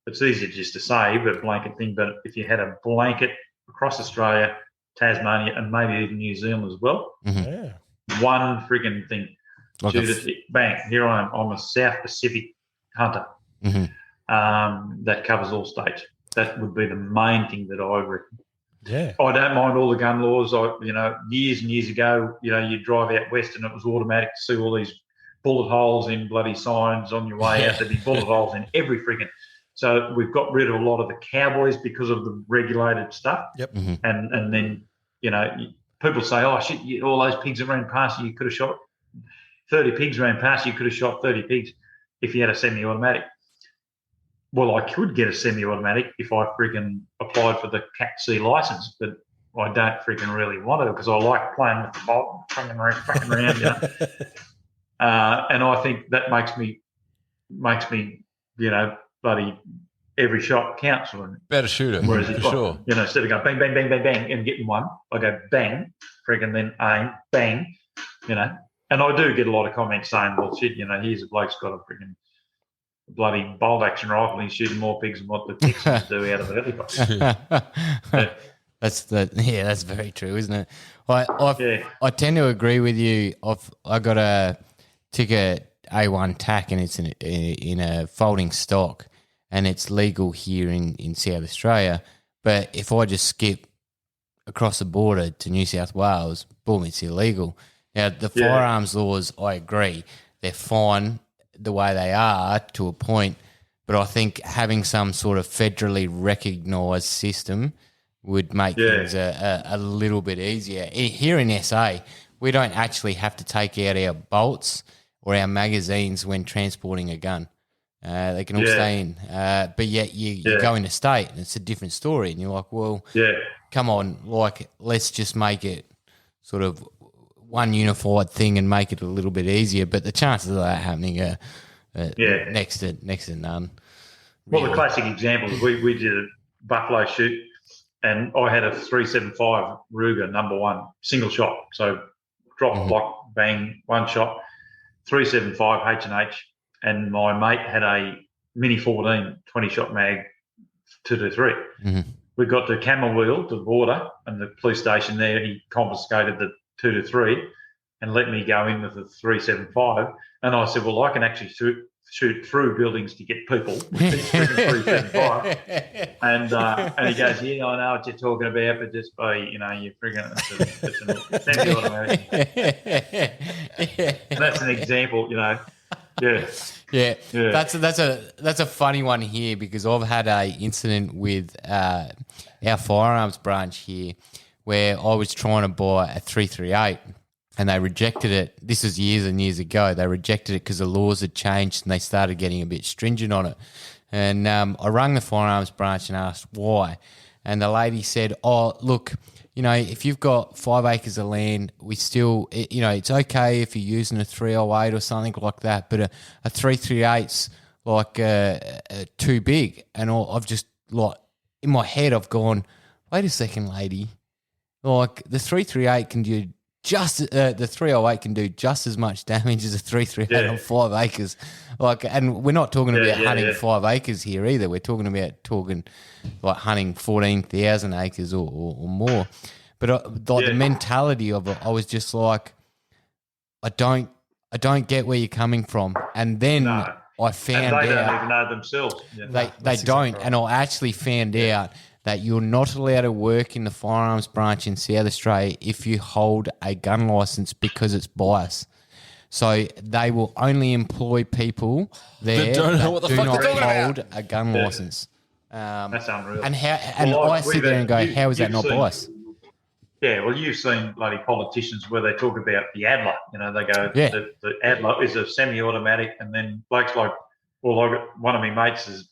it's easy just to say, but blanket thing, but if you had a blanket across Australia, Tasmania, and maybe even New Zealand as well, Yeah. one frigging thing. Like Bang, here I am. I'm a South Pacific hunter. That covers all states. That would be the main thing that I reckon. Yeah. I don't mind all the gun laws. Years and years ago, you'd drive out west and it was automatic to see all these bullet holes in bloody signs on your way out. There'd be bullet holes in every friggin'. So we've got rid of a lot of the cowboys because of the regulated stuff. Yep. Mm-hmm. And then, people say, oh, shit, all those pigs that ran past you could have shot 30 pigs ran past you could have shot 30 pigs if you had a semi-automatic. Well, I could get a semi-automatic if I freaking applied for the Cat C license, but I don't freaking really want to because I like playing with the bolt, fucking around, and I think that makes me, bloody every shot counts for me. Better shooter, Whereas for sure. Instead of going bang, bang, bang, bang, bang and getting one, I go bang, freaking then aim, bang, And I do get a lot of comments saying, well, shit, here's a bloke's got a freaking bloody bolt action rifle. He's shooting more pigs than what the Texans do out of the helicopter. That's very true, isn't it? I tend to agree with you. I got a ticket A1 TAC and it's in a folding stock and it's legal here in South Australia. But if I just skip across the border to New South Wales, boom, it's illegal. Now, the firearms laws, I agree, they're fine the way they are to a point, but I think having some sort of federally recognised system would make things a little bit easier. Here in SA, we don't actually have to take out our bolts or our magazines when transporting a gun. They can all stay in. But yet you go into state and it's a different story and you're like, well, come on, let's just make it sort of one unified thing and make it a little bit easier, but the chances of that happening are next to none. Well, the classic example is we did a buffalo shoot, and I had a 375 Ruger #1 single shot, so drop, block, bang, one shot, 375 H&H, and my mate had a Mini 14 20-shot mag 223. Mm-hmm. We got to Camberwell to the border and the police station there. He confiscated the 223 and let me go in with the 375. And I said, well, I can actually shoot through buildings to get people with this freaking 375. And he goes, yeah, I know what you're talking about, but just by, you're freaking, it's an semi-automatic. And that's an example, Yeah. That's a funny one here because I've had a incident with our firearms branch here where I was trying to buy a 338 and they rejected it. This was years and years ago. They rejected it because the laws had changed and they started getting a bit stringent on it. And I rang the firearms branch and asked why. And the lady said, oh, look, if you've got 5 acres of land, we still, it's okay if you're using a 308 or something like that, but a 338's too big. And I've just, in my head, I've gone, wait a second, lady. The 338 can do the 308 can do just as much damage as a 338 on 5 acres. And we're not talking about hunting 5 acres here either. We're talking about hunting 14,000 acres or more. But the mentality of it, I was just like, I don't get where you're coming from. And then I found out they don't even know themselves. Yeah. They don't. Right. And I actually found out that you're not allowed to work in the firearms branch in South Australia if you hold a gun license because it's bias. So they will only employ people there that do not hold a gun license. That's unreal. And I sit there and go, how is that not bias? Yeah, well, you've seen bloody politicians where they talk about the Adler. They go, the Adler is a semi-automatic, and then blokes like, one of my mates is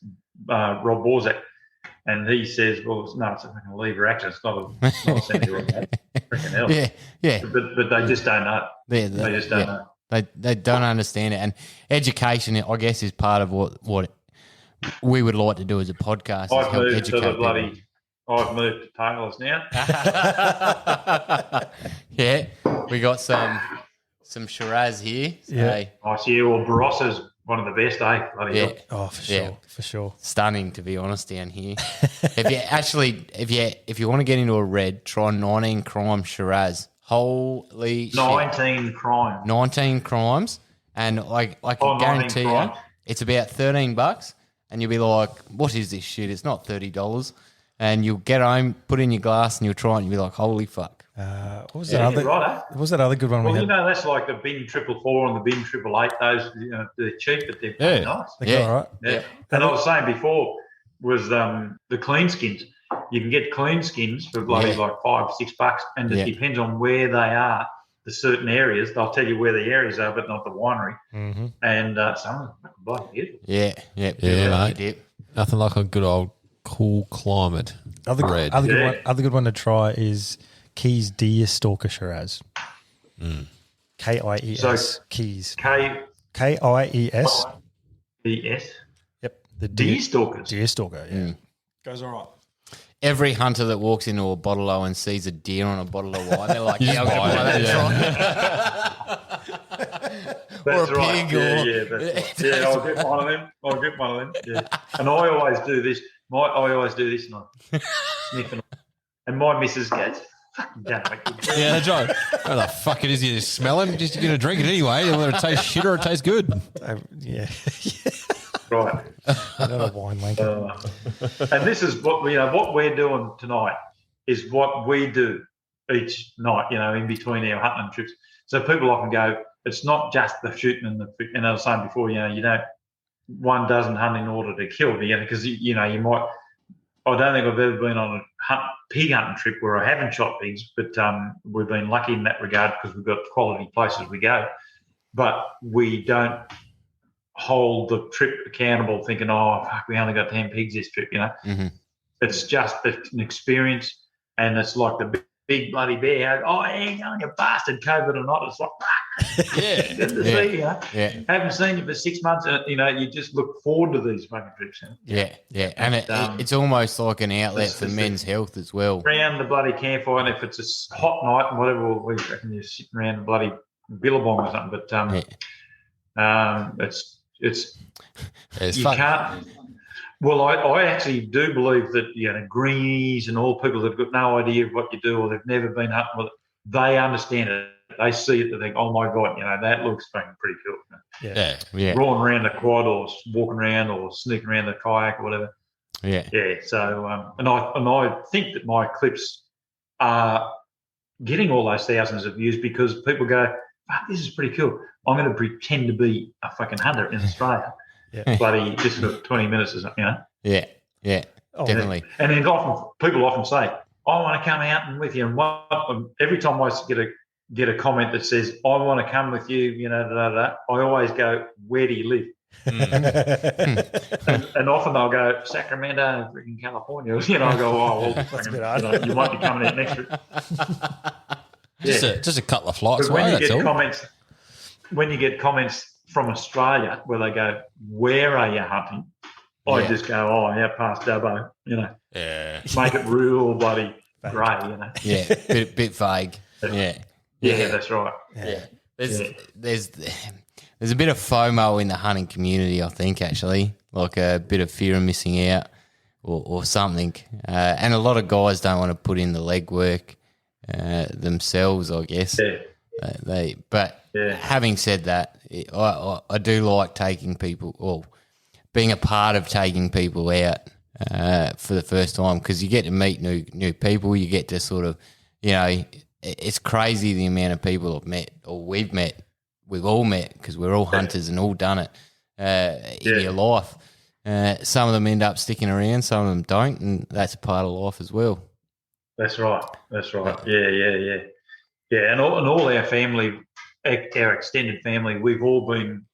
Rob Borzak. And he says, well, no, it's a fucking lever action. It's not a semi-automatic. Freaking hell. Yeah. But they just don't know. They just don't know. They don't understand it. And education, I guess, is part of what we would like to do as a podcast. I've moved to Taylor's now. Yeah. We got some Shiraz here. So. Yeah. Nice. Yeah, well, Barossa's one of the best, eh? Bloody hell. Oh, for sure. Stunning, to be honest, down here. If you want to get into a red, try 19 Crime Shiraz. Holy 19 shit. crimes. 19 crimes. And I can guarantee you, it's about $13 and you'll be like, what is this shit? It's not $30. and you'll get home, put in your glass, and you'll try it, and you'll be like, "Holy fuck!" What was Yeah, that other? right, eh? What was that other good one Well, we you had? know, that's like the bin 444 and the bin 888. Those, they're cheap, but they're fucking nice. They go all right. Yeah. And I was saying before was the clean skins. You can get clean skins for bloody like $5-6, and it depends on where they are. The certain areas, they'll tell you where the areas are, but not the winery. Mm-hmm. And some of them are bloody beautiful. Yeah, mate. Nothing like a good old cool climate. Other good one to try is Keys Deer Stalker Shiraz. Kies. So, Keys. Kies. Kies. Yep. The Deer Stalkers. Deer Stalker. Yeah. Goes all right. Every hunter that walks into a bottle O and sees a deer on a bottle of wine, they're like, "Yeah, I'm gonna buy that." That's or a right. pig, I'll get one of them. Yeah. And I always do this. And I sniff it. And my missus goes, "Fucking damn it." Yeah, that's right. How the fuck it is you just smell him? Just you're going to drink it anyway, whether it tastes shit or it tastes good. Yeah. Right. Another wine wanker. And this is what what we're doing tonight is what we do each night, in between our hunting trips. So people often go, it's not just the shooting and I was saying before, one doesn't hunt in order to kill, because you might. I don't think I've ever been on a pig hunting trip where I haven't shot pigs, but we've been lucky in that regard because we've got quality places we go. But we don't hold the trip accountable thinking, oh, fuck, we only got 10 pigs this trip, Mm-hmm. It's just an experience, and it's like the big bloody bear. Oh, hang on, you bastard, COVID or not. It's like, good to see you. Haven't seen you for 6 months. You just look forward to these fucking trips. Yeah. And it's almost like an outlet for men's health as well. Around the bloody campfire, and if it's a hot night and whatever, we reckon you're sitting around the bloody billabong or something. But it's you fun. Can't. Well, I actually do believe that greenies and all people that've got no idea of what you do or they've never been hunting with it, they understand it. They see it, they think, oh my god, that looks fucking pretty cool. Yeah. Rolling around the quad or walking around or sneaking around the kayak or whatever. Yeah. So and I think that my clips are getting all those thousands of views because people go, fuck, this is pretty cool. I'm going to pretend to be a fucking hunter in Australia. Bloody just for 20 minutes or something, Yeah, definitely. And then people often say, I want to come out and with you. And every time I get a comment that says, I want to come with you, I always go, where do you live? and often they'll go, Sacramento, freaking California. I go, oh, well, that's a bit hard. You might be coming out next week. Just a couple of flights But away, that's all. When you get comments from Australia where they go, where are you hunting? I just go, oh, yeah, past Dubbo, Yeah. Make it real bloody grey, Yeah, bit vague. Yeah, that's right. Yeah. There's a bit of FOMO in the hunting community, I think, actually, like a bit of fear of missing out or something. And a lot of guys don't want to put in the legwork themselves, I guess. Having said that, I do like taking people or being a part of taking people out for the first time because you get to meet new people. You get to sort of, it's crazy the amount of people I've met or we've all met because we're all hunters and all done it in your life. Some of them end up sticking around, some of them don't, and that's a part of life as well. That's right. Yeah, and all our family, our extended family, we've all been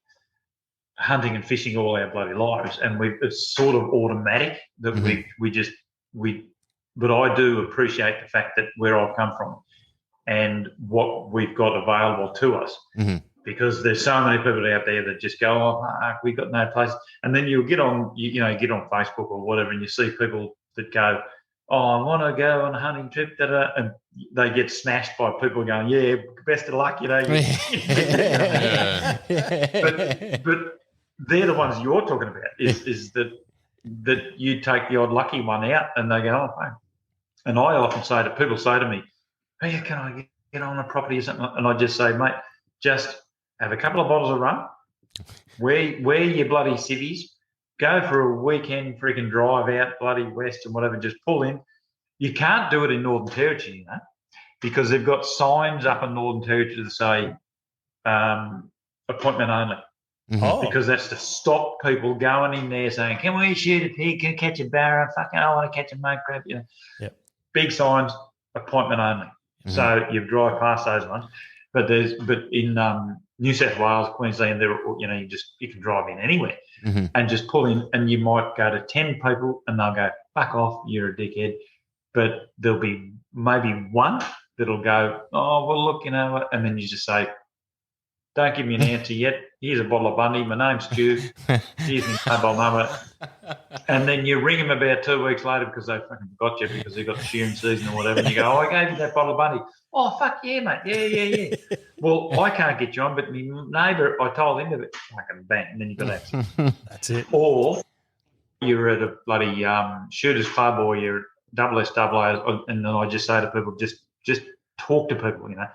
hunting and fishing all our bloody lives, and it's sort of automatic that but I do appreciate the fact that where I've come from and what we've got available to us, because there's so many people out there that just go, oh, we've got no place, and then you'll get on Facebook or whatever, and you see people that go, oh, I want to go on a hunting trip, and they get smashed by people going, yeah, best of luck, But they're the ones you're talking about, is that you take the odd lucky one out and they go, oh, fine. And I often say to people, say to me, hey, can I get on a property or something? And I just say, mate, just have a couple of bottles of rum, wear your bloody civvies, go for a weekend freaking drive out bloody west and whatever, just pull in. You can't do it in Northern Territory, you know, because they've got signs up in Northern Territory that say appointment only. Oh. Because that's to stop people going in there saying, can we shoot a pig, can we catch a barra, fucking I want to catch a mud crab, you know. Yep. Big signs, appointment only. Mm-hmm. So you drive past those ones. But in New South Wales, Queensland, you can drive in anywhere and just pull in, and you might go to 10 people and they'll go, fuck off, you're a dickhead. But there'll be maybe one that'll go, oh, well, look, you know, and then you just say, don't give me an answer yet. Here's a bottle of Bundy. My name's Stu. Here's my mobile number. And then you ring them about 2 weeks later because they fucking forgot you because they've got the shearing season or whatever. And you go, oh, I gave you that bottle of Bundy. Oh, fuck yeah, mate. Yeah. Well, I can't get you on, but my neighbour, I told him to fucking bang. And then you got that. That's it. Or you're at a bloody shooters club or you're at SSAA, and then I just say to people, just talk to people, you know,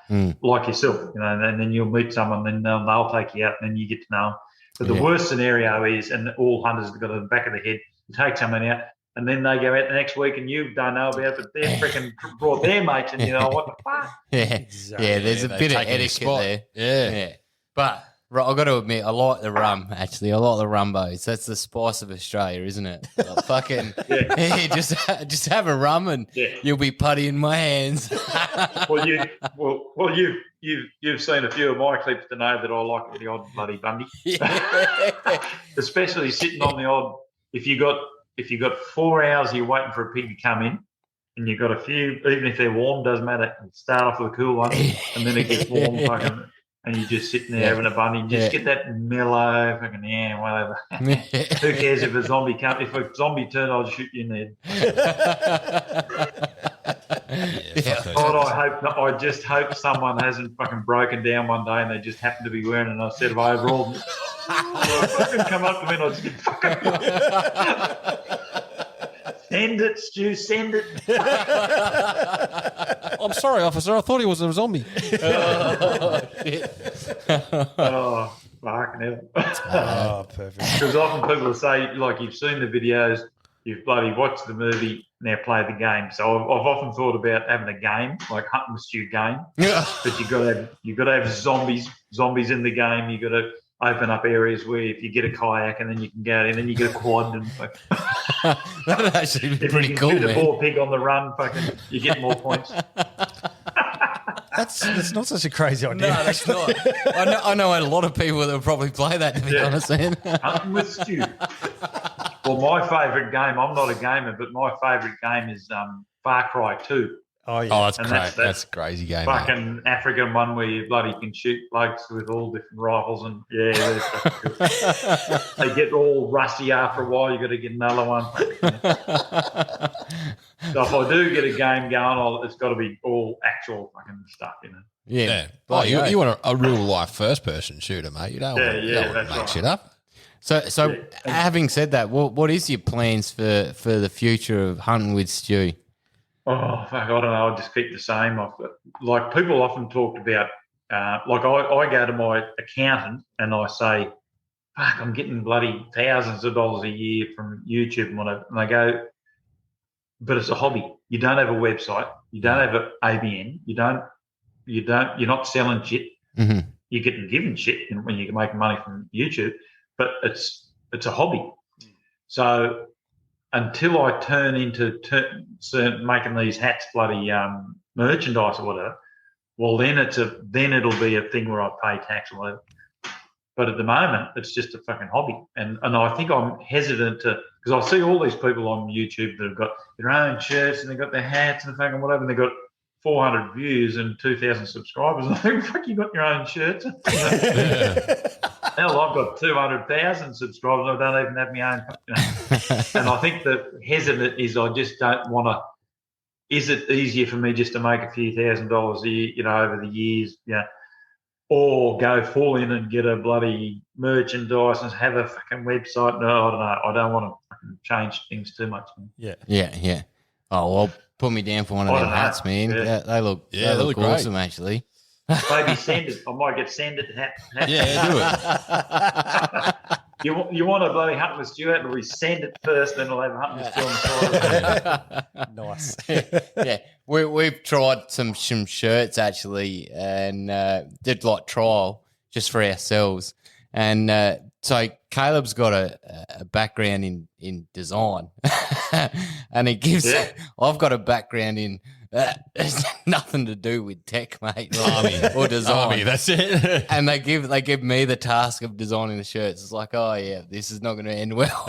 like yourself, you know, and then you'll meet someone, then they'll take you out, and then you get to know them. But the worst scenario is, and all hunters have got it in the back of the head, you take someone out, and then they go out the next week, and you don't know about it, but they're freaking brought their mates, and you know what the fuck? Yeah, Exactly. yeah. There's a bit of taking your etiquette spot. there. Yeah. But I've got to admit, I like the rum. Actually, I like the rumbos. That's the spice of Australia, isn't it? Like, fucking, just have a rum, and you'll be putty in my hands. Well, you've seen a few of my clips to know that I like the odd bloody Bundy, especially sitting on the odd. If you got 4 hours, you're waiting for a pig to come in, and you've got a few, even if they're warm, doesn't matter. Start off with a cool one, and then it gets warm, fucking, and you're just sitting there having a Bundy, and just get that mellow, fucking whatever. Who cares if a zombie comes? If a zombie turns, I'll shoot you in the head. God, I just hope someone hasn't fucking broken down one day and they just happen to be wearing a set of overalls. Fucking come up to me and I just get fucking send it, Stu, send it. I'm sorry, officer. I thought he was a zombie. Oh, fucking hell. Oh, perfect. Because often people will say, like, you've seen the videos, you've bloody watched the movie, now play the game. So I've often thought about having a game, like hunting with Stu game. But you've got to have zombies in the game. You've got to open up areas where if you get a kayak and then you can go out and then you get a quad and That'd actually be if pretty you can cool, shoot a man. poor pig on the run, fucking you get more points. That's not such a crazy idea. No, that's not. I know a lot of people that would probably play that, to be honest, man. Hunting with Stu. Well, my favourite game, I'm not a gamer, but my favourite game is Far Cry 2. Oh, yeah. Oh, that's And great. that's That's a crazy game. Mate. Fucking African one where you bloody can shoot blokes with all different rifles and they're fucking good. They get all rusty after a while. You got to get another one. So if I do get a game going, it's got to be all actual fucking stuff, you know. Yeah. Oh, you want a real life first person shooter, mate. You don't want to that's make right. shit up. So having said that, what is your plans for the future of hunting with Stu? Oh, fuck, I don't know. I'll just keep the same. Like people often talk about, like I go to my accountant and I say, fuck, I'm getting bloody thousands of dollars a year from YouTube and whatever. And they go, but it's a hobby. You don't have a website. You don't have an ABN. You're not selling shit. Mm-hmm. You're getting given shit when you're making money from YouTube, but it's a hobby. So until I turn into making these hats bloody merchandise or whatever, well then it'll be a thing where I pay tax or whatever. But at the moment, it's just a fucking hobby, and I think I'm hesitant to, because I see all these people on YouTube that have got their own shirts and they've got their hats and fucking whatever, and they've got 400 views and 2,000 subscribers. And I think, fuck, you got your own shirts. Hell, I've got 200,000 subscribers. I don't even have my own. You know. And I think the hesitant is I just don't want to. Is it easier for me just to make a few $1,000s a year, you know, over the years, you know, or go full in and get a bloody merchandise and have a fucking website? No, I don't know. I don't want to fucking change things too much. Man. Yeah. Oh, well, put me down for one of I them don't know. hats, man. Yeah. They look look great. awesome, actually. Maybe send it. I might get send it hat. Yeah, do it. you want a bloody hunting with Stu out, and we send it first, then we'll have a hunting with Stu on the side. Nice. Yeah, we've tried some shirts actually, and did like trial just for ourselves. And so Caleb's got a background in design, and he gives. Yeah. I've got a background in. It's nothing to do with tech, mate, or design. Army, that's it. And they give me the task of designing the shirts. It's like, oh yeah, this is not going to end well.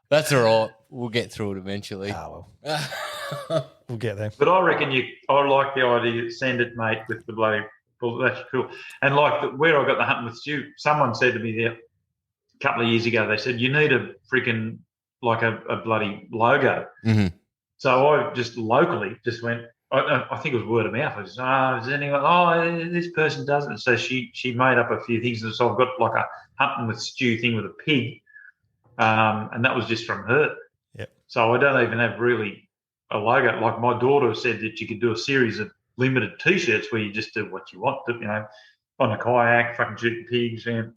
That's all right. We'll get through it eventually. Oh, well. We'll get there. But I reckon I like the idea. Send it, mate, with the bloody. Well, that's cool. And where I got the hunting with Stu, someone said to me there a couple of years ago. They said you need a freaking like a bloody logo. Mm-hmm. So I just locally just went. I think it was word of mouth. I was, is anyone? Oh, this person does it. So she made up a few things, and so I've got like a hunting with Stu thing with a pig, and that was just from her. Yep. So I don't even have really a logo. Like my daughter said that you could do a series of limited T-shirts where you just do what you want, on a kayak, fucking shooting pigs, and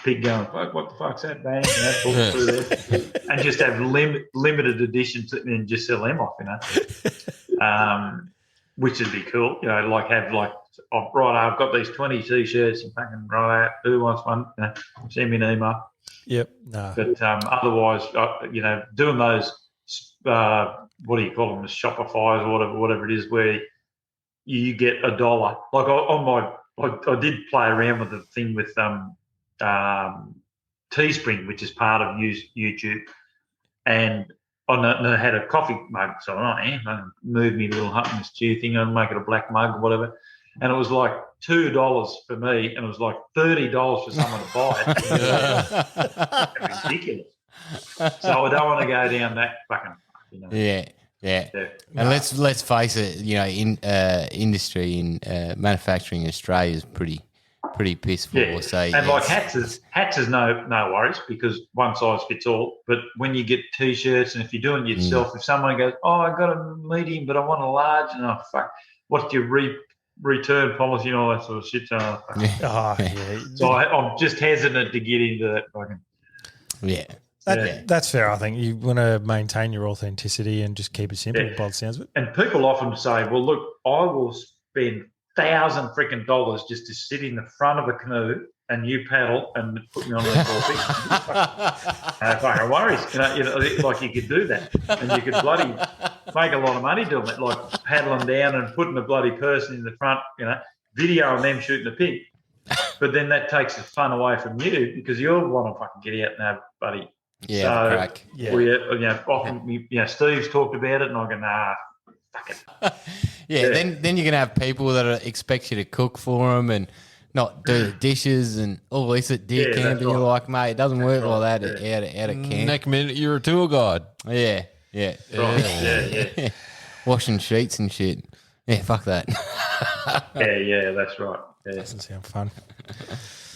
pig going, fuck, what the fuck's that, bang, through there, and just have limited editions and just sell them off, which would be cool, like have like, oh, right, I've got these 20 T-shirts and fucking right, who wants one? Send me an email. Yep. No. But otherwise, doing those, what do you call them, the Shopify's or whatever it is, where you get $1. Like I did play around with the thing with Teespring, which is part of YouTube, and I had a coffee mug, so I move me little hunting Stew thing and make it a black mug or whatever, and it was like $2 for me, and it was like $30 for someone to buy it. It's ridiculous. So I don't want to go down that fucking. Yeah. And let's face it, industry in manufacturing in Australia is pretty piss poor. Yeah. So and like hats is no worries because one size fits all. But when you get T-shirts and if you're doing it yourself, if someone goes, oh, I got a medium, but I want a large, and oh fuck, what's your return policy and all that sort of shit? So, so I'm just hesitant to get into that fucking. Yeah. That's fair, I think. You want to maintain your authenticity and just keep it simple by the sounds of it. And people often say, well, look, I will spend $1,000 freaking dollars just to sit in the front of a canoe and you paddle and put me on the floor. No fucking worries. Like you could do that. And you could bloody make a lot of money doing it, like paddling down and putting a bloody person in the front, videoing them shooting the pig. But then that takes the fun away from you because you'll want to fucking get out and have bloody. Yeah, crack. Yeah. Often, Steve's talked about it, and I go, nah, fuck it. Yeah. Then you're gonna have people that expect you to cook for them and not do the dishes and all this at deer camp, and you're like, mate, it doesn't work like that out of camp. Next minute, you're a tour guide. Yeah. Yeah. Washing sheets and shit. Yeah, fuck that. Yeah, that's right. Yeah. Doesn't sound fun.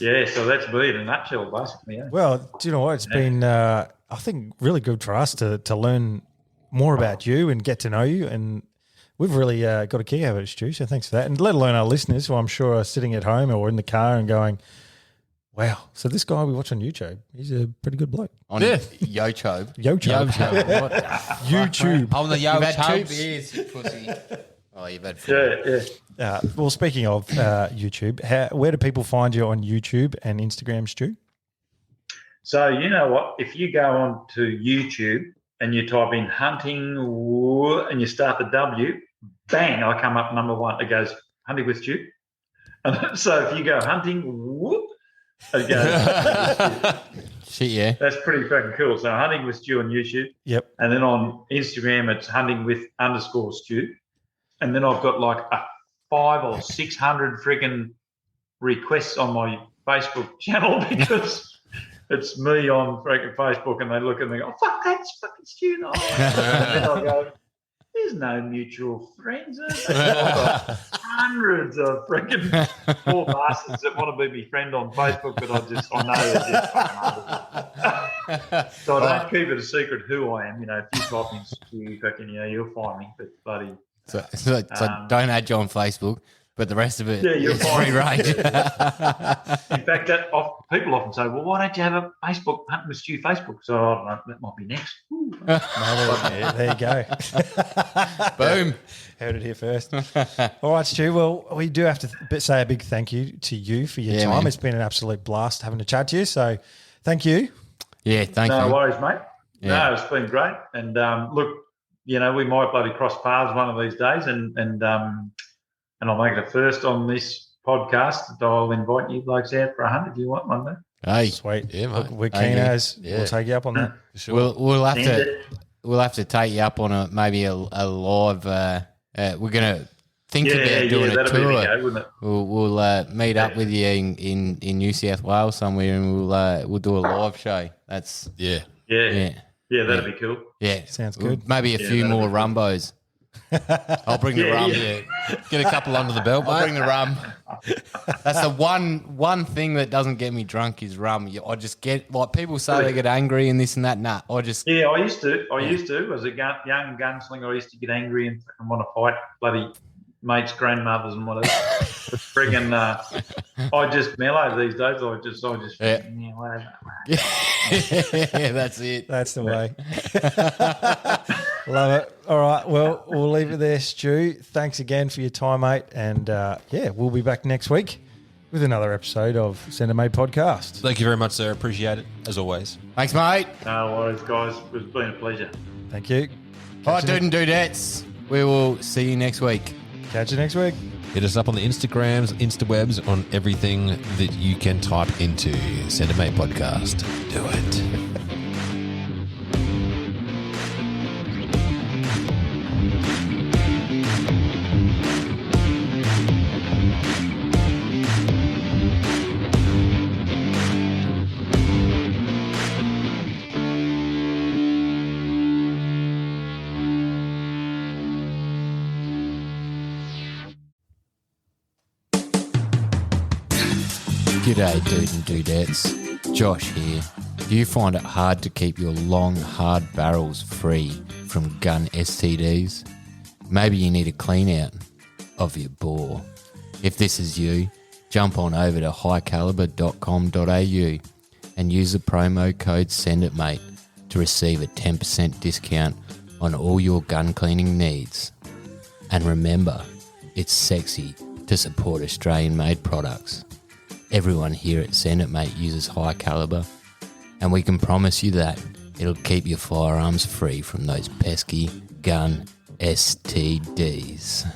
Yeah, so that's me in a nutshell, basically. Yeah. Well, do you know what? It's been, I think, really good for us to learn more about you and get to know you. And we've really got a kick out of it, Stu, so thanks for that. And let alone our listeners, who I'm sure are sitting at home or in the car and going, wow, so this guy we watch on YouTube, he's a pretty good bloke. On YouTube. YouTube. On the You've had 2 YouTube. beers, you pussy. Oh, you've had 4. Yeah. Well, speaking of YouTube, where do people find you on YouTube and Instagram, Stu? So you know what? If you go on to YouTube and you type in hunting and you start the W, bang, I come up number 1. It goes hunting with Stu. And so if you go hunting, it goes. Shit, yeah. That's pretty fucking cool. So hunting with Stu on YouTube. Yep. And then on Instagram, it's hunting with _Stu. And then I've got like a 500 or 600 freaking requests on my Facebook channel because it's me on freaking Facebook, and they look and they go, oh, fuck, that's fucking Stu. And then I go, there's no mutual friends. I've got hundreds of freaking poor bastards that want to be my friend on Facebook, but I know they're just fucking hundreds. So I don't keep it a secret who I am. If you type in Stu, fucking, you'll find me. But bloody. So don't add you on Facebook, but the rest of it you're is fine. free range. In fact, people often say, "Well, why don't you have a Facebook Hunting with Stu Facebook?" So I don't know, that might be next. Ooh. There you go. Boom. Heard it here first. All right, Stu. Well, we do have to say a big thank you to you for your time. Man. It's been an absolute blast having a chat to you. So thank you. Yeah, thank you. No worries, mate. Yeah. No, it's been great. And look, we might bloody cross paths one of these days, and I'll make it a first on this podcast. I'll invite you blokes out for a hunt if you want one day. Hey, Sweet. Yeah, mate. We're Thank keen you. as. We'll take you up on that. Sure. we'll have Send to it. we'll have to take you up on a live. We're gonna think about doing a that'd be tour. the go, wouldn't it? We'll meet up with you in New South Wales somewhere, and we'll do a live show. That's Yeah. Yeah, that'd be cool. yeah, Sounds good. Maybe a few that'd more be cool. rumbos. I'll bring the rum. yeah. Get a couple under the belt, I'll mate. bring the rum. That's the one thing that doesn't get me drunk is rum. I just get like people say they get angry and this and that. Nah, I just Yeah, I used to. As a young gunslinger, I used to get angry and fucking want to fight bloody mates' grandmothers and whatever. Friggin', I just mellow these days. I just Yeah. whatever. yeah, that's it. That's the way. Love it. All right. Well, we'll leave it there, Stu. Thanks again for your time, mate. And we'll be back next week with another episode of Centre Made Podcast. Thank you very much, sir. Appreciate it, as always. Thanks, mate. No worries, guys. It's been a pleasure. Thank you. All right, dude and dudettes. We will see you next week. Catch you next week. Hit us up on the Instagrams, Instawebs, on everything that you can type into Centre Mate Podcast. Do it. G'day, dude and dudettes. Josh here. Do you find it hard to keep your long, hard barrels free from gun STDs? Maybe you need a clean out of your bore. If this is you, jump on over to highcaliber.com.au and use the promo code SENDITMATE to receive a 10% discount on all your gun cleaning needs. And remember, it's sexy to support Australian-made products. Everyone here at Send It Mate uses High Caliber, and we can promise you that it'll keep your firearms free from those pesky gun STDs.